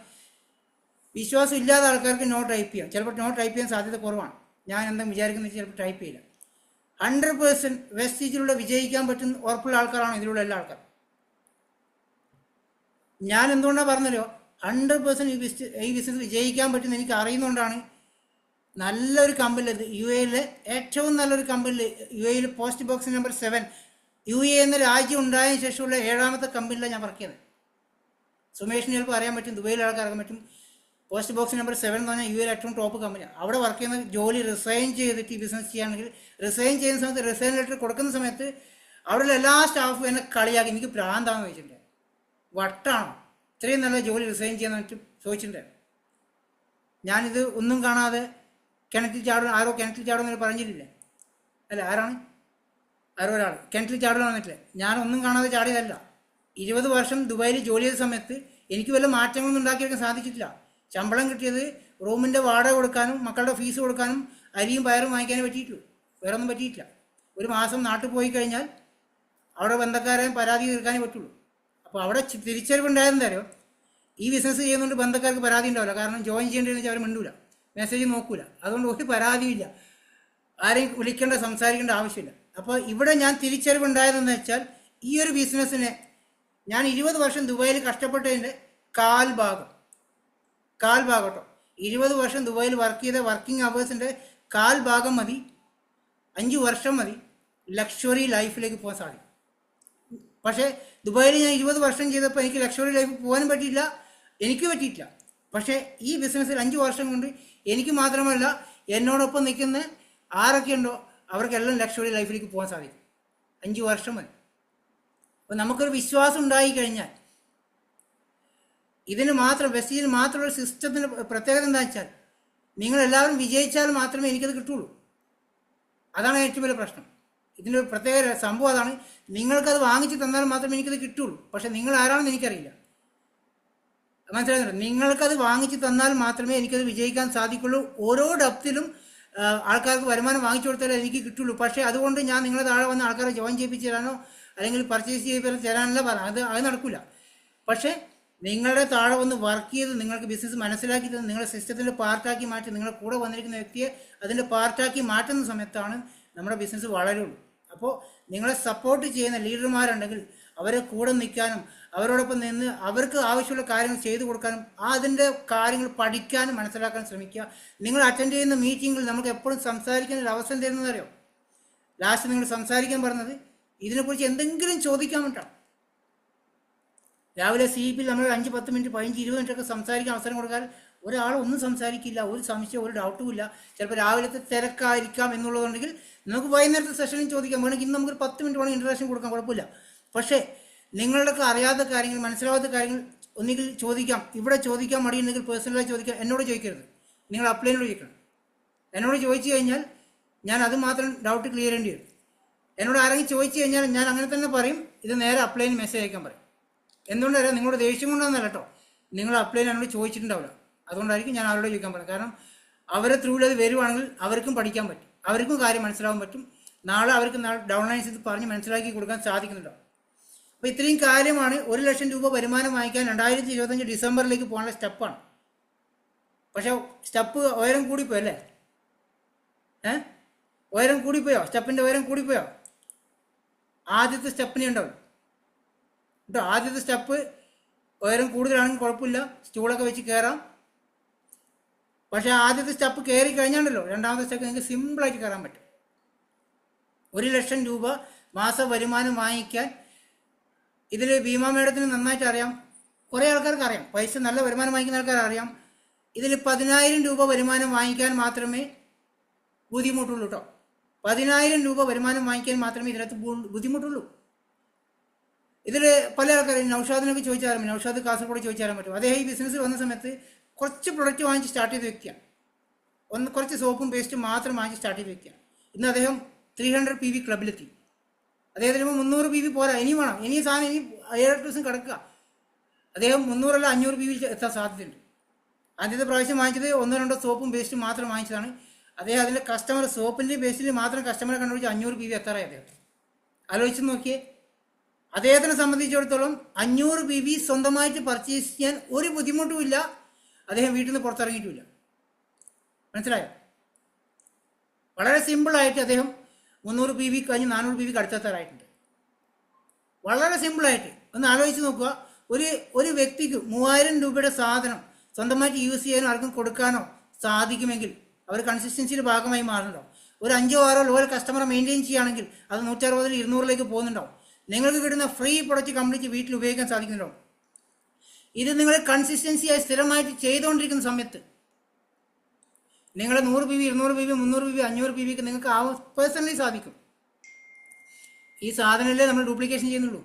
വിശ്വാസം ഇല്ലാത്ത ആൾക്കാർക്ക് നോ ടൈപ്പ് ചെയ്യാം. ചിലപ്പോൾ നോ ടൈപ്പ് ചെയ്യാൻ സാധ്യത കുറവാണ്. ഞാൻ എന്താ വിചാരിക്കുന്നത് ചിലപ്പോൾ ടൈപ്പ് ചെയ്യില്ല. 100% വെസ്റ്റീജിലൂടെ വിജയിക്കാൻ പറ്റുന്ന ഉറപ്പുള്ള ആൾക്കാരാണ് ഇതിലുള്ള എല്ലാ ആൾക്കാരും. ഞാൻ എന്തുകൊണ്ടാണ് പറഞ്ഞല്ലോ 100% ഈ ബിസിനസ് വിജയിക്കാൻ പറ്റുന്ന എനിക്ക് അറിയുന്നതുകൊണ്ടാണ്. നല്ലൊരു കമ്പനിയിൽ, യു എയിലെ ഏറ്റവും നല്ലൊരു കമ്പനിയിൽ, യു എയിൽ post box number 7, U A എന്ന രാജ്യം ഉണ്ടായതിനു ശേഷമുള്ള 7ാമത്തെ കമ്പനിയിലാണ് ഞാൻ വർക്ക് ചെയ്യുന്നത്. സുമേഷിന് ചിലപ്പോൾ അറിയാൻ പറ്റും, ദുബൈയിലെ ആൾക്കാർ അറിയാൻ പറ്റും. പോസ്റ്റ് ബോക്സ് നമ്പർ 7 എന്ന് പറഞ്ഞാൽ യു എയിൽ ഏറ്റവും ടോപ്പ് കമ്പനിയാണ്. അവിടെ വർക്ക് ചെയ്യുന്ന ജോലി റിസൈൻ ചെയ്തിട്ട് ഈ ബിസിനസ് ചെയ്യുകയാണെങ്കിൽ, റിസൈൻ ചെയ്യുന്ന സമയത്ത്, റിസൈൻ ലെറ്റർ കൊടുക്കുന്ന സമയത്ത് അവിടെയുള്ള എല്ലാ സ്റ്റാഫും എന്നെ കളിയാക്കി, എനിക്ക് ഭ്രാന്താണെന്ന് ചോദിച്ചിട്ടുണ്ട്. വട്ടാണോ ഇത്രയും നല്ല ജോലി റിസൈൻ ചെയ്യാന്ന് ചോദിച്ചിട്ടുണ്ട്. ഞാനിത് ഒന്നും കാണാതെ കിണറ്റിൽ ചാടും, ആരോ കിണറ്റിൽ ചാടുമെന്ന് പറഞ്ഞിട്ടില്ലേ? അല്ല, ആരോ ഒരാൾ കിണറ്റിൽ ചാടുക വന്നിട്ടില്ലേ? ഞാനൊന്നും കാണാതെ ചാടിയതല്ല. 20 വർഷം ദുബായിൽ ജോലി ചെയ്ത സമയത്ത് എനിക്ക് വല്ല മാറ്റങ്ങളൊന്നും ഉണ്ടാക്കിയെടുക്കാൻ സാധിച്ചിട്ടില്ല. ശമ്പളം കിട്ടിയത് റൂമിൻ്റെ വാടക കൊടുക്കാനും മക്കളുടെ ഫീസ് കൊടുക്കാനും അരിയും പയറും വാങ്ങിക്കാനേ പറ്റിയിട്ടുള്ളൂ, വേറെ ഒന്നും പറ്റിയിട്ടില്ല. ഒരു മാസം നാട്ടിൽ പോയി കഴിഞ്ഞാൽ അവിടെ ബന്ധക്കാരെയും പരാതി തീർക്കാനേ പറ്റുള്ളൂ. അപ്പോൾ അവിടെ തിരിച്ചറിവുണ്ടായിരുന്നല്ലോ, ഈ ബിസിനസ് ചെയ്യുന്നതുകൊണ്ട് ബന്ധക്കാർക്ക് പരാതി ഉണ്ടാവില്ല. കാരണം ജോയിൻ ചെയ്യേണ്ടതെന്ന് വെച്ചാൽ അവർ മിണ്ടൂല, മെസ്സേജ് നോക്കൂല. അതുകൊണ്ട് ഒരു പരാതിയില്ല, ആരെയും വിളിക്കേണ്ട സംസാരിക്കേണ്ട ആവശ്യമില്ല. അപ്പോൾ ഇവിടെ ഞാൻ തിരിച്ചറിവുണ്ടായതെന്ന് വെച്ചാൽ, ഈ ഒരു ബിസിനസ്സിനെ ഞാൻ 20 വർഷം ദുബായിൽ കഷ്ടപ്പെട്ടതിൻ്റെ കാൽഭാഗം കേട്ടോ, 20 വർഷം ദുബായിൽ വർക്ക് ചെയ്ത വർക്കിംഗ് അവേഴ്സിൻ്റെ കാൽഭാഗം മതി, 5 വർഷം മതി ലക്ഷറി ലൈഫിലേക്ക് പോകാൻ സാധിക്കും. പക്ഷേ ദുബായിൽ ഞാൻ 20 വർഷം ചെയ്തപ്പോൾ എനിക്ക് ലക്ഷറി ലൈഫ് പോകാനും പറ്റിയില്ല, എനിക്ക് പറ്റിയിട്ടില്ല. പക്ഷേ ഈ ബിസിനസ്സിൽ 5 വർഷം കൊണ്ട് എനിക്ക് മാത്രമല്ല, എന്നോടൊപ്പം നിൽക്കുന്ന ആരൊക്കെ ഉണ്ടോ അവർക്കെല്ലാം ലക്ഷറി ലൈഫിലേക്ക് പോകാൻ സാധിക്കും. 5 വർഷം മതി. അപ്പോൾ നമുക്കൊരു വിശ്വാസം ഉണ്ടായി കഴിഞ്ഞാൽ, ഇതിന് മാത്രം വെസ്റ്റീജിന് മാത്രമുള്ള സിസ്റ്റത്തിൻ്റെ പ്രത്യേകത എന്താ വെച്ചാൽ, നിങ്ങളെല്ലാവരും വിജയിച്ചാൽ മാത്രമേ എനിക്കത് കിട്ടുള്ളൂ. അതാണ് ഏറ്റവും വലിയ പ്രശ്നം. ഇതിൻ്റെ ഒരു പ്രത്യേക സംഭവം അതാണ്. നിങ്ങൾക്കത് വാങ്ങിച്ച് തന്നാൽ മാത്രമേ എനിക്കത് കിട്ടുള്ളൂ. പക്ഷെ നിങ്ങൾ ആരാണെന്ന് എനിക്കറിയില്ല, മനസ്സിലാകുന്നുണ്ട്? നിങ്ങൾക്കത് വാങ്ങിച്ച് തന്നാൽ മാത്രമേ എനിക്കത് വിജയിക്കാൻ സാധിക്കുള്ളൂ. ഓരോ ഡപ്തിലും ആൾക്കാർക്ക് വരുമാനം വാങ്ങിച്ചു കൊടുത്താലേ എനിക്ക് കിട്ടുള്ളൂ. പക്ഷേ അതുകൊണ്ട് ഞാൻ നിങ്ങളെ താഴെ വന്ന ആൾക്കാരെ ജോയിൻ ചെയ്യിപ്പിച്ച് തരാനോ അല്ലെങ്കിൽ പർച്ചേസ് ചെയ്ത് തരാനല്ല പറയാം, അത് നടക്കില്ല. പക്ഷേ നിങ്ങളുടെ താഴെ വന്ന് വർക്ക് ചെയ്ത് നിങ്ങൾക്ക് ബിസിനസ് മനസ്സിലാക്കി തന്ന് നിങ്ങളുടെ സിസ്റ്റത്തിൻ്റെ പാർട്ടാക്കി മാറ്റി, നിങ്ങളുടെ കൂടെ വന്നിരിക്കുന്ന വ്യക്തിയെ അതിൻ്റെ പാർട്ടാക്കി മാറ്റുന്ന സമയത്താണ് നമ്മുടെ ബിസിനസ് വളരുള്ളൂ. അപ്പോൾ നിങ്ങളെ സപ്പോർട്ട് ചെയ്യുന്ന ലീഡർമാരുണ്ടെങ്കിൽ അവരെ കൂടെ നിൽക്കാനും അവരോടൊപ്പം നിന്ന് അവർക്ക് ആവശ്യമുള്ള കാര്യങ്ങൾ ചെയ്തു കൊടുക്കാനും അതിൻ്റെ കാര്യങ്ങൾ പഠിക്കാനും മനസ്സിലാക്കാൻ ശ്രമിക്കുക. നിങ്ങൾ അറ്റൻഡ് ചെയ്യുന്ന മീറ്റിങ്ങിൽ നമുക്ക് എപ്പോഴും സംസാരിക്കാൻ ഒരു അവസരം തരുന്നതറിയോ? ലാസ്റ്റ് നിങ്ങൾ സംസാരിക്കാൻ പറഞ്ഞത് ഇതിനെക്കുറിച്ച് എന്തെങ്കിലും ചോദിക്കാൻ വേണ്ടിയിട്ടാണ്. രാവിലെ CEP നമ്മൾ 5, 10 മിനിറ്റ് 15, 20 മിനിറ്റൊക്കെ സംസാരിക്കാൻ അവസരം കൊടുക്കാൻ ഒരാൾ ഒന്നും സംസാരിക്കില്ല, ഒരു സംശയം ഒരു ഡൗട്ടും ഇല്ല. ചിലപ്പോൾ രാവിലത്തെ തിരക്കായിരിക്കാം എന്നുള്ളതുണ്ടെങ്കിൽ നമുക്ക് വൈകുന്നേരത്തെ സെഷനിൽ ചോദിക്കാം. വേണമെങ്കിൽ ഇന്ന് നമുക്കൊരു 10 മിനിറ്റ് വേണമെങ്കിൽ ഇൻട്രഡക്ഷൻ കൊടുക്കാൻ കുഴപ്പമില്ല. പക്ഷേ നിങ്ങളുടെയൊക്കെ അറിയാത്ത കാര്യങ്ങൾ, മനസ്സിലാവാത്ത കാര്യങ്ങൾ ഒന്നുകിൽ ചോദിക്കാം, ഇവിടെ ചോദിക്കാൻ മടിയുണ്ടെങ്കിൽ പേഴ്സണലായി ചോദിക്കാം. എന്നോട് ചോദിക്കരുത്, നിങ്ങൾ അപ്ലൈനോട് ചോദിക്കണം. എന്നോട് ചോദിച്ചു കഴിഞ്ഞാൽ ഞാൻ അത് മാത്രം ഡൗട്ട് ക്ലിയർ ചെയ്യേണ്ടി വരും. എന്നോട് ആരെങ്കിലും ചോദിച്ചു കഴിഞ്ഞാൽ ഞാൻ അങ്ങനെ തന്നെ പറയും, ഇത് നേരെ അപ്ലൈന് മെസ്സേജ് അയക്കാൻ പറയും. എന്തുകൊണ്ടറിയാം? നിങ്ങളുടെ ദേഷ്യം കൊണ്ടൊന്നല്ല കേട്ടോ, നിങ്ങൾ അപ്ലൈൻ എന്നോട് ചോദിച്ചിട്ടുണ്ടാവില്ല, അതുകൊണ്ടായിരിക്കും ഞാൻ അവരോട് ചോദിക്കാൻ പറയും. കാരണം അവരെ ത്രൂവിൽ അത് വരുവാണെങ്കിൽ അവർക്കും പഠിക്കാൻ പറ്റും, അവർക്കും കാര്യം മനസ്സിലാവാൻ പറ്റും. നാളെ അവർക്ക് ഡൗൺലൈൻസ് ഇത് പറഞ്ഞ് മനസ്സിലാക്കി കൊടുക്കാൻ സാധിക്കുന്നുണ്ടോ? അപ്പോൾ ഇത്രയും കാര്യമാണ് 1,00,000 രൂപ വരുമാനം വാങ്ങിക്കാൻ 2025 ഡിസംബറിലേക്ക് പോകാനുള്ള സ്റ്റെപ്പാണ്. പക്ഷേ സ്റ്റെപ്പ് ഉയരം കൂടിപ്പോയോ അല്ലേ? ഉയരം കൂടിപ്പോയോ? സ്റ്റെപ്പിൻ്റെ ഉയരം കൂടിപ്പോയോ? ആദ്യത്തെ സ്റ്റെപ്പിനെ ഉണ്ടാവും കേട്ടോ. ആദ്യത്തെ സ്റ്റെപ്പ് ഉയരം കൂടുതലാണെങ്കിൽ കുഴപ്പമില്ല, സ്റ്റൂളൊക്കെ വെച്ച് കയറാം. പക്ഷേ ആദ്യത്തെ സ്റ്റെപ്പ് കയറി കഴിഞ്ഞാണ്ടല്ലോ രണ്ടാമത്തെ സ്റ്റെപ്പ് നിങ്ങൾക്ക് സിമ്പിളായിട്ട് കയറാൻ പറ്റും. 1,00,000 രൂപ മാസ വരുമാനം വാങ്ങിക്കാൻ ഇതിൽ ഭീമ മേഡത്തിന് നന്നായിട്ട് അറിയാം, കുറേ ആൾക്കാർക്ക് അറിയാം, പൈസ നല്ല വരുമാനം വാങ്ങിക്കുന്ന ആൾക്കാർ അറിയാം. ഇതിൽ 10,000 രൂപ വരുമാനം വാങ്ങിക്കാൻ മാത്രമേ ബുദ്ധിമുട്ടുള്ളൂ കേട്ടോ. 10,000 രൂപ വരുമാനം വാങ്ങിക്കാൻ മാത്രമേ ഇതിനകത്ത് ബുദ്ധിമുട്ടുള്ളൂ. ഇതിൽ പല ആൾക്കാരും നൗഷാദിനൊക്കെ ചോദിച്ചാലും, നൗഷാദ് കാസർഗോഡ് ചോദിച്ചാലും പറ്റും. അദ്ദേഹം ഈ ബിസിനസ്സിൽ വന്ന സമയത്ത് കുറച്ച് പ്രൊഡക്റ്റ് വാങ്ങിച്ച് സ്റ്റാർട്ട് ചെയ്ത് വെക്കുകയാണ്. കുറച്ച് സോപ്പും പേസ്റ്റും മാത്രം വാങ്ങിച്ച് സ്റ്റാർട്ട് ചെയ്ത് വെക്കുകയാണ്. ഇന്ന് അദ്ദേഹം 300 PV ക്ലബിലെത്തി. അദ്ദേഹത്തിന് 300 PV പോരാ, ഇനി വേണം, ഇനി സാധനം ഇനി 7 ദിവസം കിടക്കുക. അദ്ദേഹം 300 അല്ല 500 PV എത്താൻ സാധ്യതയുണ്ട്. ആദ്യത്തെ പ്രാവശ്യം വാങ്ങിച്ചത് 1-2 സോപ്പും പേസ്റ്റും മാത്രം വാങ്ങിച്ചതാണ്. അദ്ദേഹം അതിൻ്റെ കസ്റ്റമർ സോപ്പിൻ്റെ ബേസിൽ മാത്രം കസ്റ്റമറെ കണ്ടുപിടിച്ച് 500 PV എത്താറായി അദ്ദേഹം. ആലോചിച്ച് നോക്കിയേ. അദ്ദേഹത്തിനെ സംബന്ധിച്ചിടത്തോളം 500 PV സ്വന്തമായിട്ട് പർച്ചേസ് ചെയ്യാൻ ഒരു ബുദ്ധിമുട്ടുമില്ല. അദ്ദേഹം വീട്ടിൽ നിന്ന് പുറത്തിറങ്ങിയിട്ടുമില്ല. മനസ്സിലായോ? വളരെ സിമ്പിളായിട്ട് അദ്ദേഹം 300 PV കഴിഞ്ഞ് 400 PV അടുത്തെത്താറായിട്ടുണ്ട്. വളരെ സിമ്പിളായിട്ട് ഒന്ന് ആലോചിച്ച് നോക്കുക. ഒരു വ്യക്തിക്ക് 3000 രൂപയുടെ സാധനം സ്വന്തമായിട്ട് യൂസ് ചെയ്യാനോ ആർക്കും കൊടുക്കാനോ സാധിക്കുമെങ്കിൽ അവർ കൺസിസ്റ്റൻസിയുടെ ഭാഗമായി മാറുന്നുണ്ടാവും. ഒരു 5-6 ലോയൽ കസ്റ്റമറെ മെയിൻറ്റെയിൻ ചെയ്യുകയാണെങ്കിൽ അത് 160 200 പോകുന്നുണ്ടാവും. നിങ്ങൾക്ക് കിട്ടുന്ന ഫ്രീ പ്രൊഡക്റ്റ് കംപ്ലീറ്റ് വീട്ടിൽ ഉപയോഗിക്കാൻ സാധിക്കുന്നുണ്ടാവും. ഇത് നിങ്ങൾ കൺസിസ്റ്റൻസിയായി സ്ഥിരമായിട്ട് ചെയ്തുകൊണ്ടിരിക്കുന്ന സമയത്ത് നിങ്ങൾ 100 PV 200 PV 300 PV 500 PV നിങ്ങൾക്ക് പേഴ്സണലി സാധിക്കും. ഈ സാധനമല്ലേ നമ്മൾ ഡ്യൂപ്ലിക്കേഷൻ ചെയ്യുന്നുള്ളൂ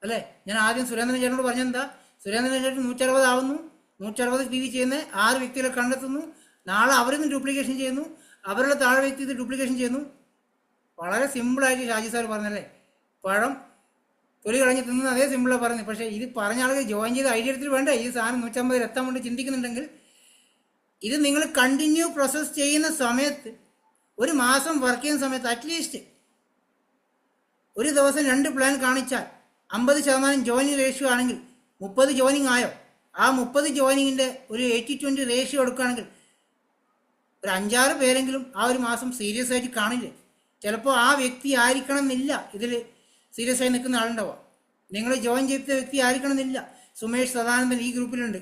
അല്ലേ? ഞാൻ ആദ്യം സുരേന്ദ്രൻ ചേട്ടനോട് പറഞ്ഞെന്താ, സുരേന്ദ്രൻ ചേട്ടൻ 160 ആവുന്നു, 160 PV ചെയ്യുന്ന 6 വ്യക്തികളെ കണ്ടെത്തുന്നു, നാളെ അവരിന്ന് ഡ്യൂപ്ലിക്കേഷൻ ചെയ്യുന്നു, അവരുടെ താഴെ വ്യക്തി ഇത് ഡ്യൂപ്ലിക്കേഷൻ ചെയ്യുന്നു. വളരെ സിമ്പിളായിട്ട് ഷാജി സാർ പറഞ്ഞല്ലേ, പഴം തൊലി കളഞ്ഞ് തിന്നുന്ന അതേ സിമ്പിളാണ് പറഞ്ഞു. പക്ഷേ ഇത് പറഞ്ഞ ആളുകൾ ജോയിൻ ചെയ്ത് ഐഡിയ എടുത്തിട്ട് വേണ്ട ഈ സാധനം 150 എത്താൻ വേണ്ടി ചിന്തിക്കുന്നുണ്ടെങ്കിൽ ഇത് നിങ്ങൾ കണ്ടിന്യൂ പ്രോസസ് ചെയ്യുന്ന സമയത്ത്, ഒരു മാസം വർക്ക് ചെയ്യുന്ന സമയത്ത് അറ്റ്ലീസ്റ്റ് ഒരു ദിവസം 2 പ്ലാൻ കാണിച്ചാൽ 50% ജോയിനിങ് റേഷ്യോ ആണെങ്കിൽ 30 ജോയിനിങ് ആയോ? ആ 30 ജോയിനിങ്ങിൻ്റെ ഒരു 80-20 റേഷ്യോ എടുക്കുകയാണെങ്കിൽ ഒരു 5-6 പേരെങ്കിലും ആ ഒരു മാസം സീരിയസ് ആയിട്ട് കാണില്ലേ? ചിലപ്പോൾ ആ വ്യക്തി ആയിരിക്കണം എന്നില്ല ഇതിൽ സീരിയസ് ആയി നിൽക്കുന്ന ആളുണ്ടാവുക. നിങ്ങൾ ജോയിൻ ചെയ്ത വ്യക്തി ആയിരിക്കണം എന്നില്ല. സുമേഷ് സദാനന്ദൻ ഈ ഗ്രൂപ്പിലുണ്ട്,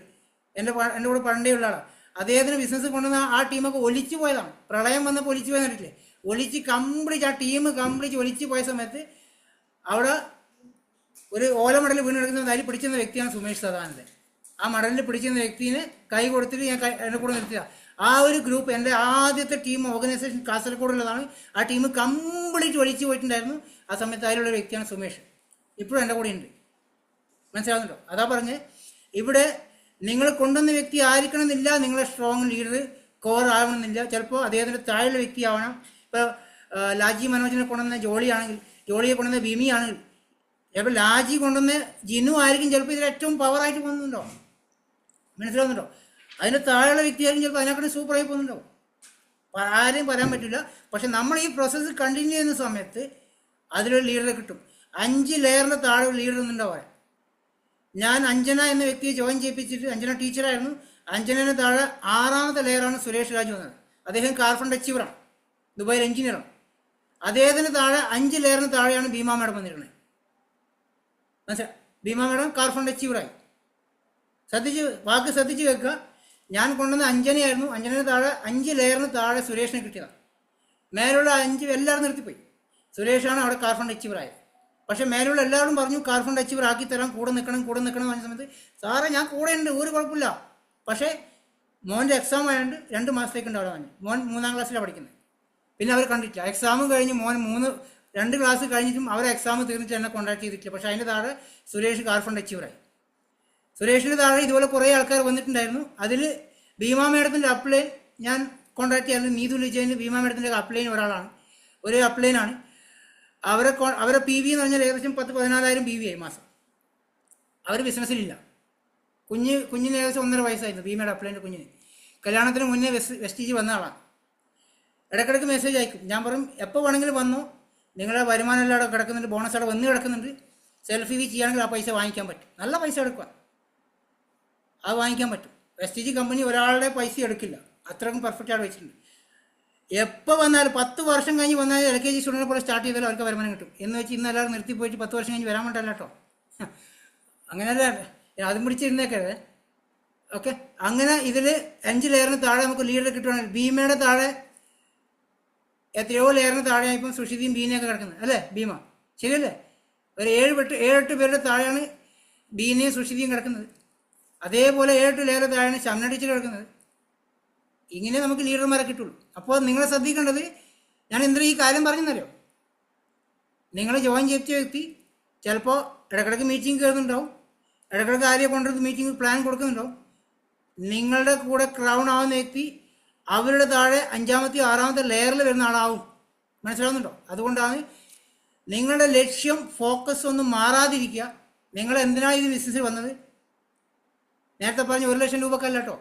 എൻ്റെ കൂടെ പണ്ടേ ഉള്ള ആളാണ്. അദ്ദേഹത്തിന് ബിസിനസ് കൊണ്ടുവന്ന ആ ടീമൊക്കെ ഒലിച്ചു പോയതാണ്. പ്രളയം വന്നപ്പോൾ ഒലിച്ചു പോയെന്ന് പറഞ്ഞിട്ടില്ലേ? ഒലിച്ച് കംപ്ലീറ്റ് ആ ടീം കംപ്ലീറ്റ് ഒലിച്ചു പോയ സമയത്ത് അവിടെ ഒരു ഓല മടൽ വീണ് കിടക്കുന്ന അതിൽ പിടിച്ചിരുന്ന വ്യക്തിയാണ് സുമേഷ് സദാനന്ദൻ. ആ മടലിൽ പിടിച്ചിരുന്ന വ്യക്തിനെ കൈ കൊടുത്തിട്ട് ഞാൻ എൻ്റെ കൂടെ നിർത്തിയ ആ ഒരു ഗ്രൂപ്പ് എൻ്റെ ആദ്യത്തെ ടീം ഓർഗനൈസേഷൻ കാസർഗോഡുള്ളതാണ്. ആ ടീം കംപ്ലീറ്റ് ഒലിച്ചു പോയിട്ടുണ്ടായിരുന്നു. ആ സമയത്ത് അതിലുള്ള വ്യക്തിയാണ് സുമേഷ്. ഇപ്പോഴും എൻ്റെ കൂടെ ഉണ്ട്. മനസ്സിലാവുന്നുണ്ടോ? അതാ പറഞ്ഞ് ഇവിടെ നിങ്ങൾ കൊണ്ടുവന്ന വ്യക്തി ആയിരിക്കണം എന്നില്ല നിങ്ങളെ സ്ട്രോങ് ലീഡർ കോർ ആവണമെന്നില്ല. ചിലപ്പോൾ അദ്ദേഹത്തിൻ്റെ താഴെയുള്ള വ്യക്തി ആവണം. ഇപ്പോൾ ലാജി മനോജിനെ കൊണ്ടുവന്ന ജോളിയാണെങ്കിൽ, ജോളിയെ കൊണ്ടുവന്ന ബിമി ആണെങ്കിൽ, ചിലപ്പോൾ ലാജി കൊണ്ടുവന്ന ജിനു ആയിരിക്കും ചിലപ്പോൾ ഇതിൽ ഏറ്റവും പവറായിട്ട് പോകുന്നുണ്ടോ? മനസ്സിലാവുന്നുണ്ടോ? അതിൻ്റെ താഴെയുള്ള വ്യക്തിയായിരിക്കും ചിലപ്പോൾ അതിനെക്കാട്ടും സൂപ്പറായി പോകുന്നുണ്ടോ? ആരെയും പറയാൻ പറ്റില്ല. പക്ഷെ നമ്മൾ ഈ പ്രോസസ്സ് കണ്ടിന്യൂ ചെയ്യുന്ന സമയത്ത് അതിലൊരു ലീഡറെ കിട്ടും. 5 ലെയറിൻ്റെ താഴെ ഒരു ലീഡർ ഒന്നുണ്ടാവാൻ. ഞാൻ അഞ്ജന എന്ന വ്യക്തിയെ ജോയിൻ ചെയ്യിപ്പിച്ചിട്ട്, അഞ്ജന ടീച്ചറായിരുന്നു, അഞ്ജനയുടെ താഴെ 6ാമത്തെ ലെയറാണ് സുരേഷ് രാജു വന്നത്. അദ്ദേഹം കാർഫണ്ട് അച്ചീവറാണ്, ദുബായിൽ എഞ്ചിനീയറാണ്. അദ്ദേഹത്തിന് താഴെ 5 ലെയറിന് താഴെയാണ് ഭീമ മാഡം വന്നിരുന്നത്. മനസ്സിലായി? ഭീമ മാഡം കാർഫണ്ട് അച്ചീവറായി. വാക്ക് ശ്രദ്ധിച്ച് കേൾക്കുക. ഞാൻ കൊണ്ടുവന്ന അഞ്ജനയായിരുന്നു. അഞ്ജനയുടെ താഴെ 5 ലെയറിന് താഴെ സുരേഷിനെ കിട്ടിയതാണ്. മേലുള്ള 5 എല്ലാവരും നിർത്തിപ്പോയി. സുരേഷാണ് അവിടെ കാർഫണ്ട് അച്ചീവറായത്. പക്ഷേ മേലുള്ള എല്ലാവരും പറഞ്ഞു കാർഫണ്ട് അച്ചീവർ ആക്കി തരാം, കൂടെ നിൽക്കണം എന്ന് പറഞ്ഞ സമയത്ത് സാറേ ഞാൻ കൂടെ ഉണ്ട്, ഒരു കുഴപ്പമില്ല. പക്ഷേ മോൻ്റെ എക്സാം ആയതുകൊണ്ട് 2 മാസത്തേക്ക് ഉണ്ട് അവിടെ വന്നു. മോൻ 3ാം ക്ലാസ്സിലാണ് പഠിക്കുന്നത്. പിന്നെ അവർ കണ്ടിട്ടില്ല. എക്സാമും കഴിഞ്ഞ് മോൻ 2 ക്ലാസ് കഴിഞ്ഞിട്ടും അവർ എക്സാം തീർന്നിട്ട് എന്നെ കോൺടാക്ട് ചെയ്തിട്ടില്ല. പക്ഷേ അതിൻ്റെ താഴെ സുരേഷ് കാർഫണ്ട് അച്ചീവറായി. സുരേഷിൻ്റെ താഴെ ഇതുപോലെ കുറേ ആൾക്കാർ വന്നിട്ടുണ്ടായിരുന്നു. അതിൽ ഭീമാ മേഡത്തിൻ്റെ അപ്ലൈൻ ഞാൻ കോൺടാക്ട് ചെയ്യാറുണ്ട്. നീതു വിജയന് ഭീമാ മേഡത്തിൻ്റെ അപ്ലൈൻ ഒരാളാണ്, ഒരു അപ്ലൈനാണ്. അവരെ PV എന്ന് പറഞ്ഞാൽ ഏകദേശം 10-14,000 PV ആയി മാസം. അവർ ബിസിനസ്സിലില്ല. കുഞ്ഞിന് ഏകദേശം 1.5 വയസ്സായിരുന്നു. ഭീമയുടെ അപ്ലൈൻ്റെ കുഞ്ഞിന്. കല്യാണത്തിന് മുന്നേ വെസ്റ്റീജ് വന്ന ആളാണ്. ഇടയ്ക്കിടയ്ക്ക് മെസ്സേജ് അയക്കും. ഞാൻ പറയും എപ്പോൾ വേണമെങ്കിലും വന്നോ, നിങ്ങളുടെ വരുമാനം എല്ലാം അവിടെ കിടക്കുന്നുണ്ട്, ബോണസ് അവിടെ വന്ന് കിടക്കുന്നുണ്ട്, സെൽഫ് PV ചെയ്യുകയാണെങ്കിൽ ആ പൈസ വാങ്ങിക്കാൻ പറ്റും. നല്ല പൈസ എടുക്കുക, അത് വാങ്ങിക്കാൻ പറ്റും. വെസ്റ്റീജ് കമ്പനി ഒരാളുടെ പൈസ എടുക്കില്ല, അത്രയും പെർഫെക്റ്റ് ആയിട്ട് വെച്ചിട്ടുണ്ട്. എപ്പോൾ വന്നാലും 10 വർഷം കഴിഞ്ഞ് വന്നാൽ LKG സ്റ്റുഡൻറ്റിനെ പോലെ സ്റ്റാർട്ട് ചെയ്താലും അവർക്ക് വരുമാനം കിട്ടും. എന്ന് വെച്ച് ഇന്ന് എല്ലാവരും നിർത്തി പോയിട്ട് 10 വർഷം കഴിഞ്ഞ് വരാൻ വേണ്ടല്ല കേട്ടോ. അങ്ങനെയല്ല, അതും പിടിച്ചിരുന്നേക്കരുത്. ഓക്കെ, അങ്ങനെ ഇതിൽ 5 ലെയറിന് താഴെ നമുക്ക് ലീഡർ കിട്ടുവാണെങ്കിൽ, ഭീമയുടെ താഴെ എത്രയോ ലെയറിന് താഴെയാണ് ഇപ്പം സുഷിതിയും ബീനയൊക്കെ കിടക്കുന്നത് അല്ലേ? ഭീമ ശരിയല്ലേ? ഒരു 7-8 പേരുടെ താഴെയാണ് ബീനയും സുഷിതിയും കിടക്കുന്നത്. അതേപോലെ 7 ലെയർ താഴെയാണ് ശമന ടീച്ചർ കിടക്കുന്നത്. ഇങ്ങനെ നമുക്ക് ലീഡർമാരെ കിട്ടുള്ളൂ. അപ്പോൾ നിങ്ങളെ ശ്രദ്ധിക്കേണ്ടത്, ഞാൻ എന്തിനാ ഈ കാര്യം പറഞ്ഞെന്നറിയോ? നിങ്ങൾ ജോയിൻ ചെയ്ത വ്യക്തി ചിലപ്പോൾ ഇടയ്ക്കിടയ്ക്ക് മീറ്റിംഗ് കയറുന്നുണ്ടാവും, ഇടയ്ക്കിടയ്ക്ക് ആരെയും കൊണ്ടുവരുന്ന മീറ്റിംഗ് പ്ലാൻ കൊടുക്കുന്നുണ്ടാവും. നിങ്ങളുടെ കൂടെ ക്രൗൺ ആവുന്ന വ്യക്തി അവരുടെ താഴെ 5ാമത്തെ 6ാമത്തെ ലെയറിൽ വരുന്ന ആളാവും. മനസ്സിലാവുന്നുണ്ടോ? അതുകൊണ്ടാണ് നിങ്ങളുടെ ലക്ഷ്യം, ഫോക്കസ് ഒന്നും മാറാതിരിക്കുക. നിങ്ങൾ എന്തിനാണ് ഇത് ബിസിനസ്സിൽ വന്നത്? നേരത്തെ പറഞ്ഞ് 1 ലക്ഷം രൂപക്കല്ല കേട്ടോ,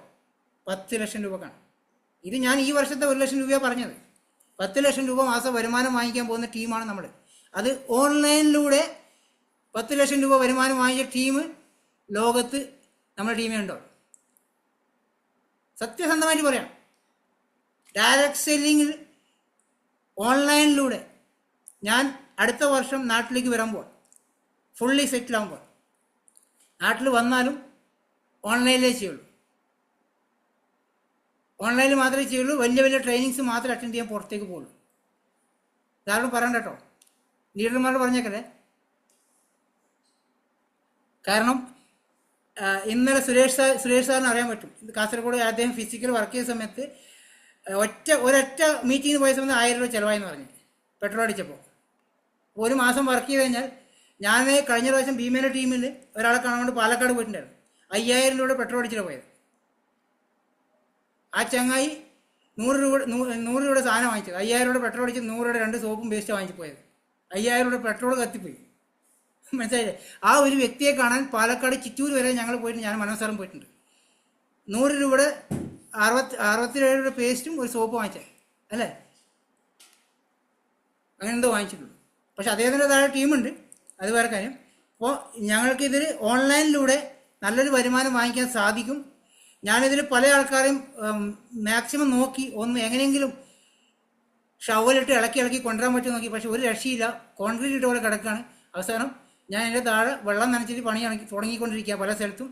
10 ലക്ഷം രൂപക്കാണ്. ഇത് ഞാൻ ഈ വർഷത്തെ 1 ലക്ഷം രൂപയാണ് പറഞ്ഞത്. 10 ലക്ഷം രൂപ മാസം വരുമാനം വാങ്ങിക്കാൻ പോകുന്ന ടീമാണ് നമ്മൾ. അത് ഓൺലൈനിലൂടെ 10 ലക്ഷം രൂപ വരുമാനം വാങ്ങിച്ച ടീം ലോകത്ത് നമ്മുടെ ടീമേ ഉണ്ടോ? സത്യസന്ധമായിട്ട് പറയാം. ഡയറക്റ്റ് സെല്ലിങ്ങിൽ ഓൺലൈനിലൂടെ ഞാൻ അടുത്ത വർഷം നാട്ടിലേക്ക് വരാൻ പോവാം. ഫുള്ളി സെറ്റിൽ ആകുമ്പോൾ നാട്ടിൽ വന്നാലും ഓൺലൈനിലേ ചെയ്യുള്ളൂ. ഓൺലൈനിൽ മാത്രമേ ചെയ്യുള്ളൂ. വലിയ വലിയ ട്രെയിനിങ്സ് മാത്രമേ അറ്റൻഡ് ചെയ്യാൻ പുറത്തേക്ക് പോകുള്ളൂ. കാരണം പറയണ്ട കേട്ടോ, ലീഡർമാരോട് പറഞ്ഞേക്കല്ലേ. കാരണം ഇന്നലെ സുരേഷ് സാറിന് അറിയാൻ പറ്റും. കാസർഗോഡ് അദ്ദേഹം ഫിസിക്കൽ വർക്ക് ചെയ്ത സമയത്ത് ഒരൊറ്റ മീറ്റിങ്ങിന് പോയ സമയത്ത് 1000 രൂപ ചിലവായെന്ന് പറഞ്ഞു പെട്രോൾ അടിച്ചപ്പോൾ. ഒരു മാസം വർക്ക് ചെയ്ത് കഴിഞ്ഞാൽ, ഞാൻ കഴിഞ്ഞ പ്രാവശ്യം ഭീമേന ടീമിൽ ഒരാളെ കാണാൻ വേണ്ടി പാലക്കാട് പോയിട്ടുണ്ടായിരുന്നു. 5000 രൂപയുടെ പെട്രോൾ അടിച്ചിട്ട് പോയത്. ആ ചങ്ങായി 100 രൂപയുടെ സാധനം വാങ്ങിച്ചത്. 5000 രൂപയുടെ പെട്രോൾ അടിച്ച് 100 രൂപയുടെ 2 സോപ്പും വേസ്റ്റ് വാങ്ങിച്ച് പോയത്. 5000 രൂപയുടെ പെട്രോൾ കത്തിപ്പോയി. മനസ്സിലായില്ലേ? ആ ഒരു വ്യക്തിയെ കാണാൻ പാലക്കാട് ചിറ്റൂർ വരെ ഞങ്ങൾ പോയിട്ട്, ഞാൻ മനോസാറും പോയിട്ടുണ്ട്. 100 രൂപയുടെ 67 രൂപയുടെ പേസ്റ്റും ഒരു സോപ്പ് വാങ്ങിച്ചത് അല്ലേ? അങ്ങനെ എന്തോ വാങ്ങിച്ചിട്ടുള്ളൂ. പക്ഷെ അദ്ദേഹത്തിൻ്റെ താഴെ ടീമുണ്ട്, അത് വേറെ കാര്യം. അപ്പോൾ ഞങ്ങൾക്കിതിൽ ഓൺലൈനിലൂടെ നല്ലൊരു വരുമാനം വാങ്ങിക്കാൻ സാധിക്കും. ഞാനിതിൽ പല ആൾക്കാരെയും മാക്സിമം നോക്കി ഒന്ന് എങ്ങനെയെങ്കിലും ഷവലിട്ട് ഇളക്കി കൊണ്ടുവരാൻ പറ്റും നോക്കി. പക്ഷെ ഒരു രക്ഷയില്ല, കോൺക്രീറ്റ് ഇട്ട പോലെ കിടക്കുകയാണ്. അവസാനം ഞാൻ എൻ്റെ താഴെ വെള്ളം നനച്ചിട്ട് പണി തുടങ്ങിക്കൊണ്ടിരിക്കുക പല സ്ഥലത്തും.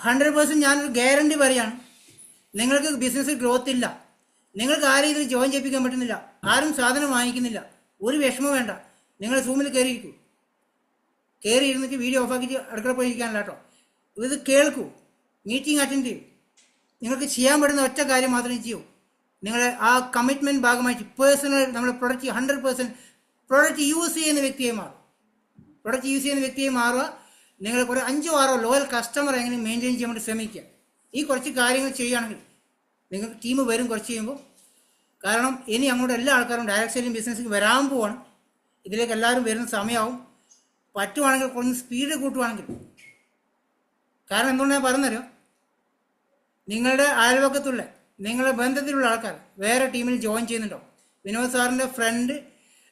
100% ഞാനൊരു ഗ്യാരണ്ടി പറയാണ്, നിങ്ങൾക്ക് ബിസിനസ്സിൽ ഗ്രോത്ത് ഇല്ല, നിങ്ങൾക്ക് ആരും ഇതിൽ ജോയിൻ ചെയ്യിപ്പിക്കാൻ പറ്റുന്നില്ല, ആരും സാധനം വാങ്ങിക്കുന്നില്ല, ഒരു വിഷമം വേണ്ട. നിങ്ങൾ സൂമിൽ കയറി ഇരുന്നിട്ട് വീഡിയോ ഓഫാക്കിയിട്ട് അടുക്കള പോയിരിക്കാനല്ല കേട്ടോ. ഇത് കേൾക്കൂ, മീറ്റിംഗ് അറ്റൻഡ് ചെയ്യൂ. നിങ്ങൾക്ക് ചെയ്യാൻ പറ്റുന്ന ഒറ്റ കാര്യം മാത്രമേ ചെയ്യൂ. നിങ്ങളെ ആ കമ്മിറ്റ്മെൻറ്റ് ഭാഗമായിട്ട് പേഴ്സണൽ നമ്മുടെ പ്രൊഡക്റ്റ് 100% പ്രൊഡക്റ്റ് യൂസ് ചെയ്യുന്ന വ്യക്തിയെ മാറുക. നിങ്ങൾ കുറേ 5-6 ലോയൽ കസ്റ്റമർ എങ്ങനെ മെയിൻറ്റെയിൻ ചെയ്യാൻ വേണ്ടി ശ്രമിക്കുക. ഈ കുറച്ച് കാര്യങ്ങൾ ചെയ്യുകയാണെങ്കിൽ നിങ്ങൾക്ക് ടീം വരും കുറച്ച് ചെയ്യുമ്പോൾ. കാരണം ഇനി അങ്ങോട്ട് എല്ലാ ആൾക്കാരും ഡയറക്റ്റ് സെല്ലിംഗ് ബിസിനസ്സിൽ വരാൻ പോവാണ്. ഇതിലേക്ക് എല്ലാവരും വരുന്ന സമയമാവും. പറ്റുവാണെങ്കിൽ കുറഞ്ഞ് സ്പീഡ് കൂട്ടുവാണെങ്കിൽ. കാരണം എന്തുകൊണ്ട് ഞാൻ പറഞ്ഞുതരാം, നിങ്ങളുടെ അയൽവക്കത്തുള്ള നിങ്ങളുടെ ബന്ധത്തിലുള്ള ആൾക്കാർ വേറെ ടീമിൽ ജോയിൻ ചെയ്യുന്നുണ്ടോ? വിനോദ് സാറിൻ്റെ ഫ്രണ്ട്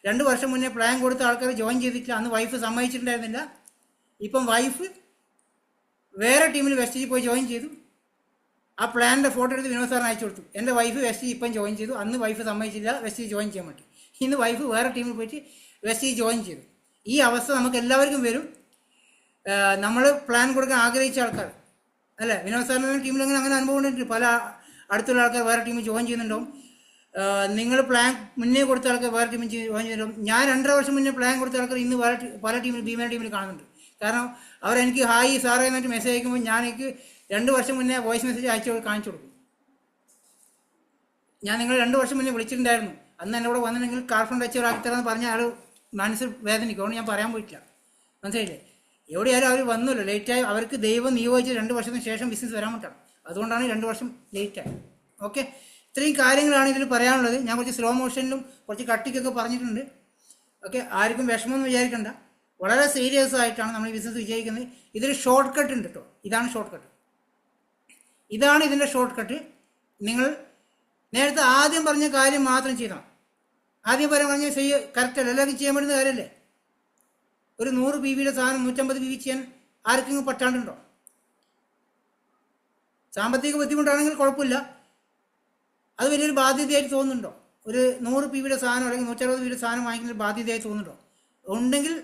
2 വർഷം മുന്നേ പ്ലാൻ കൊടുത്ത ആൾക്കാർ ജോയിൻ ചെയ്തിട്ടില്ല. അന്ന് വൈഫ് സമ്മതിച്ചിട്ടുണ്ടായിരുന്നില്ല. ഇപ്പം വൈഫ് വേറെ ടീമിൽ വെസ്റ്റേജിൽ പോയി ജോയിൻ ചെയ്തു. ആ പ്ലാനിൻ്റെ ഫോട്ടോ എടുത്ത് വിനോദ് സാറിന് അയച്ചു കൊടുത്തു. എൻ്റെ വൈഫ് വെസ്റ്റേജ് ഇപ്പം ജോയിൻ ചെയ്തു. അന്ന് വൈഫ് സമ്മതിച്ചില്ല വെസ്റ്റേജ് ജോയിൻ ചെയ്യാൻ പറ്റി. ഇന്ന് വൈഫ് വേറെ ടീമിൽ പോയിട്ട് വെസ്റ്റേജ് ജോയിൻ ചെയ്തു. ഈ അവസ്ഥ നമുക്ക് എല്ലാവർക്കും വരും. നമ്മൾ പ്ലാൻ കൊടുക്കാൻ ആഗ്രഹിച്ച ആൾക്കാർ അല്ലേ? വിനോദ് സാറിൻ്റെ ടീമിൽ അങ്ങനെ അനുഭവം ഉണ്ടായിട്ടുണ്ട്. പല അടുത്തുള്ള ആൾക്കാർ വേറെ ടീമിൽ ജോയിൻ ചെയ്യുന്നുണ്ടാവും. നിങ്ങൾ പ്ലാൻ മുന്നേ കൊടുത്ത ആൾക്കാർ വേറെ ടീമിൽ ജോയിൻ ചെയ്തിട്ടുണ്ടാവും. ഞാൻ 2.5 വർഷം മുന്നേ പ്ലാൻ കൊടുത്ത ആൾക്കാർ ഇന്ന് പല ടീമിൽ ഭീമേന ടീമിൽ കാണുന്നുണ്ട്. കാരണം അവരെനിക്ക് ഹായ് സാറേ എന്നിട്ട് മെസ്സേജ് അയക്കുമ്പോൾ ഞാൻ എനിക്ക് 2 വർഷം മുന്നേ വോയിസ് മെസ്സേജ് കാണിച്ചു കൊടുക്കും. ഞാൻ നിങ്ങൾ 2 വർഷം മുന്നേ വിളിച്ചിട്ടുണ്ടായിരുന്നു, അന്ന് എൻ്റെ കൂടെ വന്നിട്ടുണ്ടെങ്കിൽ കാർഫോൺ ടച്ചർ ആക്കിത്തരാമെന്ന് പറഞ്ഞ ആൾ മനസ്സിൽ വേദനിക്കും. അതുകൊണ്ട് ഞാൻ പറയാൻ പോയിട്ടില്ല. മനസ്സിലായില്ലേ? എവിടെയായാലും അവർ വന്നല്ലോ, ലേറ്റായി. അവർക്ക് ദൈവം നിയോഗിച്ച് 2 വർഷത്തിന് ശേഷം ബിസിനസ് വരാൻ പറ്റണം. അതുകൊണ്ടാണ് 2 വർഷം ലേറ്റായി. ഓക്കെ, ഇത്രയും കാര്യങ്ങളാണ് ഇതിൽ പറയാനുള്ളത്. ഞാൻ കുറച്ച് സ്ലോ മോഷനിലും കുറച്ച് കട്ടിക്കൊക്കെ പറഞ്ഞിട്ടുണ്ട്. ഓക്കെ, ആർക്കും വിഷമമൊന്നും വിചാരിക്കണ്ട. വളരെ സീരിയസ് ആയിട്ടാണ് നമ്മൾ ഈ ബിസിനസ് വിജയിക്കുന്നത്. ഇതിൽ ഷോർട്ട് കട്ട് ഉണ്ട് കേട്ടോ. ഇതാണ് ഷോർട്ട് കട്ട്. ഇതാണ് ഇതിൻ്റെ ഷോർട്ട് കട്ട്. നിങ്ങൾ നേരത്തെ ആദ്യം പറഞ്ഞ കാര്യം മാത്രം ചെയ്യണം. ആദ്യം പറഞ്ഞ കറക്റ്റല്ല, എല്ലാവർക്കും ചെയ്യാൻ പറ്റുന്ന കാര്യമല്ലേ? ഒരു 100 PBയുടെ സാധനം 150 PB ചെയ്യാൻ ആർക്കെങ്കിലും പറ്റാണ്ടുണ്ടോ? സാമ്പത്തിക ബുദ്ധിമുട്ടാണെങ്കിൽ കുഴപ്പമില്ല, അത് വലിയൊരു ബാധ്യതയായിട്ട് തോന്നുന്നുണ്ടോ? ഒരു 100 PBയുടെ സാധനം അല്ലെങ്കിൽ 160 PBയുടെ സാധനം വാങ്ങിക്കുന്ന ഒരു ബാധ്യതയായി തോന്നുന്നുണ്ടോ? ഉണ്ടെങ്കിൽ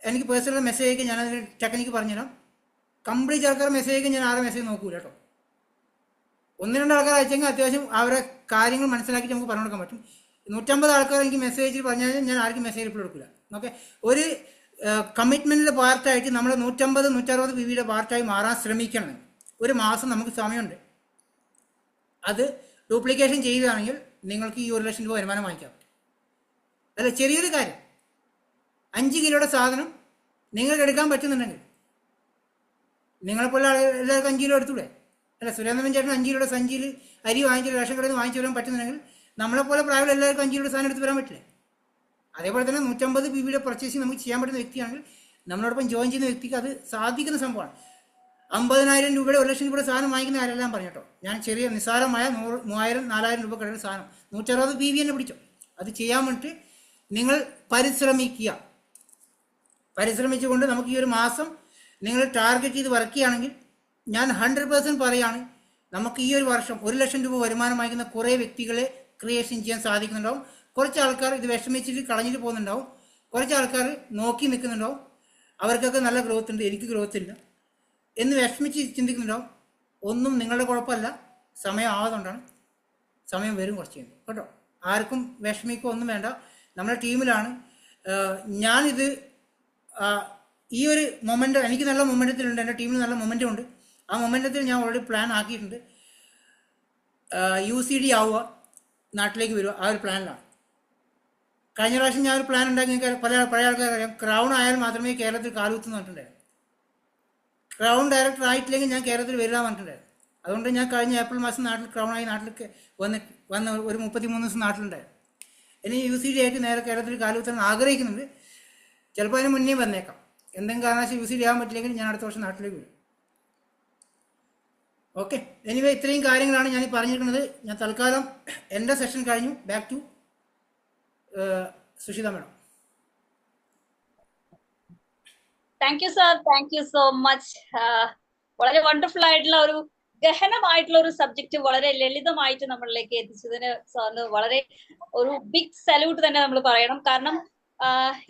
എനിക്ക് പേഴ്സണൽ മെസ്സേജ് അയക്കാൻ ഞാൻ അതിന് ടെക്നിക്ക് പറഞ്ഞുതരാം. കംപ്ലീറ്റ് ആൾക്കാർ മെസ്സേജ് അയക്കാൻ ഞാൻ ആരെ മെസ്സേജ് നോക്കൂല കേട്ടോ. 1-2 ആൾക്കാർ അയച്ചെങ്കിൽ അത്യാവശ്യം അവരെ കാര്യങ്ങൾ മനസ്സിലാക്കിയിട്ട് നമുക്ക് പറഞ്ഞു കൊടുക്കാൻ പറ്റും. 150 ആൾക്കാർ എനിക്ക് മെസ്സേജിൽ പറഞ്ഞാൽ ഞാൻ ആർക്കും മെസ്സേജ് റിപ്ലൈ കൊടുക്കില്ല. ഓക്കെ, ഒരു കമ്മിറ്റ്മെൻറ്റിൻ്റെ പാർട്ടായിട്ട് നമ്മൾ 150-160 PBയുടെ പാർട്ടായി മാറാൻ ശ്രമിക്കണം. ഒരു മാസം നമുക്ക് സമയമുണ്ട്. അത് ഡ്യൂപ്ലിക്കേഷൻ ചെയ്യുകയാണെങ്കിൽ നിങ്ങൾക്ക് ഈ 1 ലക്ഷം രൂപ വരുമാനം വാങ്ങിക്കാൻ പറ്റും. അല്ല, ചെറിയൊരു കാര്യം. 5 കിലോയുടെ സാധനം നിങ്ങൾക്ക് എടുക്കാൻ പറ്റുന്നുണ്ടെങ്കിൽ നിങ്ങളെപ്പോലെ എല്ലാവർക്കും 5 കിലോ എടുത്തൂടെ? അല്ല, സുരേന്ദ്രൻ ചേട്ടൻ 5 കിലോയുടെ സഞ്ചിയിൽ അരി വാങ്ങിച്ചിട്ട് റേഷൻ കടയിൽ നിന്ന് വാങ്ങിച്ചു വരാൻ പറ്റുന്നുണ്ടെങ്കിൽ നമ്മളെപ്പോലെ പ്രായം എല്ലാവർക്കും 5 കിലോയുടെ സാധനം എടുത്ത് വരാൻ പറ്റില്ലേ? അതേപോലെ തന്നെ 150 PBയുടെ പർച്ചേസിങ് നമുക്ക് ചെയ്യാൻ പറ്റുന്ന വ്യക്തിയാണെങ്കിൽ നമ്മളോടൊപ്പം ജോയിൻ ചെയ്യുന്ന വ്യക്തിക്ക് അത് സാധിക്കുന്ന സംഭവമാണ്. 50,000 രൂപയുടെ 1,00,000 രൂപയുടെ സാധനം വാങ്ങിക്കുന്ന ആരെല്ലാം പറഞ്ഞു കേട്ടോ. ഞാൻ ചെറിയ നിസ്സാരമായ 3,000 4,000 രൂപ കിട്ടുന്ന സാധനം 160 PV തന്നെ പിടിച്ചോ. അത് ചെയ്യാൻ വേണ്ടിയിട്ട് നിങ്ങൾ പരിശ്രമിക്കുക. പരിശ്രമിച്ചുകൊണ്ട് നമുക്ക് ഈ ഒരു മാസം നിങ്ങൾ ടാർഗറ്റ് ചെയ്ത് വർക്ക് ചെയ്യുകയാണെങ്കിൽ ഞാൻ 100% പറയുകയാണ്, നമുക്ക് ഈ ഒരു വർഷം 1,00,000 രൂപ വരുമാനം വാങ്ങിക്കുന്ന കുറേ വ്യക്തികളെ ക്രിയേഷൻ ചെയ്യാൻ സാധിക്കുന്നുണ്ടാവും. കുറച്ച് ആൾക്കാർ ഇത് വിഷമിച്ചിട്ട് കളഞ്ഞിട്ട് പോകുന്നുണ്ടാവും. കുറച്ച് ആൾക്കാർ നോക്കി നിൽക്കുന്നുണ്ടാവും, അവർക്കൊക്കെ നല്ല ഗ്രോത്ത് ഉണ്ട്, എനിക്ക് ഗ്രോത്ത് ഇല്ല എന്ന് വിഷമിച്ച് ചിന്തിക്കുന്നുണ്ടാവും. ഒന്നും നിങ്ങളുടെ കുഴപ്പമല്ല, സമയം ആവാതുകൊണ്ടാണ്. സമയം വരും കുറച്ച് കഴിയുമ്പോൾ കേട്ടോ. ആർക്കും വിഷമിക്കുക ഒന്നും വേണ്ട. നമ്മുടെ ടീമിലാണ് ഞാനിത് ഈ ഒരു മൊമെൻ്റ് എനിക്ക് നല്ല മൊമെൻ്റത്തിലുണ്ട്, എൻ്റെ ടീമിൽ നല്ല മൊമെൻ്റും ഉണ്ട്. ആ മൊമെൻ്റത്തിൽ ഞാൻ ഓൾറെഡി പ്ലാൻ ആക്കിയിട്ടുണ്ട്. UCD ആവുക, നാട്ടിലേക്ക് വരിക, ആ ഒരു പ്ലാനിലാണ്. കഴിഞ്ഞ പ്രാവശ്യം ഞാൻ ഒരു പ്ലാൻ ഉണ്ടാക്കി, പഴയ ആൾക്കാർക്കറിയാം, ക്രൗൺ ആയാൽ മാത്രമേ കേരളത്തിൽ കാലുകുത്തുന്നു പറഞ്ഞിട്ടുണ്ടായിരുന്നു. ക്രൗൺ ഡയറക്ടർ ആയിട്ടില്ലെങ്കിൽ ഞാൻ കേരളത്തിൽ വരില്ല പറഞ്ഞിട്ടുണ്ടായിരുന്നു. അതുകൊണ്ട് ഞാൻ കഴിഞ്ഞ ഏപ്രിൽ മാസം നാട്ടിൽ ക്രൗണായി നാട്ടിലേക്ക് വന്ന് ഒരു 33 ദിവസം നാട്ടിലുണ്ടായിരുന്നു. ഇനി UCD ആയിട്ട് നേരെ കേരളത്തിൽ കാലുകുത്താൻ ആഗ്രഹിക്കുന്നുണ്ട്. ചിലപ്പോൾ അതിന് മുന്നേ വന്നേക്കാം. എന്തെങ്കിലും കാരണവശാൽ UCD ആകാൻ പറ്റില്ലെങ്കിൽ ഞാൻ അടുത്ത വർഷം നാട്ടിലേക്ക് വരും. ഓക്കെ, എനിവേ ഇത്രയും കാര്യങ്ങളാണ് ഞാൻ പറഞ്ഞിരിക്കുന്നത്. ഞാൻ തൽക്കാലം എൻ്റെ സെഷൻ കഴിഞ്ഞു. Back to Sushitha madam. Thank you sir, thank you so much. വളരെ വണ്ടർഫുൾ ആയിട്ടുള്ള ഒരു ഗഹനമായിട്ടുള്ള ഒരു സബ്ജക്ട് വളരെ ലളിതമായിട്ട് നമ്മളിലേക്ക് എത്തിച്ചതിന് സാറിന് വളരെ ഒരു ബിഗ് സല്യൂട്ട് തന്നെ നമ്മൾ പറയണം. കാരണം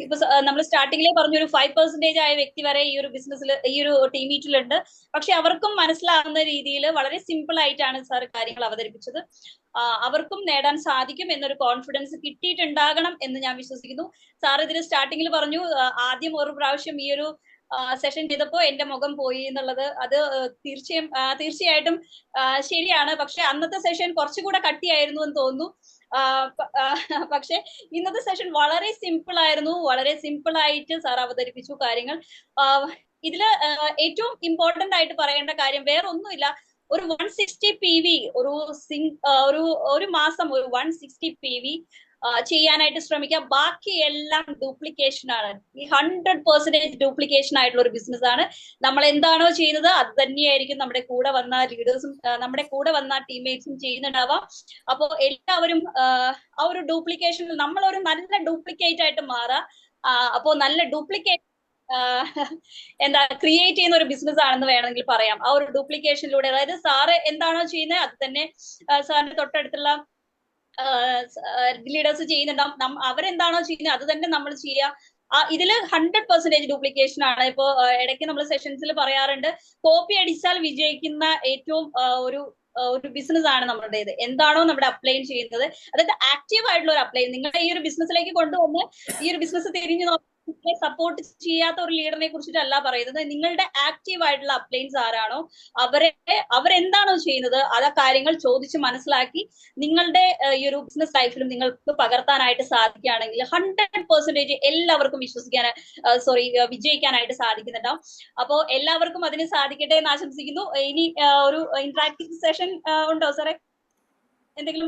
ഇപ്പൊ നമ്മൾ സ്റ്റാർട്ടിങ്ങിലേ പറഞ്ഞൊരു 5% ആയ വ്യക്തി വരെ ഈ ഒരു ബിസിനസ്സിൽ ഈ ഒരു ടീം മീറ്റിലുണ്ട്. പക്ഷെ അവർക്കും മനസ്സിലാകുന്ന രീതിയിൽ വളരെ സിമ്പിൾ ആയിട്ടാണ് സാർ കാര്യങ്ങൾ അവതരിപ്പിച്ചത്. അവർക്കും നേടാൻ സാധിക്കും എന്നൊരു കോൺഫിഡൻസ് കിട്ടിയിട്ടുണ്ടാകണം എന്ന് ഞാൻ വിശ്വസിക്കുന്നു. സാർ ഇതിന് സ്റ്റാർട്ടിങ്ങിൽ പറഞ്ഞു, ആദ്യം ഒരു പ്രാവശ്യം ഈ ഒരു സെഷൻ ചെയ്തപ്പോ എന്റെ മുഖം പോയി എന്നുള്ളത്. അത് തീർച്ചയായിട്ടും ശരിയാണ്. പക്ഷെ അന്നത്തെ സെഷൻ കുറച്ചുകൂടെ കട്ടിയായിരുന്നു എന്ന് തോന്നുന്നു. പക്ഷെ ഇന്നത്തെ സെഷൻ വളരെ സിമ്പിൾ ആയിരുന്നു. വളരെ സിമ്പിൾ ആയിട്ട് സാർ അവതരിപ്പിച്ചു കാര്യങ്ങൾ. ഇതില് ഏറ്റവും ഇമ്പോർട്ടന്റ് ആയിട്ട് പറയേണ്ട കാര്യം വേറെ ഒന്നുമില്ല. ഒരു 160 PV ഒരു മാസം ഒരു 160 PV ചെയ്യാനായിട്ട് ശ്രമിക്കുക. ബാക്കി എല്ലാം ഡ്യൂപ്ലിക്കേഷൻ ആണ്. ഈ 100% ഡ്യൂപ്ലിക്കേഷൻ ആയിട്ടുള്ള ഒരു ബിസിനസ് ആണ്. നമ്മൾ എന്താണോ ചെയ്യുന്നത് അത് തന്നെയായിരിക്കും നമ്മുടെ കൂടെ വന്ന ലീഡേഴ്സും നമ്മുടെ കൂടെ വന്ന ടീംമേറ്റ്സും ചെയ്യുന്നുണ്ടാവാം. അപ്പോൾ എല്ലാവരും ആ ഒരു ഡ്യൂപ്ലിക്കേഷൻ, നമ്മളൊരു നല്ല ഡ്യൂപ്ലിക്കേറ്റ് ആയിട്ട് മാറുക. അപ്പോൾ നല്ല ഡ്യൂപ്ലിക്കേറ്റ് ക്രിയേറ്റ് ചെയ്യുന്ന ഒരു ബിസിനസ് ആണെന്ന് വേണമെങ്കിൽ പറയാം. ആ ഒരു ഡ്യൂപ്ലിക്കേഷനിലൂടെ, അതായത് സാറ് എന്താണോ ചെയ്യുന്നത് അത് തന്നെ സാറിന്റെ തൊട്ടടുത്തുള്ള ലീഡേഴ്സ് ചെയ്യുന്നുണ്ടാവും. അവരെന്താണോ ചെയ്യുന്നത് അത് തന്നെ നമ്മൾ ചെയ്യുക. ഇതില് 100% ഡ്യൂപ്ലിക്കേഷൻ ആണ്. ഇപ്പോ ഇടയ്ക്ക് നമ്മൾ സെഷൻസിൽ പറയാറുണ്ട്, കോപ്പി അടിച്ചാൽ വിജയിക്കുന്ന ഏറ്റവും ഒരു ബിസിനസ് ആണ് നമ്മുടേത്. എന്താണോ നമ്മുടെ അപ്ലൈൻ ചെയ്യുന്നത്, അതായത് ആക്റ്റീവ് ആയിട്ടുള്ള ഒരു അപ്ലൈൻ. നിങ്ങളെ ഈ ഒരു ബിസിനസ്സിലേക്ക് കൊണ്ടുവന്ന് ഈ ഒരു ബിസിനസ് തിരിഞ്ഞു നോക്കി സപ്പോർട്ട് ചെയ്യാത്ത ഒരു ലീഡറിനെ കുറിച്ചിട്ടല്ല പറയുന്നത്. നിങ്ങളുടെ ആക്റ്റീവ് ആയിട്ടുള്ള അപ്ലൈൻസ് ആരാണോ അവരെന്താണോ ചെയ്യുന്നത് ആ കാര്യങ്ങൾ ചോദിച്ച് മനസ്സിലാക്കി നിങ്ങളുടെ ഈ ഒരു ബിസിനസ് ലൈഫിലും നിങ്ങൾക്ക് പകർത്താനായിട്ട് സാധിക്കുകയാണെങ്കിൽ 100% എല്ലാവർക്കും വിജയിക്കാനായിട്ട് സാധിക്കുന്നുണ്ടാവും. അപ്പോൾ എല്ലാവർക്കും അതിന് സാധിക്കട്ടെ എന്ന് ആശംസിക്കുന്നു. ഇനി ഒരു ഇന്ററാക്റ്റീവ് സെഷൻ ഉണ്ടോ സാറേ? എന്തെങ്കിലും